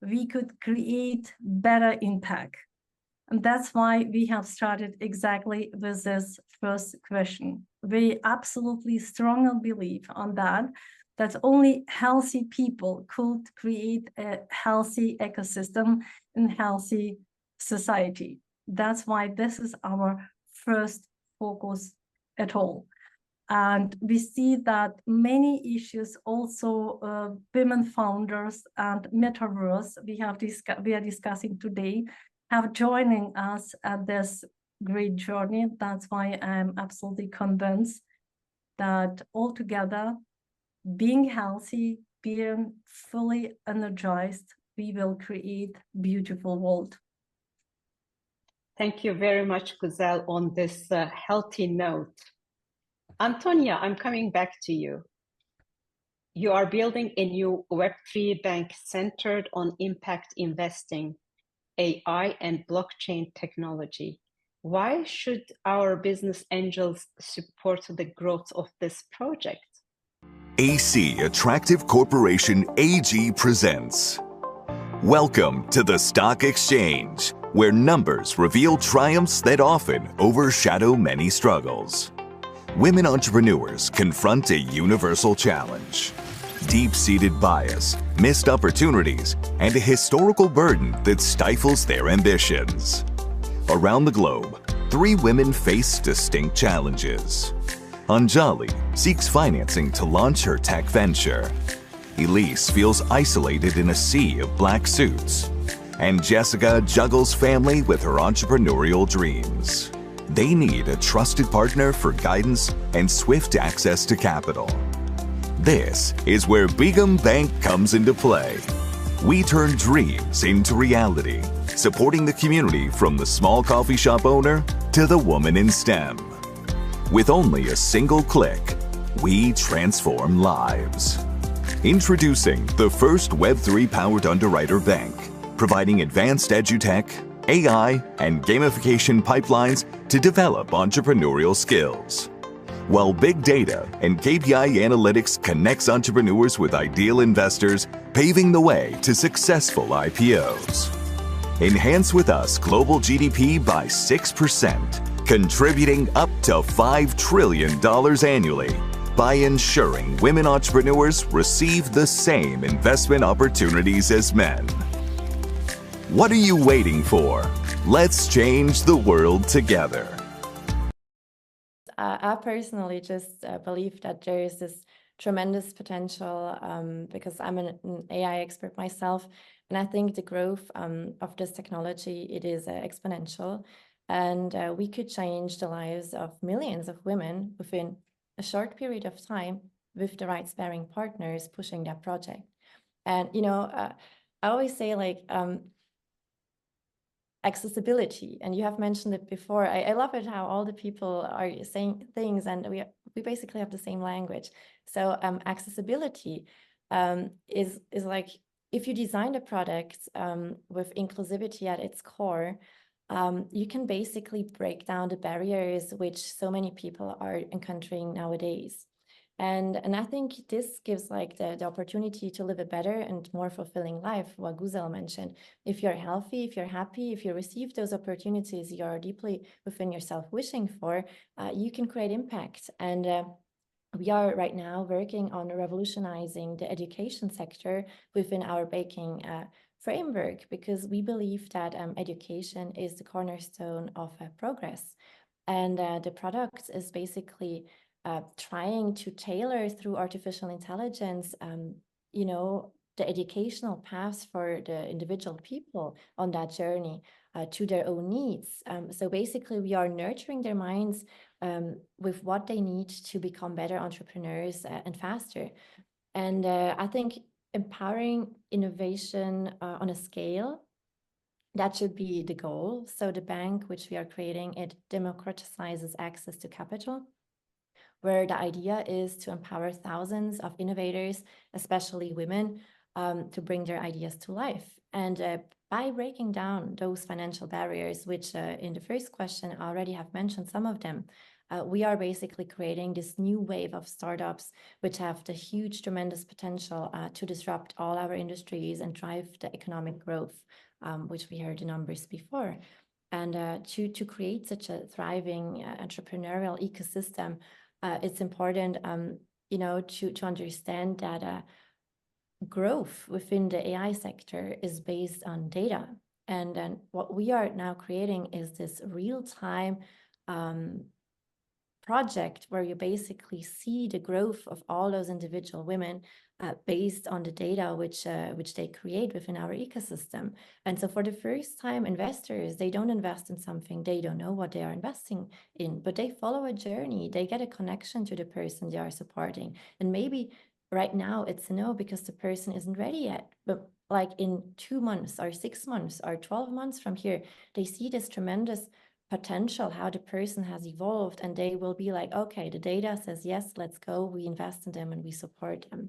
we could create better impact. And that's why we have started exactly with this first question. We absolutely strongly believe on that only healthy people could create a healthy ecosystem and healthy society. That's why this is our first focus at all. And we see that many issues also women founders and metaverse we are discussing today have joining us at this great journey. That's why I'm absolutely convinced that altogether, being healthy, being fully energized, we will create a beautiful world. Thank you very much, Güzel, on this healthy note. Antonia, I'm coming back to you. You are building a new Web3 bank centered on impact investing, AI, and blockchain technology. Why should our business angels support the growth of this project? AC Attractive Corporation AG presents. Welcome to the Stock Exchange, where numbers reveal triumphs that often overshadow many struggles. Women entrepreneurs confront a universal challenge: deep-seated bias, missed opportunities, and a historical burden that stifles their ambitions. Around the globe, 3 women face distinct challenges. Anjali seeks financing to launch her tech venture. Elise feels isolated in a sea of black suits. And Jessica juggles family with her entrepreneurial dreams. They need a trusted partner for guidance and swift access to capital. This is where Begum Bank comes into play. We turn dreams into reality, supporting the community from the small coffee shop owner to the woman in STEM. With only a single click, we transform lives. Introducing the first Web3-powered underwriter bank, providing advanced edutech, AI, and gamification pipelines to develop entrepreneurial skills. While big data and KPI analytics connects entrepreneurs with ideal investors, paving the way to successful IPOs. Enhance with us global GDP by 6%, contributing up to $5 trillion annually by ensuring women entrepreneurs receive the same investment opportunities as men. What are you waiting for? Let's change the world together. I personally just believe that there is this tremendous potential because I'm an AI expert myself, and I think the growth of this technology, it is exponential, and we could change the lives of millions of women within a short period of time with the right sparring partners pushing that project. And I always say, like, accessibility, and you have mentioned it before. I love it how all the people are saying things, and we basically have the same language. So accessibility is like, if you design a product with inclusivity at its core, you can basically break down the barriers which so many people are encountering nowadays. And I think this gives like the opportunity to live a better and more fulfilling life, what Güzel mentioned. If you're healthy, if you're happy, if you receive those opportunities you're deeply within yourself wishing for, you can create impact. And we are right now working on revolutionizing the education sector within our banking framework, because we believe that education is the cornerstone of progress. And the product is basically trying to tailor through artificial intelligence, the educational paths for the individual people on that journey to their own needs. So basically, we are nurturing their minds with what they need to become better entrepreneurs and faster. And I think empowering innovation on a scale, that should be the goal. So the bank which we are creating, it democratizes access to capital, where the idea is to empower thousands of innovators, especially women, to bring their ideas to life. And by breaking down those financial barriers, which in the first question I already have mentioned some of them, we are basically creating this new wave of startups which have the huge, tremendous potential to disrupt all our industries and drive the economic growth, which we heard the numbers before. And to create such a thriving entrepreneurial ecosystem, it's important, you know, to understand that growth within the AI sector is based on data. And then what we are now creating is this real-time project where you basically see the growth of all those individual women based on the data which they create within our ecosystem. And so for the first time, investors, they don't invest in something they don't know what they are investing in, but they follow a journey. They get a connection to the person they are supporting. And maybe right now it's a no because the person isn't ready yet, but like in 2 months or 6 months or 12 months from here, they see this tremendous potential, how the person has evolved, and they will be like, okay, the data says yes, let's go, we invest in them and we support them.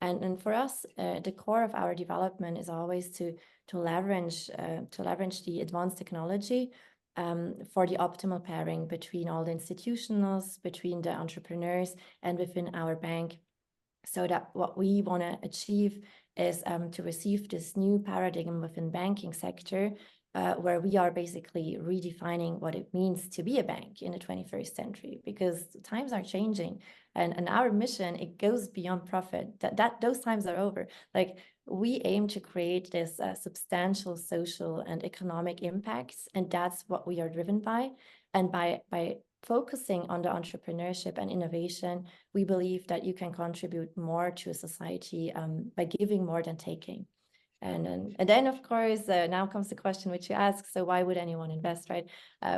And for us, the core of our development is always to leverage the advanced technology for the optimal pairing between all the institutionals, between the entrepreneurs, and within our bank, so that what we want to achieve is to receive this new paradigm within banking sector, where we are basically redefining what it means to be a bank in the 21st century, because times are changing, and our mission, it goes beyond profit. Those times are over. Like, we aim to create this substantial social and economic impacts, and that's what we are driven by. And by focusing on the entrepreneurship and innovation, we believe that you can contribute more to a society by giving more than taking. And then, of course, now comes the question which you ask, so why would anyone invest, right?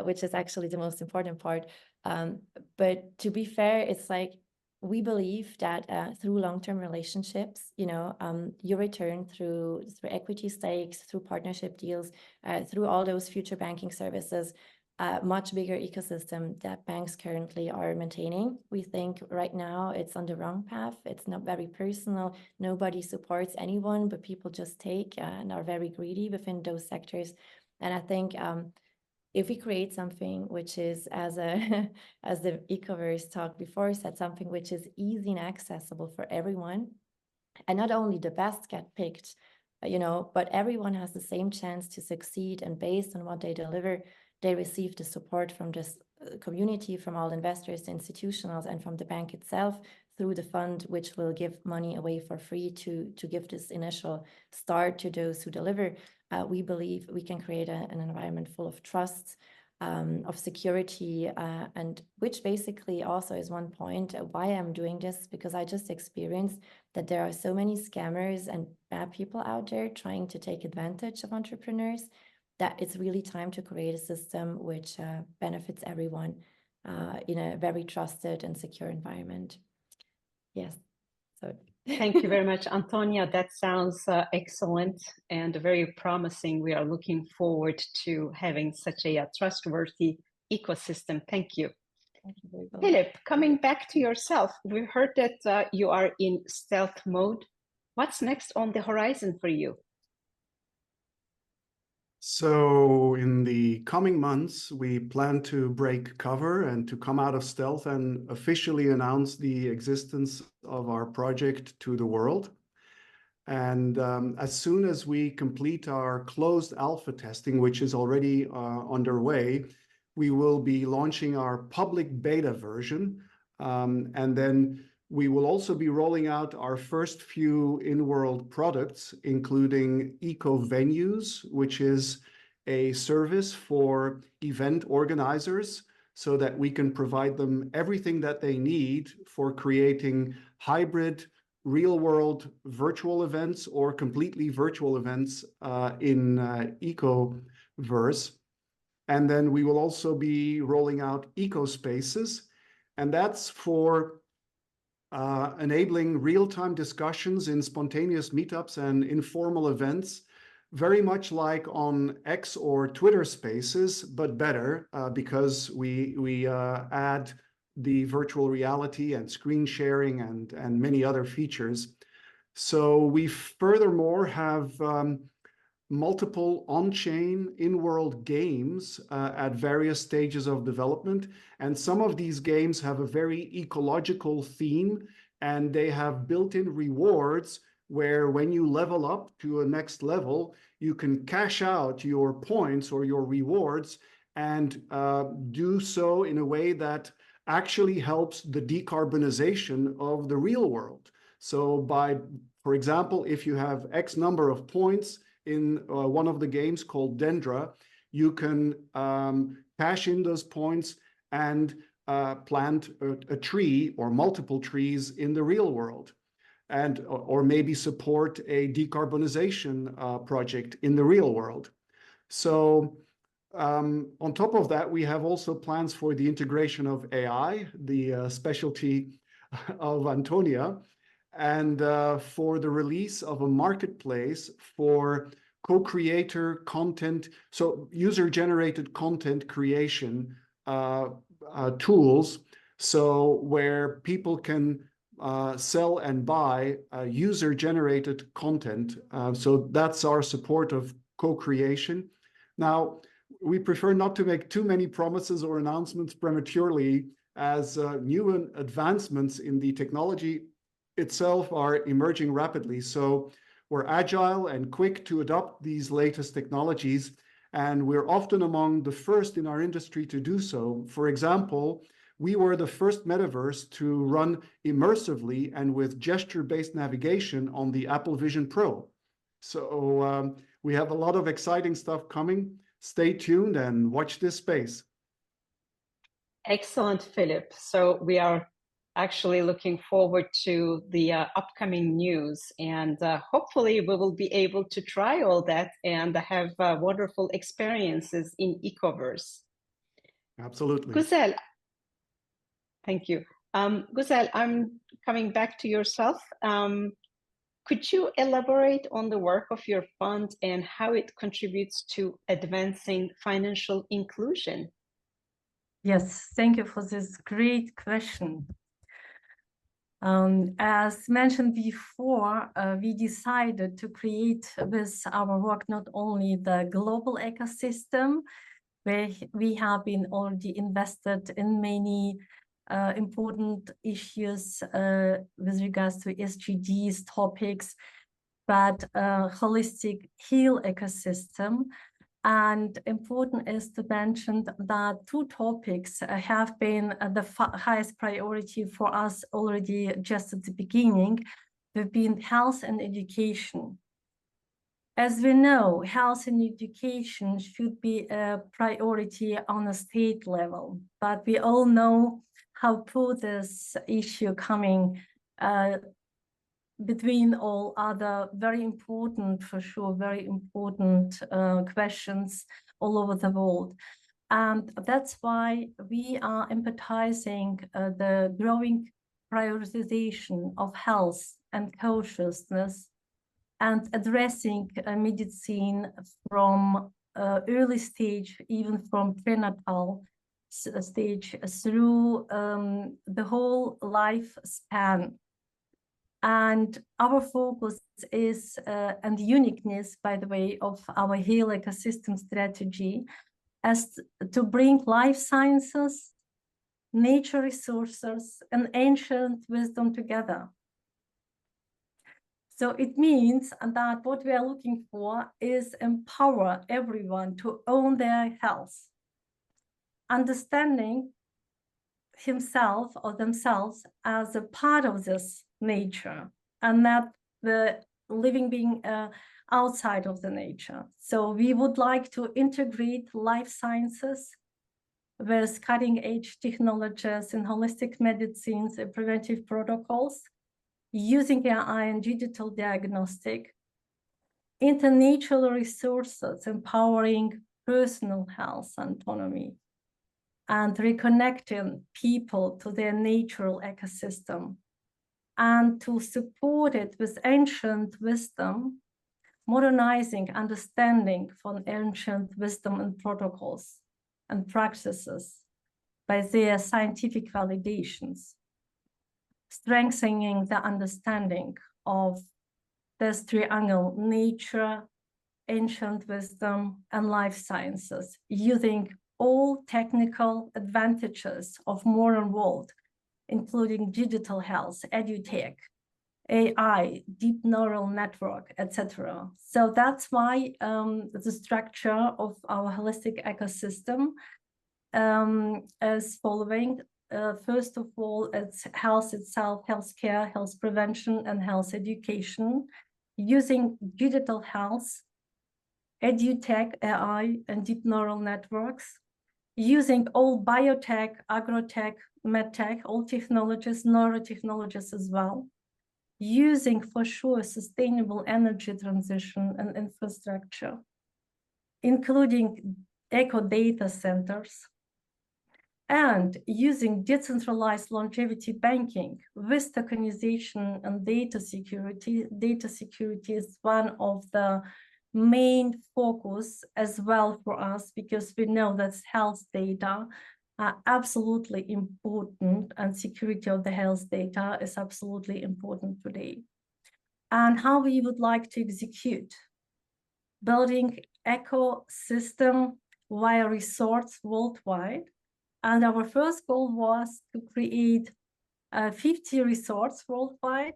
Which is actually the most important part. But to be fair, it's like, we believe that through long-term relationships, you know, you return through equity stakes, through partnership deals, through all those future banking services, much bigger ecosystem that banks currently are maintaining. We think right now it's on the wrong path. It's not very personal. Nobody supports anyone, but people just take and are very greedy within those sectors. And I think if we create something which is, as the Ecoverse talk before said, something which is easy and accessible for everyone, and not only the best get picked, you know, but everyone has the same chance to succeed, and based on what they deliver, they receive the support from this community, from all investors, the institutionals, and from the bank itself through the fund, which will give money away for free to give this initial start to those who deliver. We believe we can create an environment full of trust, of security, and which basically also is one point why I'm doing this, because I just experienced that there are so many scammers and bad people out there trying to take advantage of entrepreneurs, that it's really time to create a system which benefits everyone in a very trusted and secure environment. Yes. So thank you very much, Antonia. That sounds excellent and very promising. We are looking forward to having such a trustworthy ecosystem. Thank you. Thank you very much. Philip, coming back to yourself, we heard that you are in stealth mode. What's next on the horizon for you? So in the coming months, we plan to break cover and to come out of stealth and officially announce the existence of our project to the world. And as soon as we complete our closed alpha testing, which is already underway, we will be launching our public beta version. And then we will also be rolling out our first few in-world products, including Eco Venues, which is a service for event organizers, so that we can provide them everything that they need for creating hybrid, real-world virtual events or completely virtual events in Ecoverse. And then we will also be rolling out eco spaces, and that's for enabling real-time discussions in spontaneous meetups and informal events, very much like on X or Twitter Spaces, but better because we add the virtual reality and screen sharing and many other features. So we furthermore have multiple on-chain in-world games at various stages of development. And some of these games have a very ecological theme, and they have built-in rewards where when you level up to a next level, you can cash out your points or your rewards and do so in a way that actually helps the decarbonization of the real world. So by, for example, if you have X number of points in one of the games called Dendra, you can cash in those points and plant a tree or multiple trees in the real world, and or maybe support a decarbonization project in the real world. So on top of that, we have also plans for the integration of AI, the specialty of Antonia, and for the release of a marketplace for co-creator content, so user-generated content creation tools, so where people can sell and buy user-generated content. So that's our support of co-creation. Now, we prefer not to make too many promises or announcements prematurely, as new advancements in the technology itself are emerging rapidly. So we're agile and quick to adopt these latest technologies, and we're often among the first in our industry to do so. For example, we were the first metaverse to run immersively and with gesture-based navigation on the Apple Vision Pro. So we have a lot of exciting stuff coming. Stay tuned and watch this space. Excellent, Philip. So we are actually looking forward to the upcoming news, and hopefully we will be able to try all that and have wonderful experiences in Ecoverse. Absolutely. Güzel, thank you. Güzel, I'm coming back to yourself. Could you elaborate on the work of your fund and how it contributes to advancing financial inclusion? Yes, thank you for this great question. As mentioned before, we decided to create with our work not only the global ecosystem, where we have been already invested in many important issues with regards to SDGs topics, but holistic whole ecosystem. And important is to mention that two topics have been the highest priority for us already just at the beginning. They've been health and education. As we know, health and education should be a priority on a state level, but we all know how poor this issue coming between all other very important, for sure, very important questions all over the world. And that's why we are empathizing the growing prioritization of health and consciousness and addressing medicine from early stage, even from prenatal stage through the whole lifespan. And our focus is, and the uniqueness, by the way, of our whole ecosystem strategy, as to bring life sciences, nature resources, and ancient wisdom together. So it means that what we are looking for is empower everyone to own their health, understanding himself or themselves as a part of this nature and not the living being outside of the nature. So we would like to integrate life sciences with cutting-edge technologies in holistic medicines and preventive protocols, using AI and digital diagnostic into natural resources, empowering personal health and autonomy, and reconnecting people to their natural ecosystem, and to support it with ancient wisdom, modernizing understanding from ancient wisdom and protocols and practices by their scientific validations, strengthening the understanding of this triangle: nature, ancient wisdom, and life sciences, using all technical advantages of modern world, including digital health, edutech, AI, deep neural network, etc. So that's why the structure of our holistic ecosystem is following. First of all, it's health itself, healthcare, health prevention, and health education, using digital health, edutech, AI, and deep neural networks, using all biotech, agrotech, medtech, all technologies, neurotechnologies as well, using for sure sustainable energy transition and infrastructure, including eco data centers, and using decentralized longevity banking with tokenization and data security. Data security is one of the main focus as well for us, because we know that health data are absolutely important, and security of the health data is absolutely important today. And how we would like to execute: building ecosystem via resorts worldwide. And our first goal was to create 50 resorts worldwide.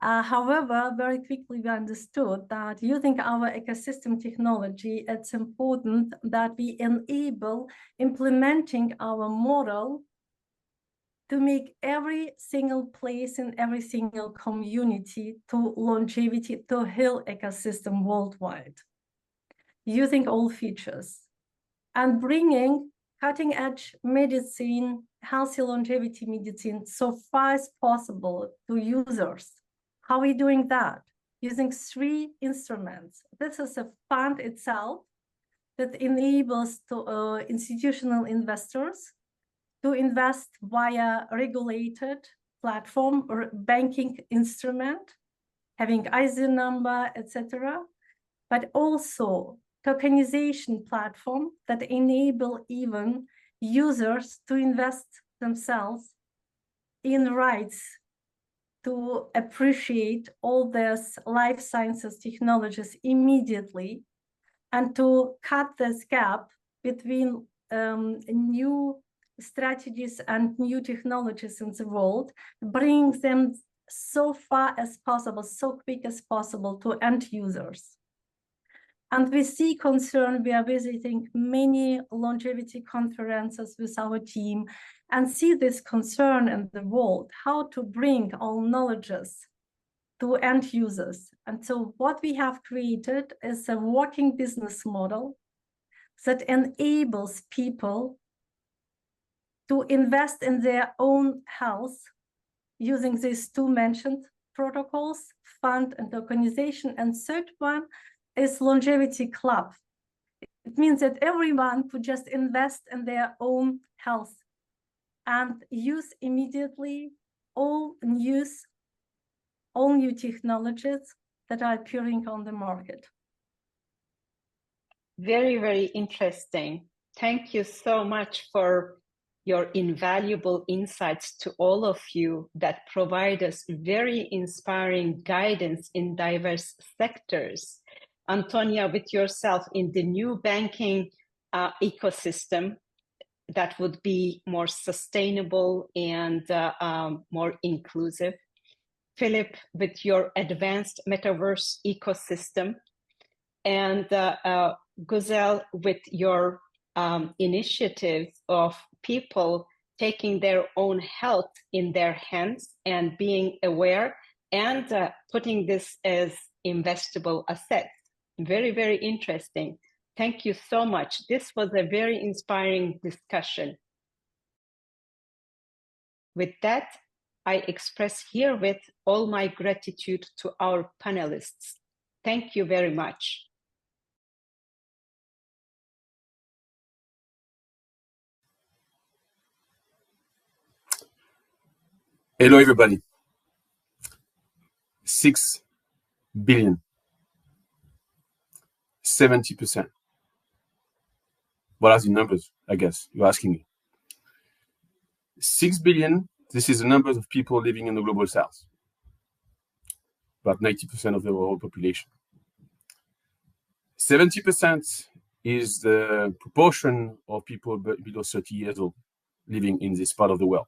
However, very quickly we understood that using our ecosystem technology, it's important that we enable implementing our model to make every single place in every single community to longevity, to heal ecosystem worldwide, using all features and bringing cutting-edge medicine, healthy longevity medicine, so far as possible to users. How are we doing that? Using 3 instruments. This is a fund itself that enables to, institutional investors to invest via regulated platform or banking instrument, having ISIN number, etc., but also tokenization platform that enable even users to invest themselves in rights to appreciate all these life sciences technologies immediately, and to cut this gap between new strategies and new technologies in the world, bring them so far as possible, so quick as possible to end users. And we see concern. We are visiting many longevity conferences with our team and see this concern in the world, how to bring all knowledges to end users. And so what we have created is a working business model that enables people to invest in their own health using these 2 mentioned protocols, fund and tokenization. And third one is longevity club. It means that everyone could just invest in their own health and use immediately all new technologies that are appearing on the market. Very, very interesting. Thank you so much for your invaluable insights to all of you that provide us very inspiring guidance in diverse sectors. Antonia, with yourself in the new banking ecosystem that would be more sustainable and more inclusive. Philip, with your advanced metaverse ecosystem. And Güzel, with your initiatives of people taking their own health in their hands and being aware and putting this as investable assets. Very, very interesting. Thank you so much. This was a very inspiring discussion. With that, I express herewith all my gratitude to our panelists. Thank you very much. Hello, everybody. 6 billion, 70%. What are the numbers, I guess you're asking me? 6 billion, this is the numbers of people living in the global south. About 90% of the world population. 70% is the proportion of people below 30 years old living in this part of the world.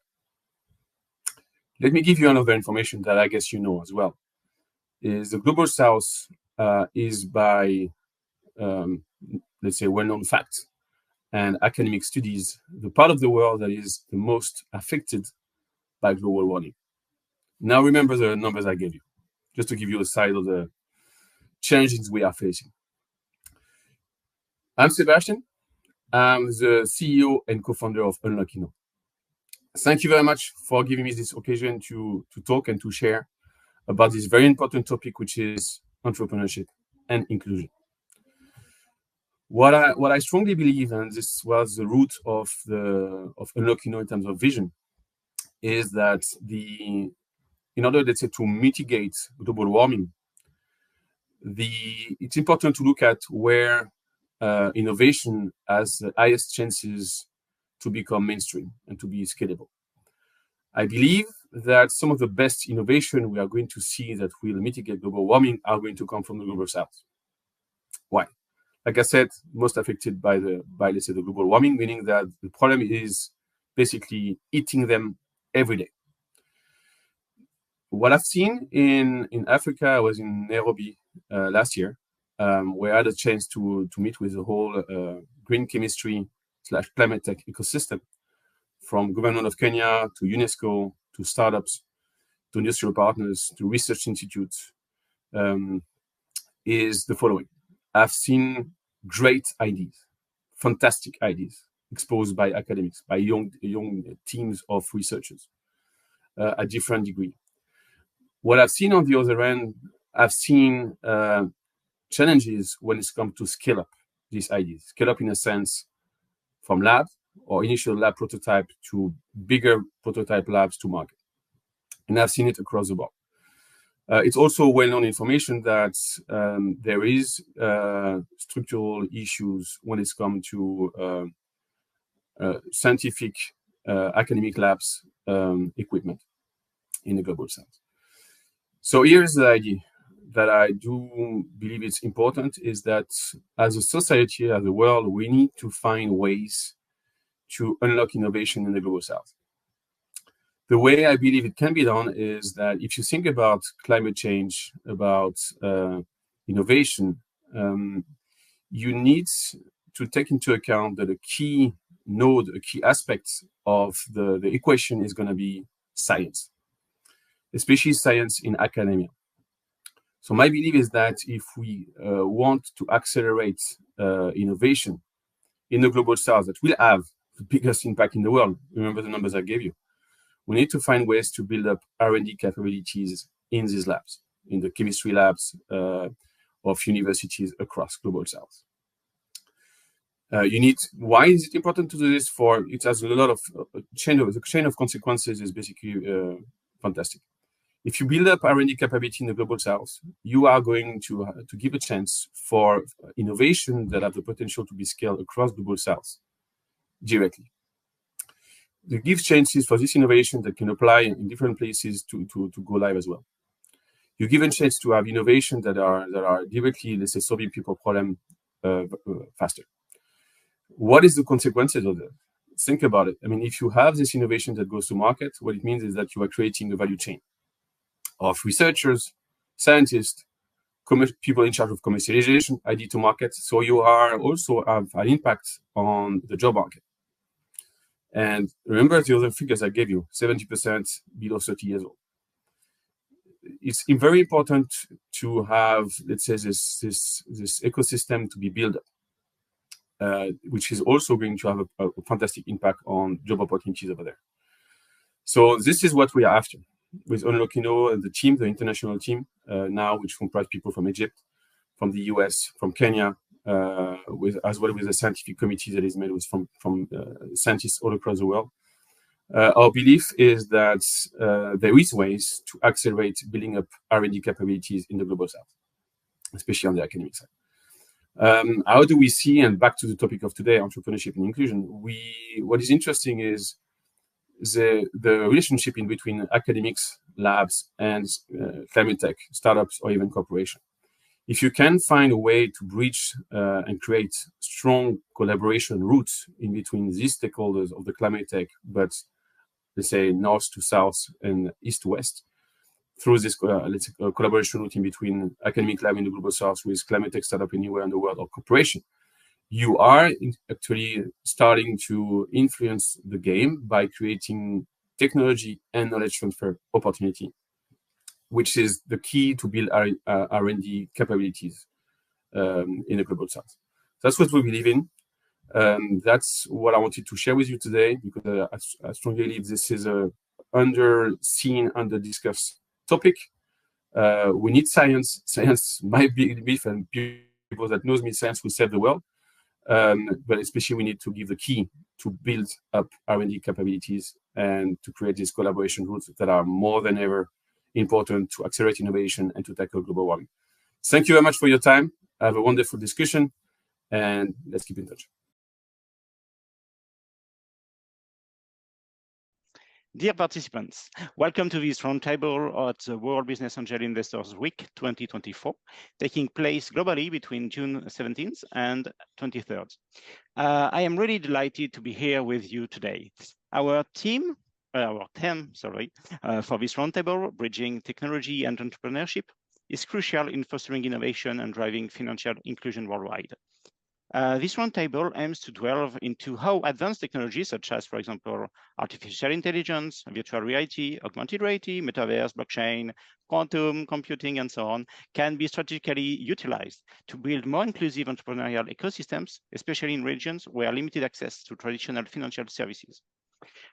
Let me give you another information that I guess you know as well. Is the global south is by, let's say, well-known facts and academic studies, the part of the world that is the most affected by global warming. Now remember the numbers I gave you, just to give you a side of the challenges we are facing. I'm Sebastian. I'm the CEO and co-founder of Unlock Inno. Thank you very much for giving me this occasion to talk and to share about this very important topic, which is entrepreneurship and inclusion. What I strongly believe, and this was the root of Unlock Inno in terms of vision, is that in order, let's say, to mitigate global warming, it's important to look at where innovation has the highest chances to become mainstream and to be scalable. I believe that some of the best innovation we are going to see that will mitigate global warming are going to come from the global south. Why? Like I said, most affected by let's say, the global warming, meaning that the problem is basically eating them every day. What I've seen in Africa, I was in Nairobi last year, where I had a chance to meet with the whole green chemistry / climate tech ecosystem, from government of Kenya to UNESCO to startups to industrial partners to research institutes, is the following. I've seen great ideas, fantastic ideas exposed by academics, by young teams of researchers at different degrees. What I've seen on the other end, I've seen challenges when it's come to scale up these ideas. Scale up in a sense from lab or initial lab prototype to bigger prototype labs to market. And I've seen it across the board. It's also well-known information that there is structural issues when it's come to scientific academic labs equipment in the global south. So here's the idea that I do believe it's important, is that as a society, as a world, we need to find ways to unlock innovation in the global south. The way I believe it can be done is that if you think about climate change, about innovation, you need to take into account that a key node, a key aspect of the equation is going to be science, especially science in academia. So my belief is that if we want to accelerate innovation in the global south that will have the biggest impact in the world, remember the numbers I gave you, we need to find ways to build up R&D capabilities in these labs, in the chemistry labs of universities across global south. Why is it important to do this? It has a lot of the chain of consequences is basically fantastic. If you build up R&D capability in the global south, you are going to give a chance for innovation that have the potential to be scaled across global south directly. It gives chances for this innovation that can apply in different places to go live as well. You give a chance to have innovation that are directly, let's say, solving people's problem faster. What is the consequences of that? Think about it. I mean, if you have this innovation that goes to market, what it means is that you are creating a value chain of researchers, scientists, people in charge of commercialization, ID to market. So you are also have an impact on the job market. And remember the other figures I gave you, 70% below 30 years old. It's very important to have, let's say, this ecosystem to be built up, which is also going to have a fantastic impact on job opportunities over there. So this is what we are after with Unlockino and the team, the international team now, which comprise people from Egypt, from the US, from Kenya, as well with the scientific committee that is made with from scientists all across the world. Our belief is that there is ways to accelerate building up R&D capabilities in the Global South, especially on the academic side. How do we see, and back to the topic of today, entrepreneurship and inclusion, what is interesting is the relationship in between academics, labs, and climate tech, startups, or even corporation. If you can find a way to bridge and create strong collaboration routes in between these stakeholders of the climate tech, but let's say north to south and east to west, through this let's say, collaboration route in between academic lab in the Global South with climate tech startup anywhere in the world or corporation, you are actually starting to influence the game by creating technology and knowledge transfer opportunity, which is the key to build R&D capabilities in the Global South. That's what we believe in. That's what I wanted to share with you today, because I strongly believe this is a underseen, under-discussed topic. We need science. Science might be different. People that knows me, science will save the world. But especially we need to give the key to build up R&D capabilities and to create these collaboration routes that are more than ever important to accelerate innovation and to tackle global warming. Thank you very much for your time. Have a wonderful discussion, and let's keep in touch. Dear participants, welcome to this roundtable at the World Business Angel Investors Week 2024, taking place globally between June 17th and 23rd. I am really delighted to be here with you today. Our theme, for this roundtable, Bridging Technology and Entrepreneurship, is crucial in fostering innovation and driving financial inclusion worldwide. This roundtable aims to delve into how advanced technologies such as, for example, artificial intelligence, virtual reality, augmented reality, metaverse, blockchain, quantum computing, and so on, can be strategically utilized to build more inclusive entrepreneurial ecosystems, especially in regions where limited access to traditional financial services.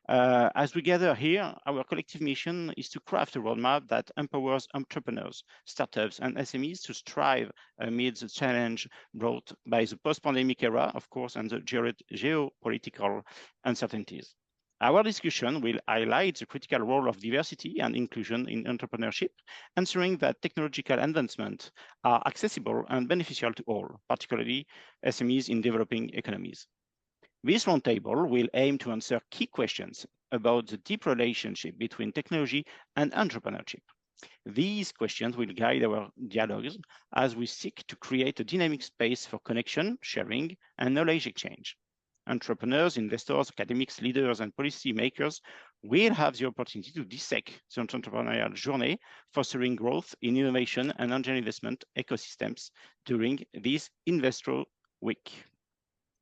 As we gather here, our collective mission is to craft a roadmap that empowers entrepreneurs, startups, and SMEs to strive amid the challenge brought by the post-pandemic era, of course, and the geopolitical uncertainties. Our discussion will highlight the critical role of diversity and inclusion in entrepreneurship, ensuring that technological advancements are accessible and beneficial to all, particularly SMEs in developing economies. This roundtable will aim to answer key questions about the deep relationship between technology and entrepreneurship. These questions will guide our dialogues as we seek to create a dynamic space for connection, sharing, and knowledge exchange. Entrepreneurs, investors, academics, leaders, and policymakers will have the opportunity to dissect the entrepreneurial journey, fostering growth in innovation and angel investment ecosystems during this Investor Week.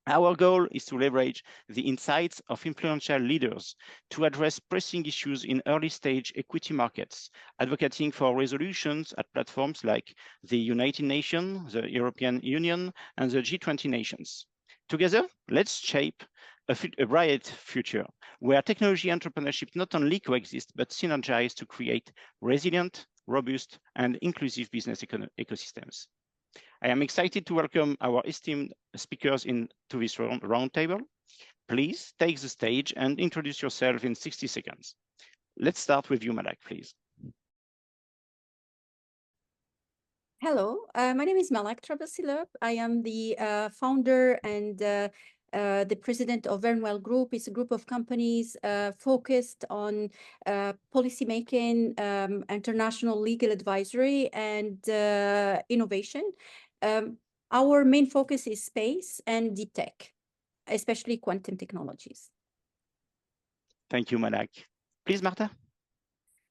Our goal is to leverage the insights of influential leaders to address pressing issues in early-stage equity markets, advocating for resolutions at platforms like the United Nations, the European Union, and the G20 nations. Together, let's shape a bright future where technology and entrepreneurship not only coexist, but synergize to create resilient, robust, and inclusive business ecosystems. I am excited to welcome our esteemed speakers into this roundtable. Please take the stage and introduce yourself in 60 seconds. Let's start with you, Malak, please. Hello, my name is Malak Trabasilov. I am the founder and the president of Vernwell Group. It's a group of companies focused on policymaking, international legal advisory, and innovation. Our main focus is space and deep tech, especially quantum technologies. Thank you, Malak. Please, Martha.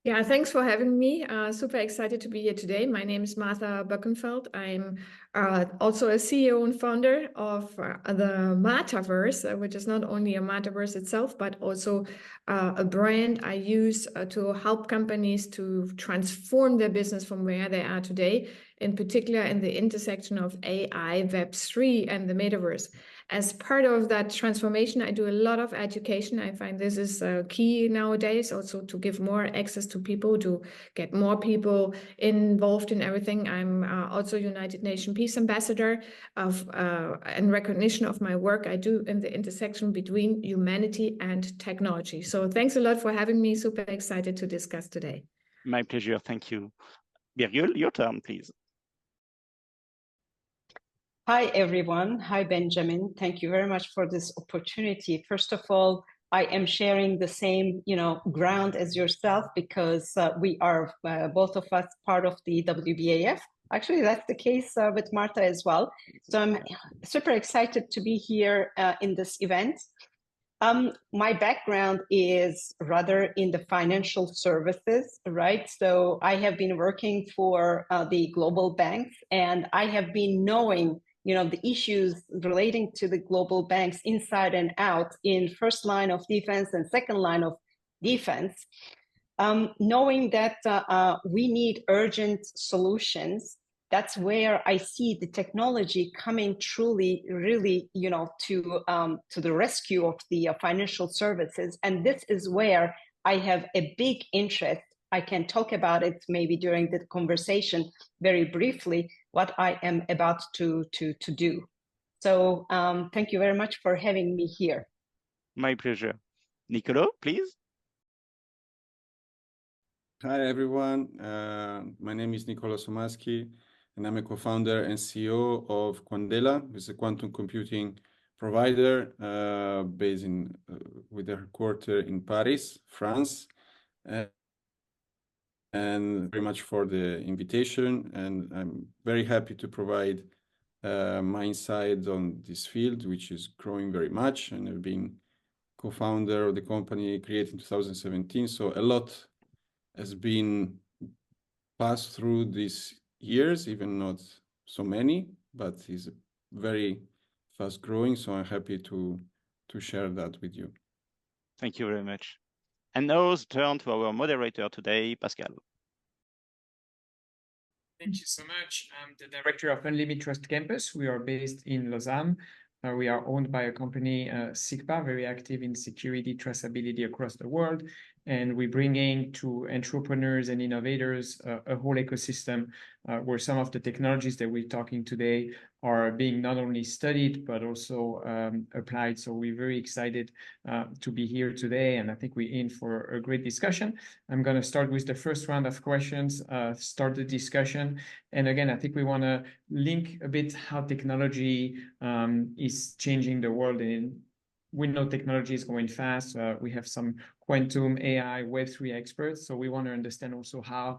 Yeah, thanks for having me. Super excited to be here today. My name is Martha Böckenfeld. I'm also a CEO and founder of the Metaverse, which is not only a metaverse itself, but also a brand I use to help companies to transform their business from where they are today in particular in the intersection of AI, Web3, and the metaverse. As part of that transformation, I do a lot of education. I find this is key nowadays, also to give more access to people, to get more people involved in everything. I'm also United Nations Peace Ambassador in recognition of my work I do in the intersection between humanity and technology. So thanks a lot for having me. Super excited to discuss today. My pleasure. Thank you. Birgül, your turn, please. Hi, everyone. Hi, Benjamin. Thank you very much for this opportunity. First of all, I am sharing the same, ground as yourself because we are both of us part of the WBAF. Actually, that's the case with Marta as well. So I'm super excited to be here in this event. My background is rather in the financial services, right? So I have been working for the global banks, and I have been knowing the issues relating to the global banks inside and out in first line of defense and second line of defense, knowing that we need urgent solutions. That's where I see the technology coming truly, really, to the rescue of the financial services. And this is where I have a big interest. I can talk about it maybe during the conversation very briefly, what I am about to do. So thank you very much for having me here. My pleasure. Nicolo, please. Hi, everyone. My name is Nicolo Somaschi, and I'm a co-founder and CEO of Quandela, which is a quantum computing provider based with a headquarters in Paris, France. And very much for the invitation, and I'm very happy to provide my insight on this field, which is growing very much, and I've been co-founder of the company created in 2017, so a lot has been passed through these years, even not so many, but is very fast growing, so I'm happy to share that with you. Thank you very much. And now it's turn to our moderator today, Pascal. Thank you so much. I'm the director of Unlimited Trust Campus. We are based in Lausanne. We are owned by a company, SIGPA, very active in security traceability across the world. And we bring in to entrepreneurs and innovators a whole ecosystem where some of the technologies that we're talking today are being not only studied, but also applied. So we're very excited to be here today. And I think we're in for a great discussion. I'm going to start with the first round of questions, start the discussion. And again, I think we want to link a bit how technology is changing the world. And we know technology is going fast. We have some quantum, AI, Web3 experts. So we want to understand also how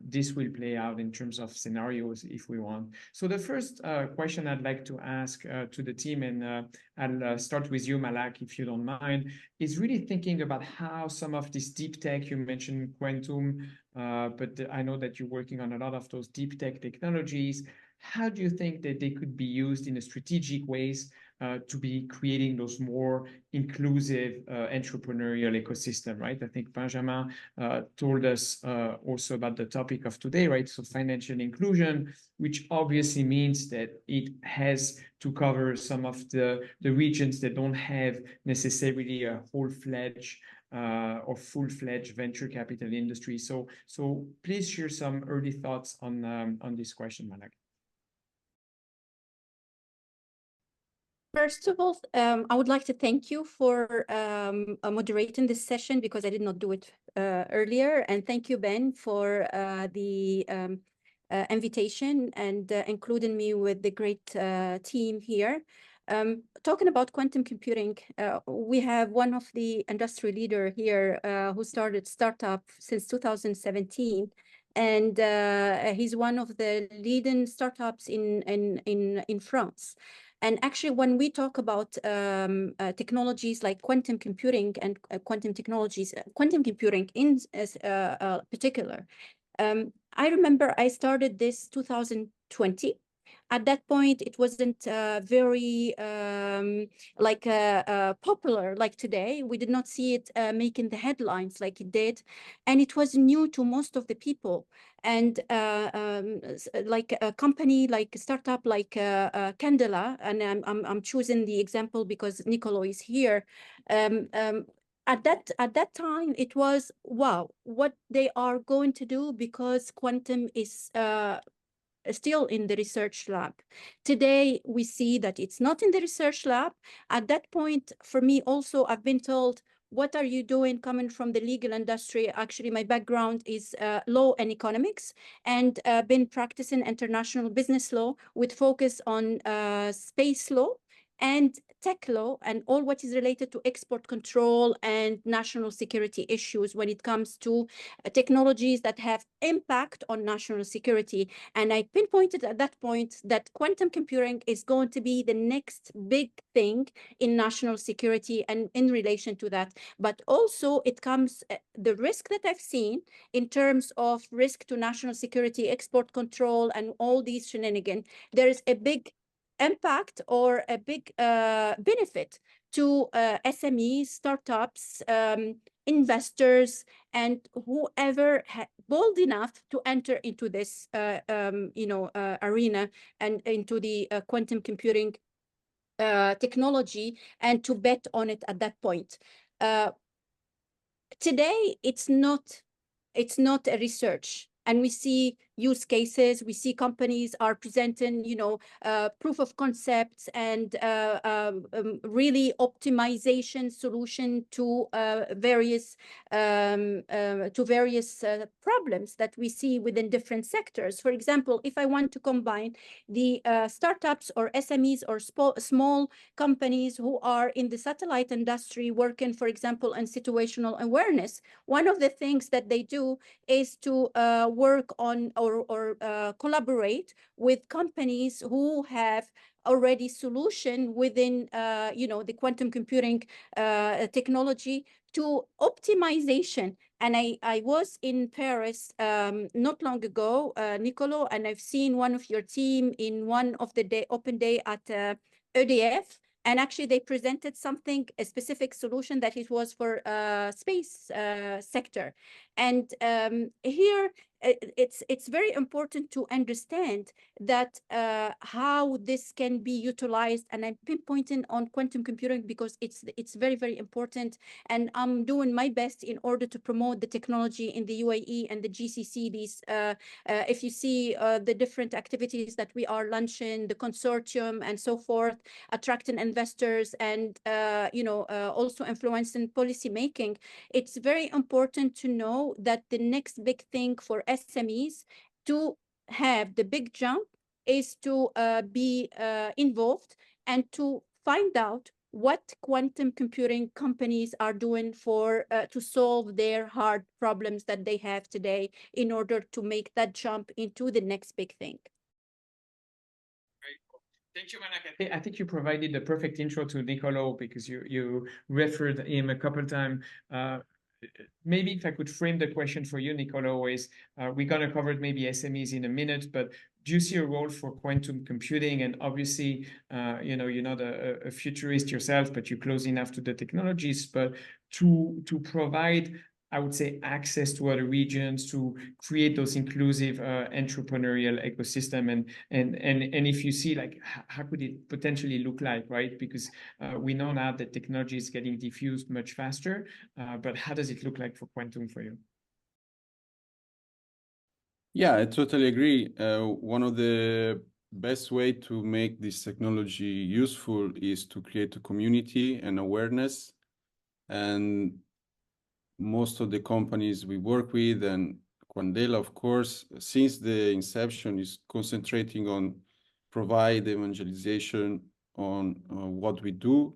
this will play out in terms of scenarios if we want. So the first question I'd like to ask to the team, and I'll start with you, Malak, if you don't mind, is really thinking about how some of this deep tech, you mentioned quantum, but I know that you're working on a lot of those deep tech technologies. How do you think that they could be used in a strategic ways to be creating those more inclusive entrepreneurial ecosystem, right? I think Benjamin told us also about the topic of today, right? So financial inclusion, which obviously means that it has to cover some of the regions that don't have necessarily a whole-fledged or full-fledged venture capital industry. So please share some early thoughts on this question, Malak. First of all, I would like to thank you for moderating this session because I did not do it earlier. And thank you, Ben, for the invitation and including me with the great team here. Talking about quantum computing, we have one of the industry leader here who started startup since 2017. And he's one of the leading startups in France. And actually, when we talk about technologies like quantum computing and quantum technologies, quantum computing in particular, I remember I started this 2020. At that point, it wasn't very popular like today. We did not see it making the headlines like it did, and it was new to most of the people. And like a company, like a startup, like Candela, and I'm choosing the example because Nicolo is here. At that time, it was, wow, what they are going to do, because quantum is still in the research lab. Today, we see that it's not in the research lab. At that point, for me also, I've been told, what are you doing coming from the legal industry? Actually, my background is law and economics, and been practicing international business law with focus on space law and tech law and all what is related to export control and national security issues when it comes to technologies that have impact on national security. And I pinpointed at that point that quantum computing is going to be the next big thing in national security and in relation to that. But also it comes, the risk that I've seen in terms of risk to national security, export control, and all these shenanigans, there is a big impact or a big benefit to SMEs, startups, investors, and whoever bold enough to enter into this arena and into the quantum computing technology, and to bet on it at that point. Today, it's not a research. And we see use cases, we see companies are presenting, proof of concepts and really optimization solution to various problems that we see within different sectors. For example, if I want to combine the startups or SMEs or small companies who are in the satellite industry working, for example, on situational awareness, one of the things that they do is to work on or collaborate with companies who have already solution within the quantum computing technology to optimization. And I was in Paris not long ago, Nicolo, and I've seen one of your team in one of the open day at EDF. And actually, they presented something, a specific solution that it was for space sector. And here, it's very important to understand that how this can be utilized. And I'm pinpointing on quantum computing because it's very, very important. And I'm doing my best in order to promote the technology in the UAE and the GCC. These, if you see the different activities that we are launching, the consortium and so forth, attracting investors and also influencing policy making, it's very important to know that the next big thing for SMEs to have the big jump is to be involved and to find out what quantum computing companies are doing for to solve their hard problems that they have today in order to make that jump into the next big thing. Thank you, Malak. I think you provided the perfect intro to Nicolo because you referred him a couple of times. Maybe if I could frame the question for you, Nicolo, is we're going to cover maybe SMEs in a minute, but do you see a role for quantum computing? And obviously, you're not a futurist yourself, but you're close enough to the technologies, but to provide, I would say, access to other regions, to create those inclusive entrepreneurial ecosystem. And if you see, like, how could it potentially look like, right? Because we know now that technology is getting diffused much faster, but how does it look like for quantum for you? Yeah, I totally agree. One of the best way to make this technology useful is to create a community and awareness. And most of the companies we work with, and Candela, of course, since the inception, is concentrating on provide evangelization on what we do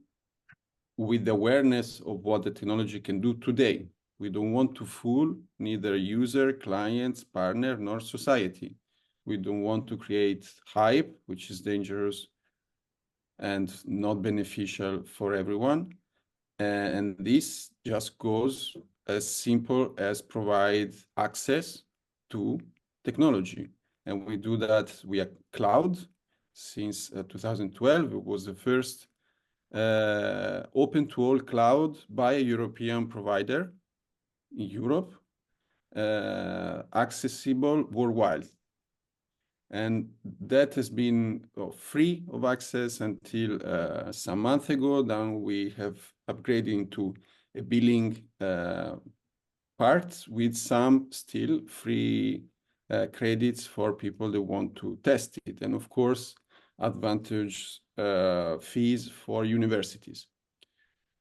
with the awareness of what the technology can do today. We don't want to fool neither user, clients, partner, nor society. We don't want to create hype, which is dangerous and not beneficial for everyone. And this just goes as simple as provide access to technology. And we do that via cloud. since 2012. It was the first open-to-all cloud by a European provider in Europe, accessible worldwide. And that has been free of access until some month ago. Then we have upgraded into a billing part with some still free credits for people that want to test it. And of course, advantage fees for universities.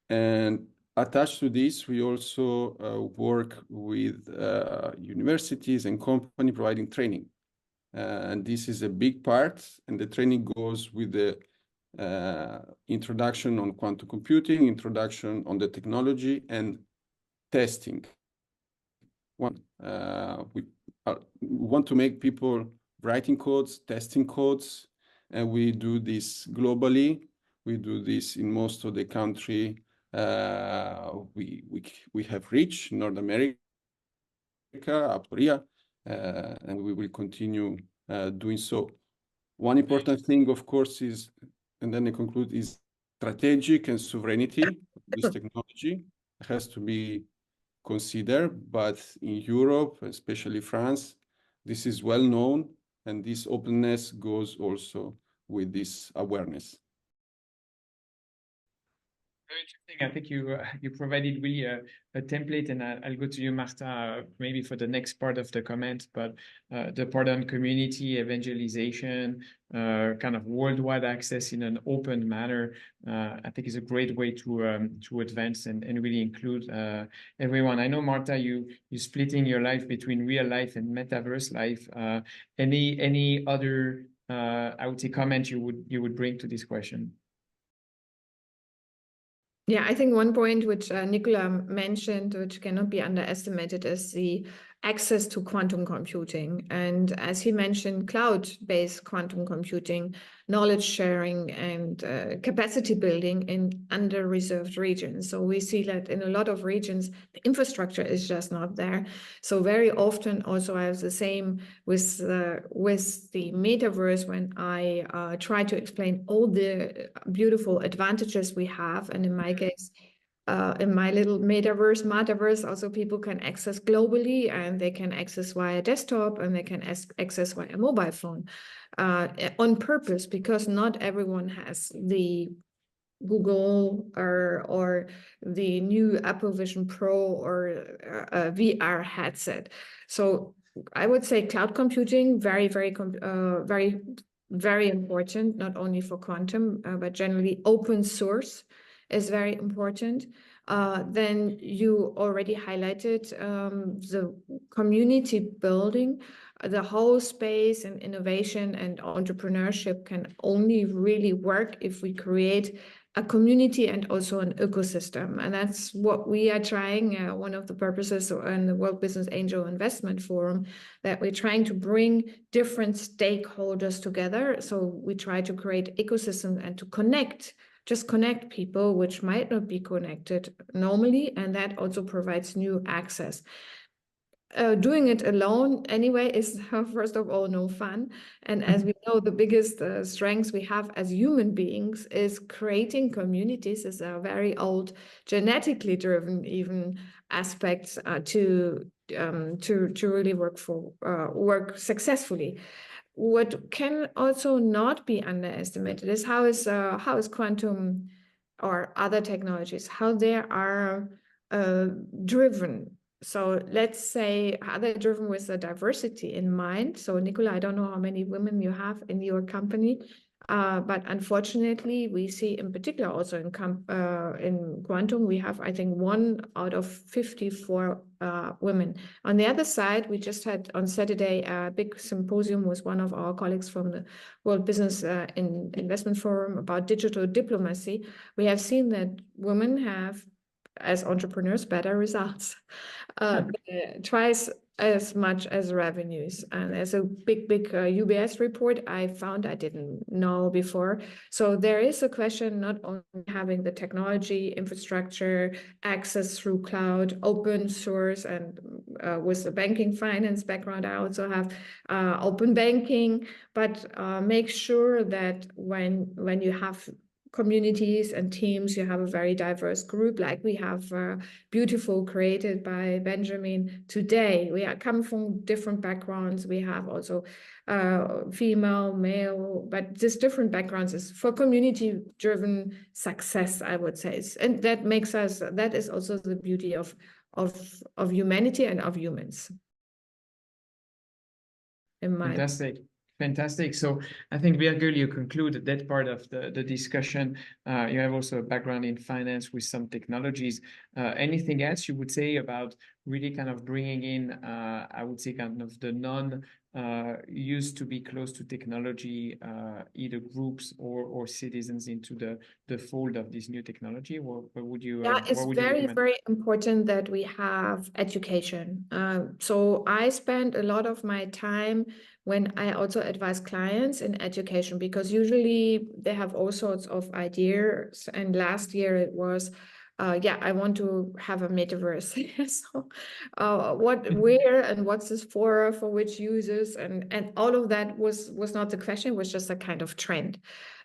And attached to this, we also work with universities and companies providing training. And this is a big part, and the training goes with the introduction on quantum computing, introduction on the technology, and testing. We want to make people writing codes, testing codes, and we do this globally. We do this in most of the country we have reached, North America, Korea, and we will continue doing so. One important thing, of course, is, and then I conclude, is strategic and sovereignty. This technology has to be considered, but in Europe, especially France, this is well known, and this openness goes also with this awareness. Very interesting. I think you provided really a template, and I'll go to you, Marta, maybe for the next part of the comment. But the part on community evangelization, kind of worldwide access in an open manner, I think is a great way to advance and really include everyone. I know, Marta, you splitting your life between real life and metaverse life. Any other I would say comment you would bring to this question? Yeah, I think one point which Nicola mentioned, which cannot be underestimated, is the access to quantum computing. And as he mentioned, cloud-based quantum computing, knowledge sharing, and capacity building in under-reserved regions. So we see that in a lot of regions, the infrastructure is just not there. So very often also I have the same with the metaverse when I try to explain all the beautiful advantages we have. And in my case, in my little metaverse, also people can access globally, and they can access via desktop, and they can access via mobile phone on purpose, because not everyone has the Google or the new Apple Vision Pro or a VR headset. So I would say cloud computing, very, very important, not only for quantum, but generally open source is very important. Then you already highlighted the community building. The whole space and innovation and entrepreneurship can only really work if we create a community and also an ecosystem. And that's what we are trying, one of the purposes in the World Business Angel Investment Forum, that we're trying to bring different stakeholders together. So we try to create ecosystems and to connect people which might not be connected normally, and that also provides new access. Doing it alone anyway is first of all no fun, and as we know, the biggest strengths we have as human beings is creating communities. Is a very old, genetically driven even aspects to really work successfully. What can also not be underestimated is how is quantum or other technologies, how they are driven. So let's say how they're driven with the diversity in mind. So Nicola, I don't know how many women you have in your company, but unfortunately, we see in particular also in quantum, we have, I think, 1 out of 54 women. On the other side, we just had on Saturday a big symposium with one of our colleagues from the World Business Investment Forum about digital diplomacy. We have seen that women have, as entrepreneurs, better results. as much as revenues. And as a big UBS report I found, I didn't know before. So there is a question not only having the technology, infrastructure, access through cloud, open source, and with the banking finance background, I also have open banking, but make sure that when you have communities and teams, you have a very diverse group, like we have beautiful created by Benjamin today. We come from different backgrounds. We have also female, male, but just different backgrounds is for community-driven success, I would say. And that makes us, that is also the beauty of humanity and of humans. Fantastic. So I think, Birgül, you concluded that part of the discussion. You have also a background in finance with some technologies. Anything else you would say about really kind of bringing in, I would say, kind of the used to be close to technology, either groups or citizens into the fold of this new technology? What would you? Yeah, it's recommend? very important that we have education. So I spend a lot of my time when I also advise clients in education, because usually they have all sorts of ideas. And last year it was, I want to have a metaverse. So where and what's this for which users, and all of that was not the question, it was just a kind of trend.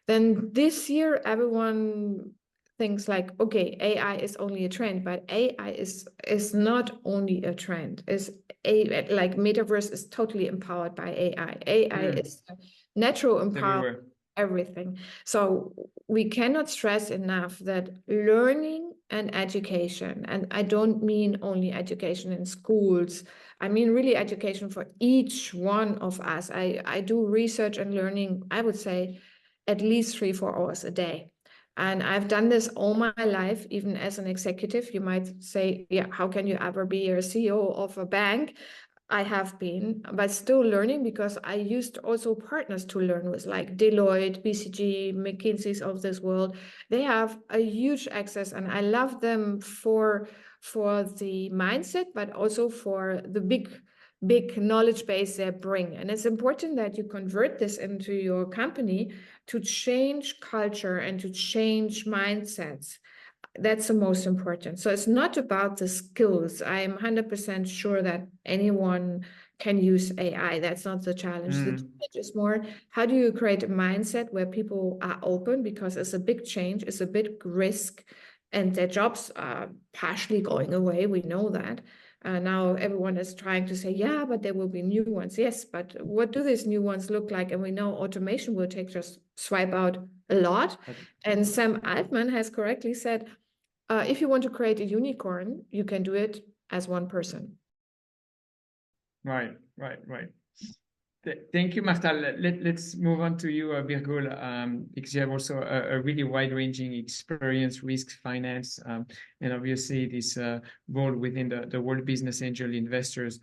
Then this year, everyone thinks like, okay, AI is only a trend, but AI is not only a trend. Like metaverse is totally empowered by AI. AI is natural empowerment, everything. So we cannot stress enough that learning and education, and I don't mean only education in schools, I mean really education for each one of us. I do research and learning, I would say, at least 3-4 hours a day. And I've done this all my life, even as an executive. You might say, yeah, how can you ever be a CEO of a bank? I have been, but still learning, because I used also partners to learn with, like Deloitte, BCG, McKinsey's of this world. They have a huge access, and I love them for the mindset, but also for the big knowledge base they bring. And it's important that you convert this into your company to change culture and to change mindsets. That's the most important. So it's not about the skills. I'm 100% sure that anyone can use AI. That's not the challenge. The challenge is more, how do you create a mindset where people are open, because it's a big change, it's a big risk, and their jobs are partially going away. We know that. Now everyone is trying to say, yeah, but there will be new ones. Yes, but what do these new ones look like? And we know automation will just swipe out a lot. And Sam Altman has correctly said, if you want to create a unicorn, you can do it as one person. Right. Thank you, Marta. Let's move on to you, Birgül, because you have also a really wide-ranging experience, risk finance, and obviously this role within the World Business Angel Investors.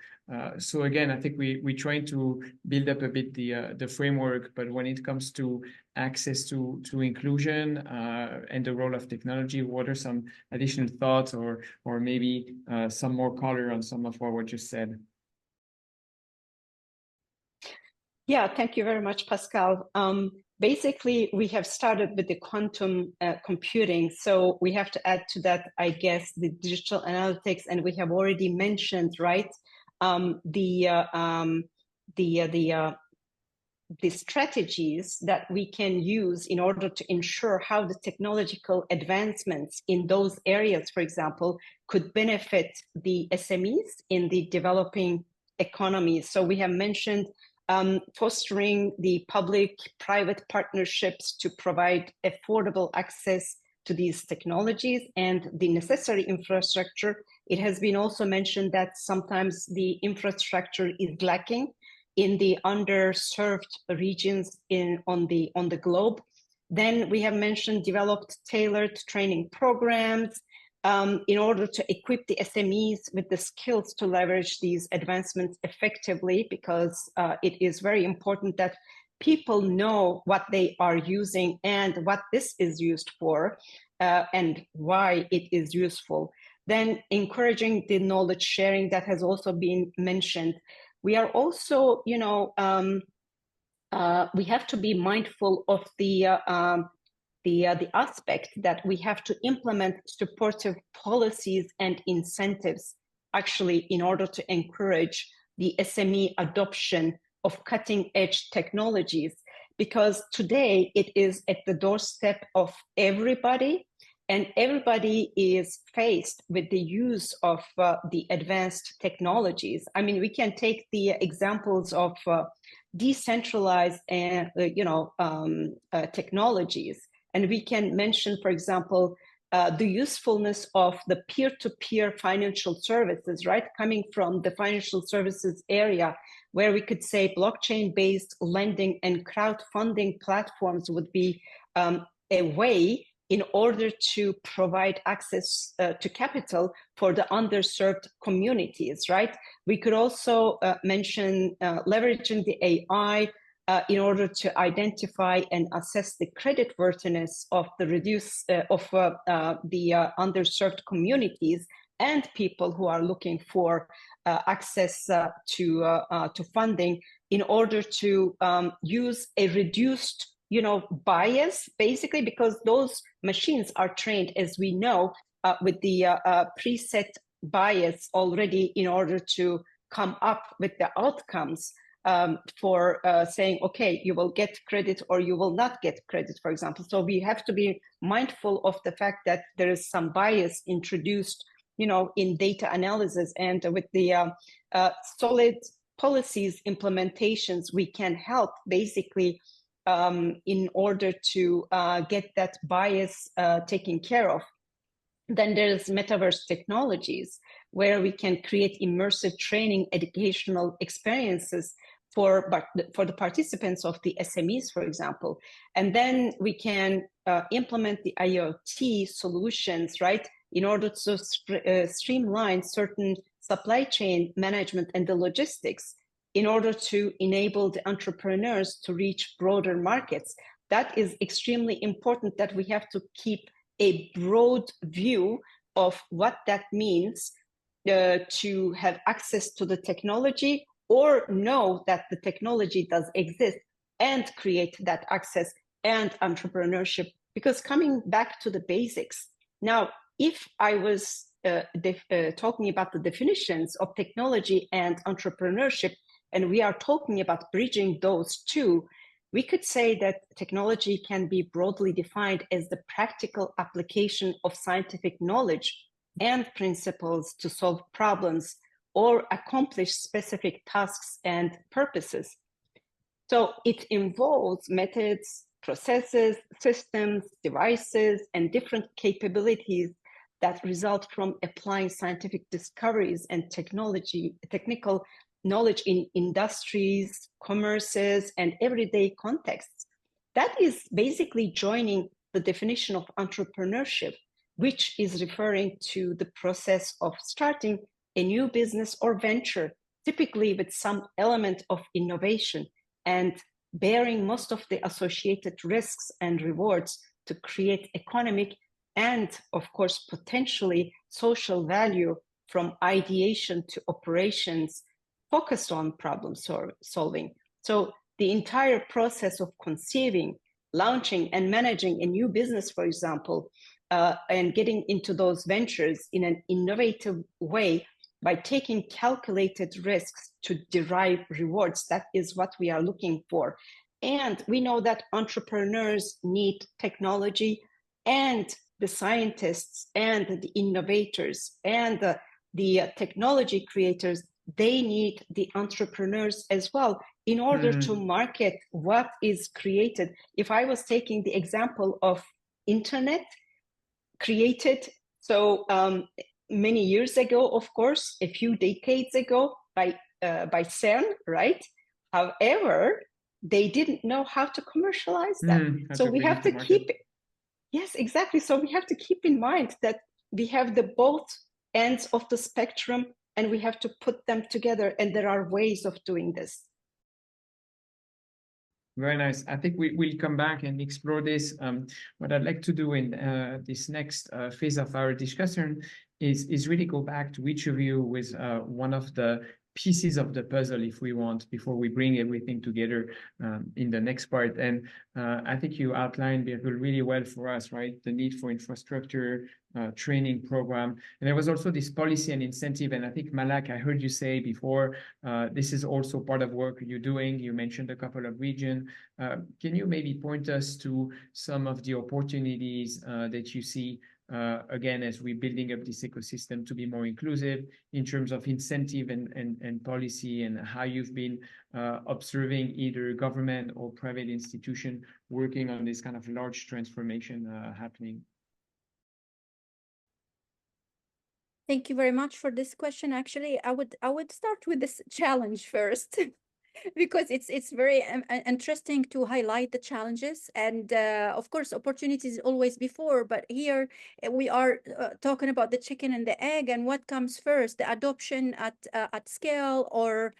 So again, I think we're trying to build up a bit the framework, but when it comes to access to inclusion and the role of technology, what are some additional thoughts or maybe some more color on some of what we just said? Yeah, thank you very much, Pascal. Basically, we have started with the quantum computing, so we have to add to that, I guess, the digital analytics, and we have already mentioned, right, the strategies that we can use in order to ensure how the technological advancements in those areas, for example, could benefit the SMEs in the developing economies. So we have mentioned fostering the public-private partnerships to provide affordable access to these technologies and the necessary infrastructure. It has been also mentioned that sometimes the infrastructure is lacking in the underserved regions on the globe. Then we have mentioned developed tailored training programs in order to equip the SMEs with the skills to leverage these advancements effectively, because it is very important that people know what they are using and what this is used for and why it is useful. Then encouraging the knowledge sharing that has also been mentioned. We are also, we have to be mindful of the aspect that we have to implement supportive policies and incentives actually in order to encourage the SME adoption of cutting edge technologies, because today it is at the doorstep of everybody, and everybody is faced with the use of the advanced technologies. I mean, we can take the examples of decentralized technologies. And we can mention, for example, the usefulness of the peer-to-peer financial services, right? Coming from the financial services area, where we could say blockchain-based lending and crowdfunding platforms would be a way in order to provide access to capital for the underserved communities, right? We could also mention leveraging the AI in order to identify and assess the creditworthiness of the underserved communities and people who are looking for access to funding, in order to use a reduced bias, basically, because those machines are trained, as we know, with the preset bias already in order to come up with the outcomes for saying, okay, you will get credit or you will not get credit, for example. So we have to be mindful of the fact that there is some bias introduced, in data analysis, and with the solid policies implementations, we can help basically in order to get that bias taken care of. Then there's metaverse technologies, where we can create immersive training, educational experiences for the participants of the SMEs, for example. And then we can implement the IoT solutions, right, in order to streamline certain supply chain management and the logistics, in order to enable the entrepreneurs to reach broader markets. That is extremely important, that we have to keep a broad view of what that means to have access to the technology, or know that the technology does exist, and create that access and entrepreneurship. Because coming back to the basics, now, if I was talking about the definitions of technology and entrepreneurship, and we are talking about bridging those two, we could say that technology can be broadly defined as the practical application of scientific knowledge and principles to solve problems or accomplish specific tasks and purposes. So it involves methods, processes, systems, devices, and different capabilities that result from applying scientific discoveries and technical knowledge in industries, commerces, and everyday contexts. That is basically joining the definition of entrepreneurship, which is referring to the process of starting a new business or venture, typically with some element of innovation, and bearing most of the associated risks and rewards to create economic and, of course, potentially social value from ideation to operations focused on problem solving. So the entire process of conceiving, launching, and managing a new business, for example, and getting into those ventures in an innovative way by taking calculated risks to derive rewards. That is what we are looking for. And we know that entrepreneurs need technology, and the scientists and the innovators and the technology creators, they need the entrepreneurs as well in order to market what is created. If I was taking the example of internet created so many years ago, of course, a few decades ago by CERN, right? However, they didn't know how to commercialize that. So we have to keep it. Yes, exactly. So we have to keep in mind that we have the both ends of the spectrum, and we have to put them together, and there are ways of doing this. Very nice. I think we'll come back and explore this. What I'd like to do in this next phase of our discussion is really go back to each of you with one of the pieces of the puzzle, if we want, before we bring everything together in the next part. And I think you outlined really well for us, right? The need for infrastructure, training program. And there was also this policy and incentive. And I think, Malak, I heard you say before, this is also part of work you're doing. You mentioned a couple of regions. Can you maybe point us to some of the opportunities that you see again, as we're building up this ecosystem to be more inclusive in terms of incentive and policy, and how you've been observing either government or private institution working on this kind of large transformation happening? Thank you very much for this question. Actually, I would start with this challenge first. Because it's very interesting to highlight the challenges, and of course opportunities always before, but here we are talking about the chicken and the egg, and what comes first, the adoption at scale, or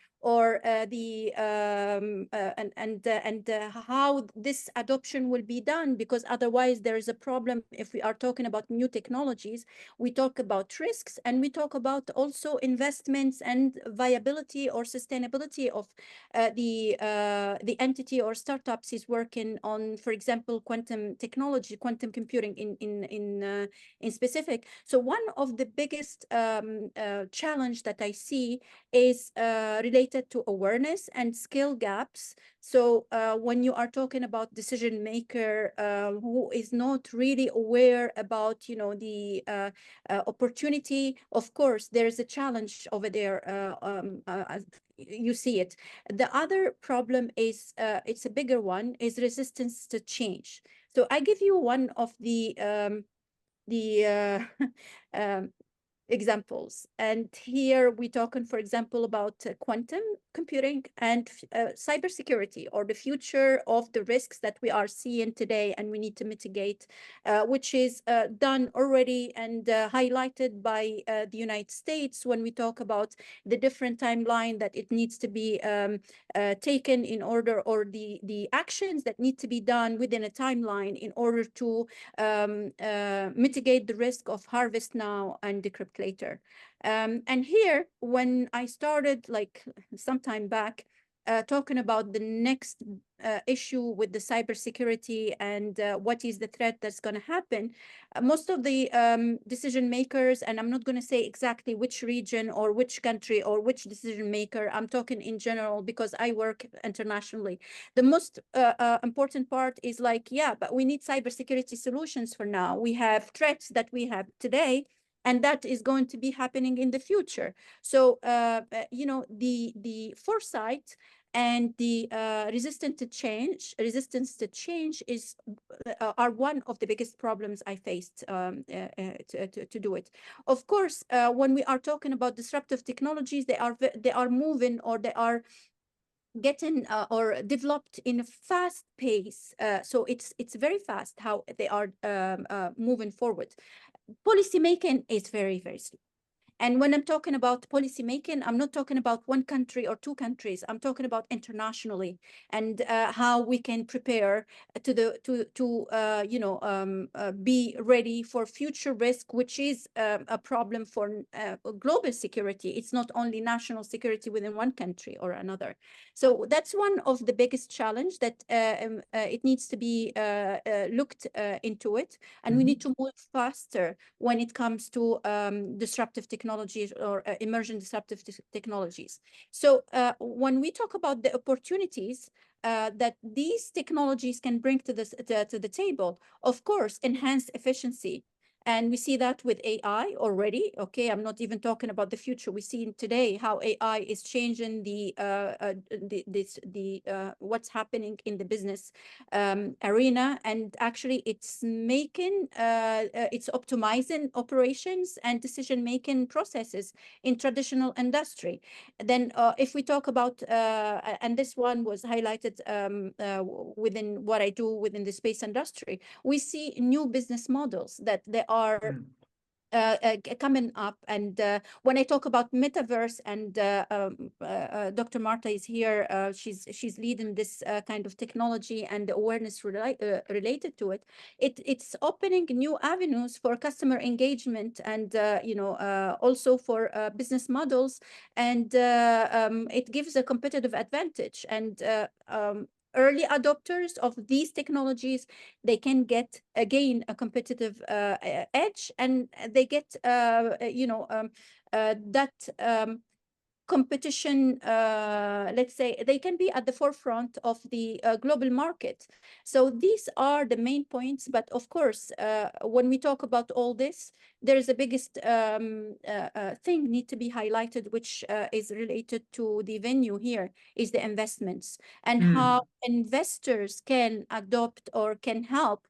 how this adoption will be done, because otherwise there is a problem. If we are talking about new technologies, we talk about risks, and we talk about also investments and viability or sustainability of the entity or startups is working on, for example, quantum technology, quantum computing in specific. So one of the biggest challenge that I see is related to awareness and skill gaps. So when you are talking about decision maker who is not really aware about, you know, the opportunity, of course, there is a challenge over there. You see it. The other problem is, it's a bigger one, is resistance to change. So I give you one of the examples. And here we're talking, for example, about quantum computing and cybersecurity, or the future of the risks that we are seeing today and we need to mitigate, which is done already and highlighted by the United States when we talk about the different timeline that it needs to be taken in order, or the actions that need to be done within a timeline in order to mitigate the risk of harvest now and decrypt later. And here, when I started like some time back, talking about the next issue with the cybersecurity and what is the threat that's going to happen, most of the decision makers, and I'm not going to say exactly which region or which country or which decision maker, I'm talking in general because I work internationally. The most important part is like, yeah, but we need cybersecurity solutions for now. We have threats that we have today, and that is going to be happening in the future. So, you know, the foresight and the resistance to change is are one of the biggest problems I faced to do it. Of course, when we are talking about disruptive technologies, they are moving, or they are getting or developed in a fast pace. So it's very fast how they are moving forward. Policy making is very, very slow. And when I'm talking about policy making, I'm not talking about one country or two countries. I'm talking about internationally, and how we can prepare to you know, be ready for future risk, which is a problem for global security. It's not only national security within one country or another. So that's one of the biggest challenge that it needs to be looked into it, and we need to move faster when it comes to disruptive technologies or emerging disruptive technologies. So when we talk about the opportunities that these technologies can bring to the table, of course, enhanced efficiency. And we see that with AI already. Okay, I'm not even talking about the future. We see today how AI is changing the what's happening in the business arena, and actually it's making it's optimizing operations and decision-making processes in traditional industry. Then if we talk about and this one was highlighted within what I do within the space industry, we see new business models that they are coming up. And when I talk about metaverse, and Dr. Marta is here, she's leading this kind of technology and awareness related to it. It's opening new avenues for customer engagement, and also for business models, and it gives a competitive advantage. And early adopters of these technologies, they can get again a competitive edge, and they get that competition, let's say, they can be at the forefront of the global market. So these are the main points. But of course, when we talk about all this, there is a biggest thing need to be highlighted, which is related to the venue here, is the investments, and how investors can adopt or can help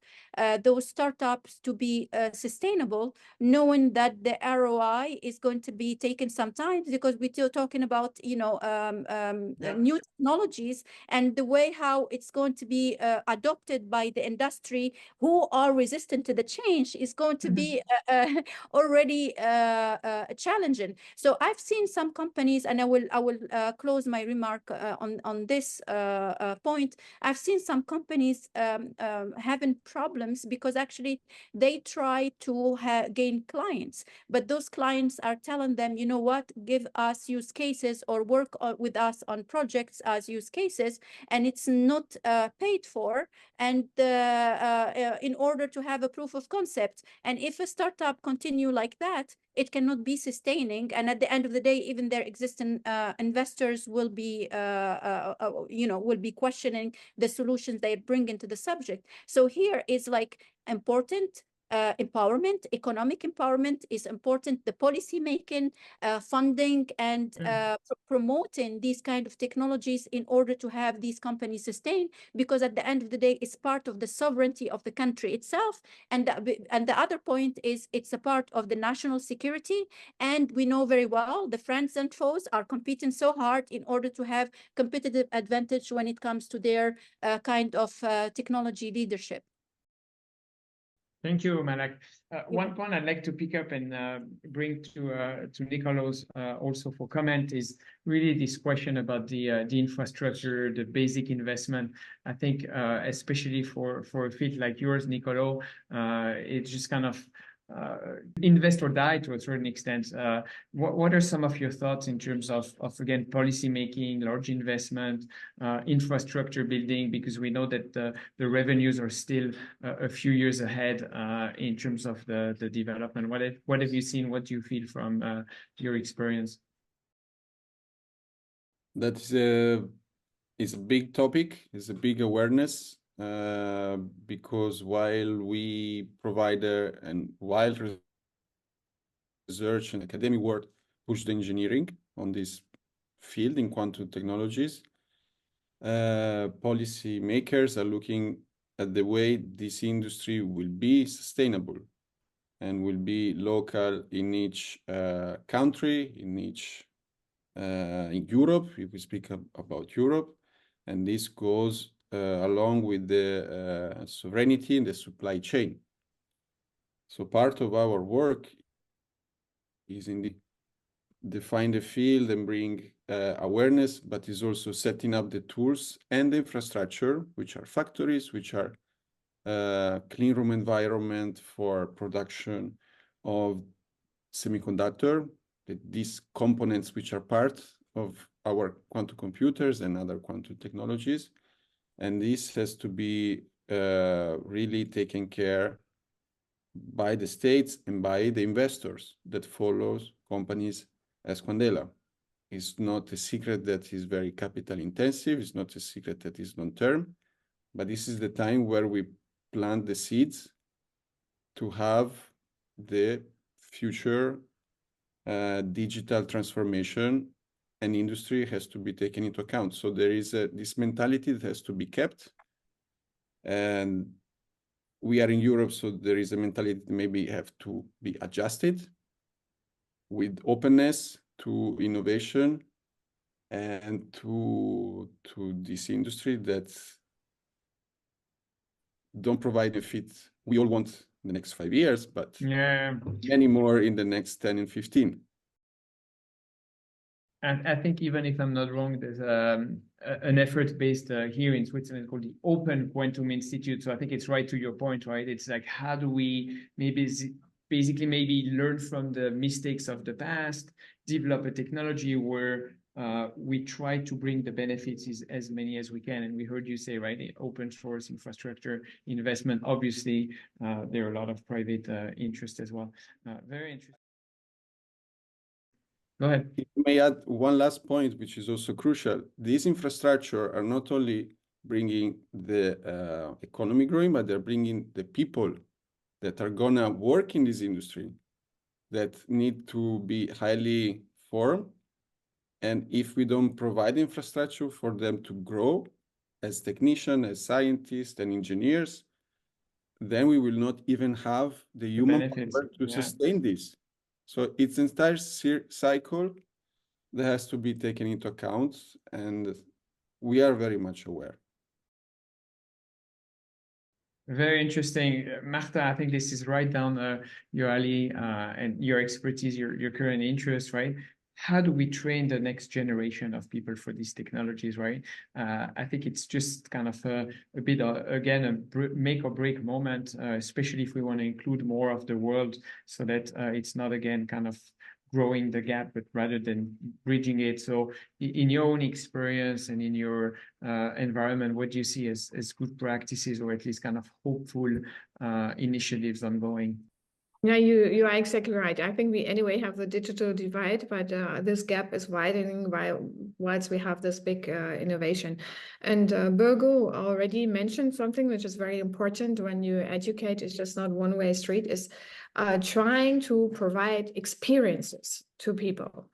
those startups to be sustainable, knowing that the ROI is going to be taken sometimes, because we're still talking about new technologies, and the way how it's going to be adopted by the industry, who are resistant to the change, is going to be already challenging. So I've seen some companies, and I will close my remark on this point. I've seen some companies having problems because actually they try to gain clients, but those clients are telling them, you know what, give us use cases or work with us on projects as use cases, and it's not paid for, and in order to have a proof of concept. And if a startup continue like that, it cannot be sustaining, and at the end of the day, even their existing investors will be will be questioning the solutions they bring into the subject. So here is like important empowerment, economic empowerment is important, the policy making, funding, and promoting these kind of technologies in order to have these companies sustain, because at the end of the day, it's part of the sovereignty of the country itself. And the other point is it's a part of the national security. And we know very well the friends and foes are competing so hard in order to have competitive advantage when it comes to their kind of technology leadership. Thank you, Malak. One point I'd like to pick up and bring to Nicolos also for comment is really this question about the infrastructure, the basic investment. I think especially for a field like yours, Nicolo, it's just kind of invest or die to a certain extent. What are some of your thoughts in terms of again, policy making, large investment, infrastructure building, because we know that the revenues are still a few years ahead in terms of the development. What have you seen? What do you feel from your experience? That is a big topic, is a big awareness. Because while we provide and while research and academic work push the engineering on this field in quantum technologies, policy makers are looking at the way this industry will be sustainable and will be local in each country, in each in Europe, if we speak about Europe, and this goes along with the sovereignty in the supply chain. So part of our work is indeed define the field and bring awareness, but is also setting up the tools and the infrastructure, which are factories, which are clean room environment for production of semiconductor, these components which are part of our quantum computers and other quantum technologies. And this has to be really taken care by the states and by the investors that follows companies as Quandela. It's not a secret that is very capital intensive. It's not a secret that is long-term, but this is the time where we plant the seeds to have the future digital transformation, and industry has to be taken into account. So there is this mentality that has to be kept. And we are in Europe, so there is a mentality that maybe have to be adjusted with openness to innovation and to this industry that don't provide a fit. We all want the next 5 years, but yeah, many more in the next 10 and 15. And I think even if I'm not wrong, there's an effort based here in Switzerland called the Open Quantum Institute. So I think it's right to your point, right? It's like, how do we basically maybe learn from the mistakes of the past, develop a technology where we try to bring the benefits as many as we can. And we heard you say, right, open source infrastructure investment, obviously, there are a lot of private interest as well. Very interesting. Go ahead. If I may add one last point, which is also crucial. These infrastructure are not only bringing the economy growing, but they're bringing the people that are gonna work in this industry that need to be highly formed. And if we don't provide infrastructure for them to grow as technicians, as scientists and engineers, then we will not even have the human power to sustain this. So it's an entire cycle that has to be taken into account, and we are very much aware. Very interesting. Marta, I think this is right down your alley and your expertise, your current interest, right? How do we train the next generation of people for these technologies, right? I think it's just kind of a bit, again, a make or break moment, especially if we want to include more of the world so that it's not, again, kind of growing the gap, but rather than bridging it. So in your own experience and in your environment, what do you see as good practices or at least kind of hopeful initiatives ongoing? Yeah, you are exactly right. I think we anyway have the digital divide, but this gap is widening whilst we have this big innovation. And Virgo already mentioned something which is very important when you educate. It's just not one-way street. Is trying to provide experiences to people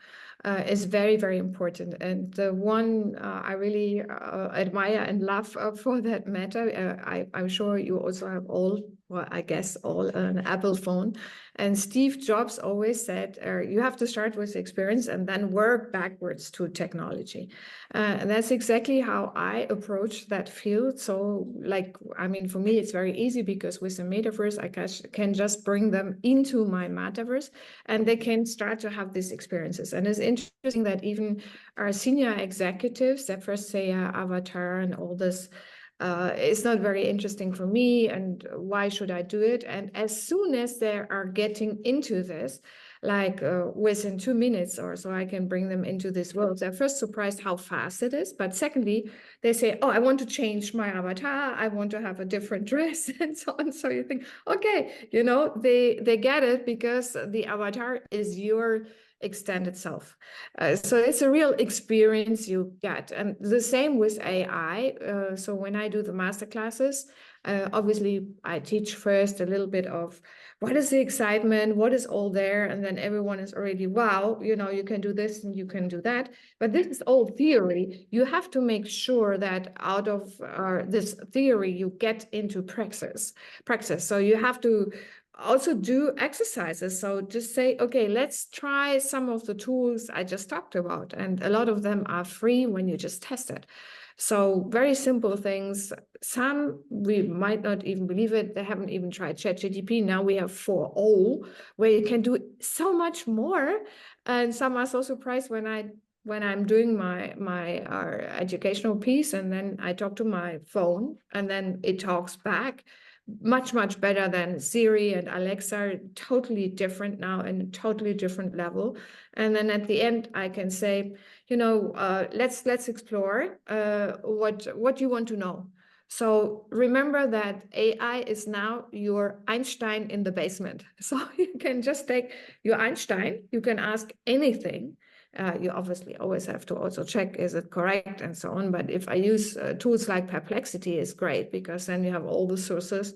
is very, very important. And the one I really admire and love for that matter, I'm sure you also have all, well, I guess all an Apple phone. And Steve Jobs always said, you have to start with experience and then work backwards to technology. And that's exactly how I approach that field. So like, I mean, for me, it's very easy because with the metaverse, I can just bring them into my metaverse and they can start to have these experiences. And it's interesting that even our senior executives that first say avatar and all this, it's not very interesting for me and why should I do it? And as soon as they are getting into this, like within 2 minutes or so, I can bring them into this world. They're first surprised how fast it is, but secondly, they say, oh, I want to change my avatar. I want to have a different dress and so on. So you think, okay, you know, they get it because the avatar is your extended self. So it's a real experience you get. And the same with AI. So when I do the master classes, obviously I teach first a little bit of what is the excitement, what is all there, and then everyone is already, wow, you know, you can do this and you can do that. But this is all theory. You have to make sure that out of this theory, you get into praxis. So you have to also do exercises. So just say, okay, let's try some of the tools I just talked about. And a lot of them are free when you just test it. So very simple things. Some, we might not even believe it. They haven't even tried ChatGPT. Now we have 4.0 where you can do so much more. And some are so surprised when I'm doing my educational piece and then I talk to my phone and then it talks back. Much better than Siri and Alexa, totally different now and a totally different level. And then at the end, I can say, you know, let's explore what you want to know. So remember that AI is now your Einstein in the basement. So you can just take your Einstein, you can ask anything. You obviously always have to also check, is it correct and so on. But if I use tools like Perplexity, is great because then you have all the sources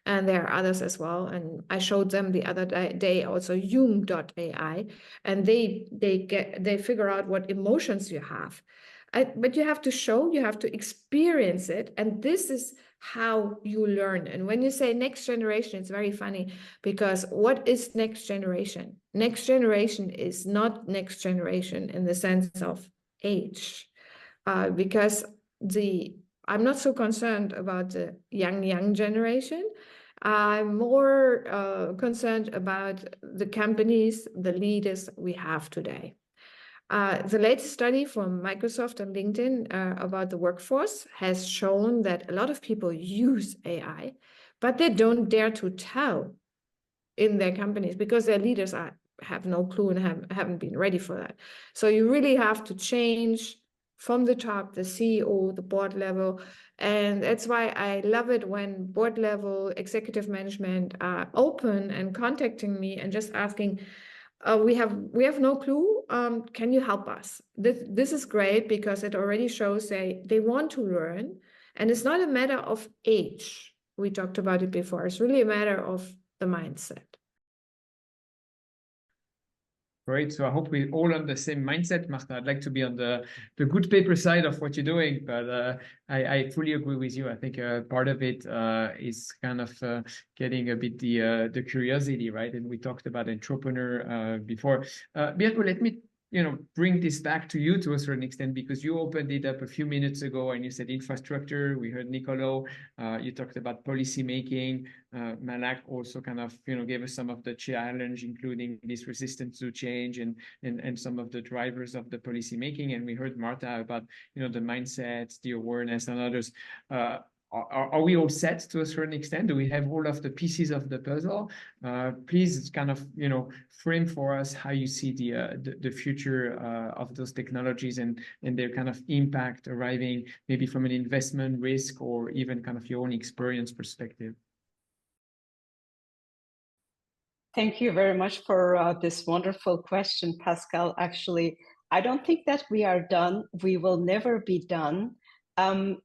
and there are others as well. And I showed them the other day also Hume.ai and they figure out what emotions you have. But you have to show, you have to experience it. And this is how you learn. And when you say next generation, it's very funny because what is next generation? Next generation is not next generation in the sense of age, because I'm not so concerned about the young generation. I'm more concerned about the companies, the leaders we have today. The latest study from Microsoft and LinkedIn about the workforce has shown that a lot of people use AI, but they don't dare to tell in their companies because their leaders have no clue and haven't been ready for that. So you really have to change from the top, the CEO, the board level. And that's why I love it when board level executive management are open and contacting me and just asking, we have no clue. Can you help us? This is great because it already shows they want to learn. And it's not a matter of age. We talked about it before. It's really a matter of the mindset. Great. So I hope we're all on the same mindset, Martha. I'd like to be on the good paper side of what you're doing, but I fully agree with you. I think part of it is kind of getting a bit the curiosity, right? And we talked about entrepreneur before. Birgo, let me bring this back to you to a certain extent, because you opened it up a few minutes ago and you said infrastructure. We heard Nicolo. You talked about policy making. Malak also kind of gave us some of the challenge, including this resistance to change and some of the drivers of the policy making. And we heard Martha about the mindsets, the awareness, and others. Are we all set to a certain extent? Do we have all of the pieces of the puzzle? Please kind of frame for us how you see the future of those technologies and their kind of impact arriving maybe from an investment risk or even kind of your own experience perspective. Thank you very much for this wonderful question, Pascal. Actually, I don't think that we are done. We will never be done.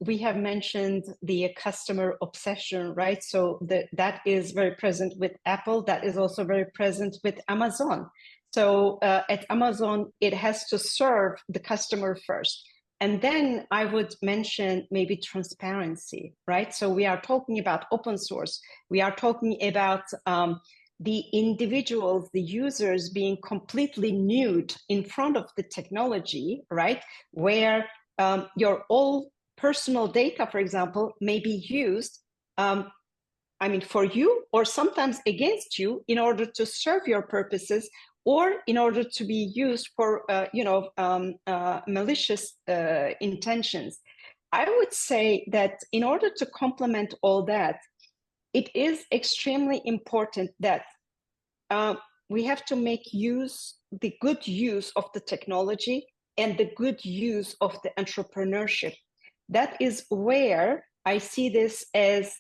We have mentioned the customer obsession, right? So that is very present with Apple. That is also very present with Amazon. So at Amazon, it has to serve the customer first. And then I would mention maybe transparency, right? So we are talking about open source. We are talking about the individuals, the users being completely nude in front of the technology, right? Where your all personal data, for example, may be used, for you or sometimes against you in order to serve your purposes or in order to be used for, malicious intentions. I would say that in order to complement all that, it is extremely important that we have to make the good use of the technology and the good use of the entrepreneurship. That is where I see this as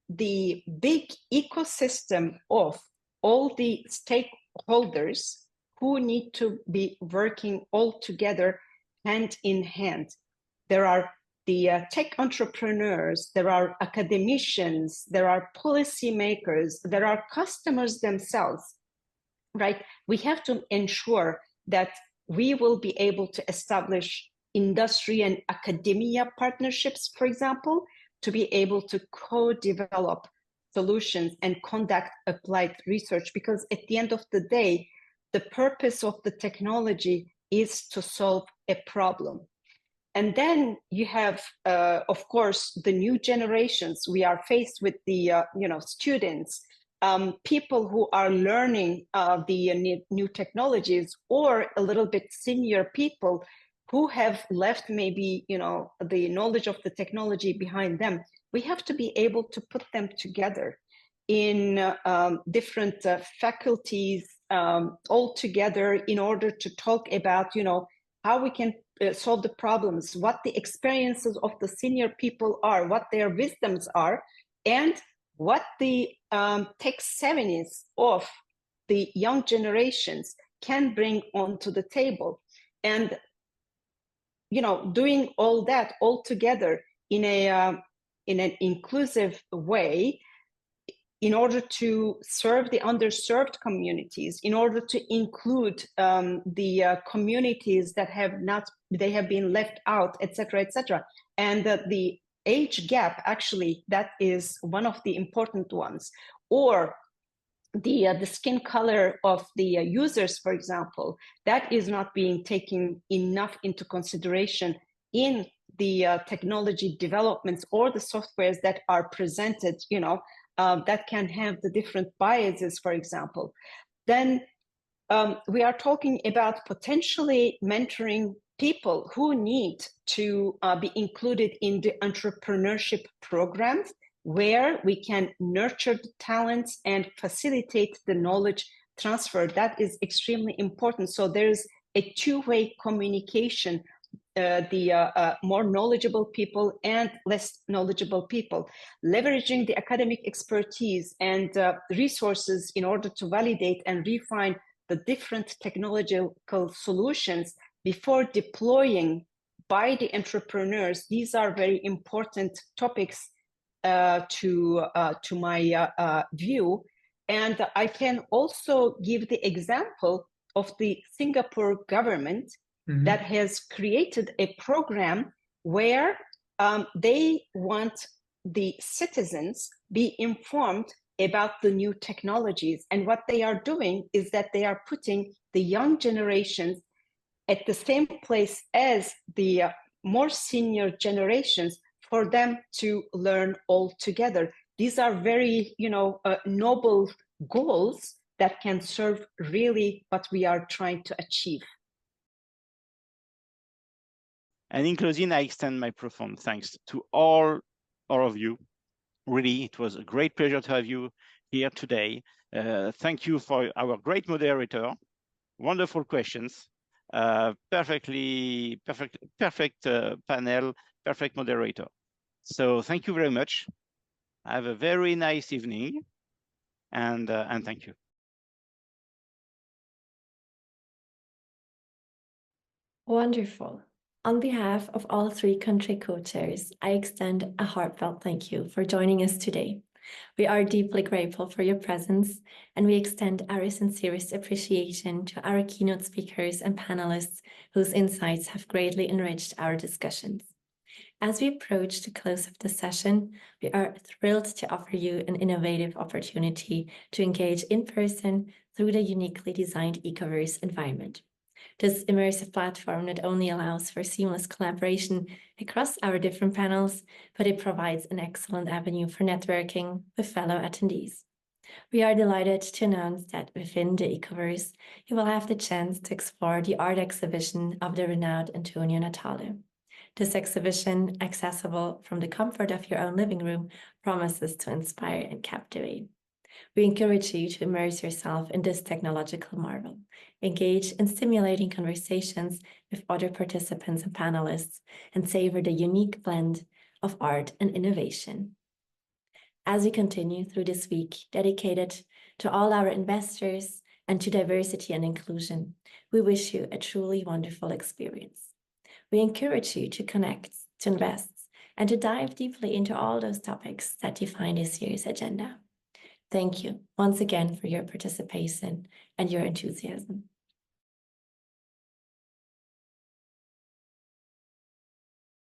the big ecosystem of all the stakeholders who need to be working all together hand in hand. There are the tech entrepreneurs, there are academicians, there are policymakers, there are customers themselves, right? We have to ensure that we will be able to establish industry and academia partnerships, for example, to be able to co-develop solutions and conduct applied research, because at the end of the day, the purpose of the technology is to solve a problem. And then you have, of course, the new generations. We are faced with the students, people who are learning the new technologies, or a little bit senior people who have left maybe the knowledge of the technology behind them. We have to be able to put them together in different faculties all together in order to talk about how we can solve the problems, what the experiences of the senior people are, what their wisdoms are, and what the tech savviness of the young generations can bring onto the table. And doing all that all together in an inclusive way, in order to serve the underserved communities, in order to include the communities that have been left out, etc., etc. And the age gap, actually, that is one of the important ones. Or the skin color of the users, for example, that is not being taken enough into consideration in the technology developments or the softwares that are presented, that can have the different biases, for example. Then we are talking about potentially mentoring people who need to be included in the entrepreneurship programs, where we can nurture the talents and facilitate the knowledge transfer. That is extremely important. So there's a two-way communication, the more knowledgeable people and less knowledgeable people, leveraging the academic expertise and resources in order to validate and refine the different technological solutions before deploying by the entrepreneurs. These are very important topics to my view. And I can also give the example of the Singapore government that has created a program where they want the citizens be informed about the new technologies. And what they are doing is that they are putting the young generations at the same place as the more senior generations for them to learn all together. These are very, noble goals that can serve really what we are trying to achieve. And in closing, I extend my profound thanks to all of you. Really, it was a great pleasure to have you here today. Thank you for our great moderator, wonderful questions, perfect panel, perfect moderator. So thank you very much. Have a very nice evening, and thank you. Wonderful. On behalf of all three country co-chairs, I extend a heartfelt thank you for joining us today. We are deeply grateful for your presence, and we extend our sincerest appreciation to our keynote speakers and panelists whose insights have greatly enriched our discussions. As we approach the close of the session, we are thrilled to offer you an innovative opportunity to engage in person through the uniquely designed Ecoverse environment. This immersive platform not only allows for seamless collaboration across our different panels, but it provides an excellent avenue for networking with fellow attendees. We are delighted to announce that within the Ecoverse, you will have the chance to explore the art exhibition of the renowned Antonio Natale. This exhibition, accessible from the comfort of your own living room, promises to inspire and captivate. We encourage you to immerse yourself in this technological marvel, engage in stimulating conversations with other participants and panelists, and savor the unique blend of art and innovation. As we continue through this week dedicated to all our investors and to diversity and inclusion, we wish you a truly wonderful experience. We encourage you to connect, to invest, and to dive deeply into all those topics that define this year's agenda. Thank you once again for your participation and your enthusiasm.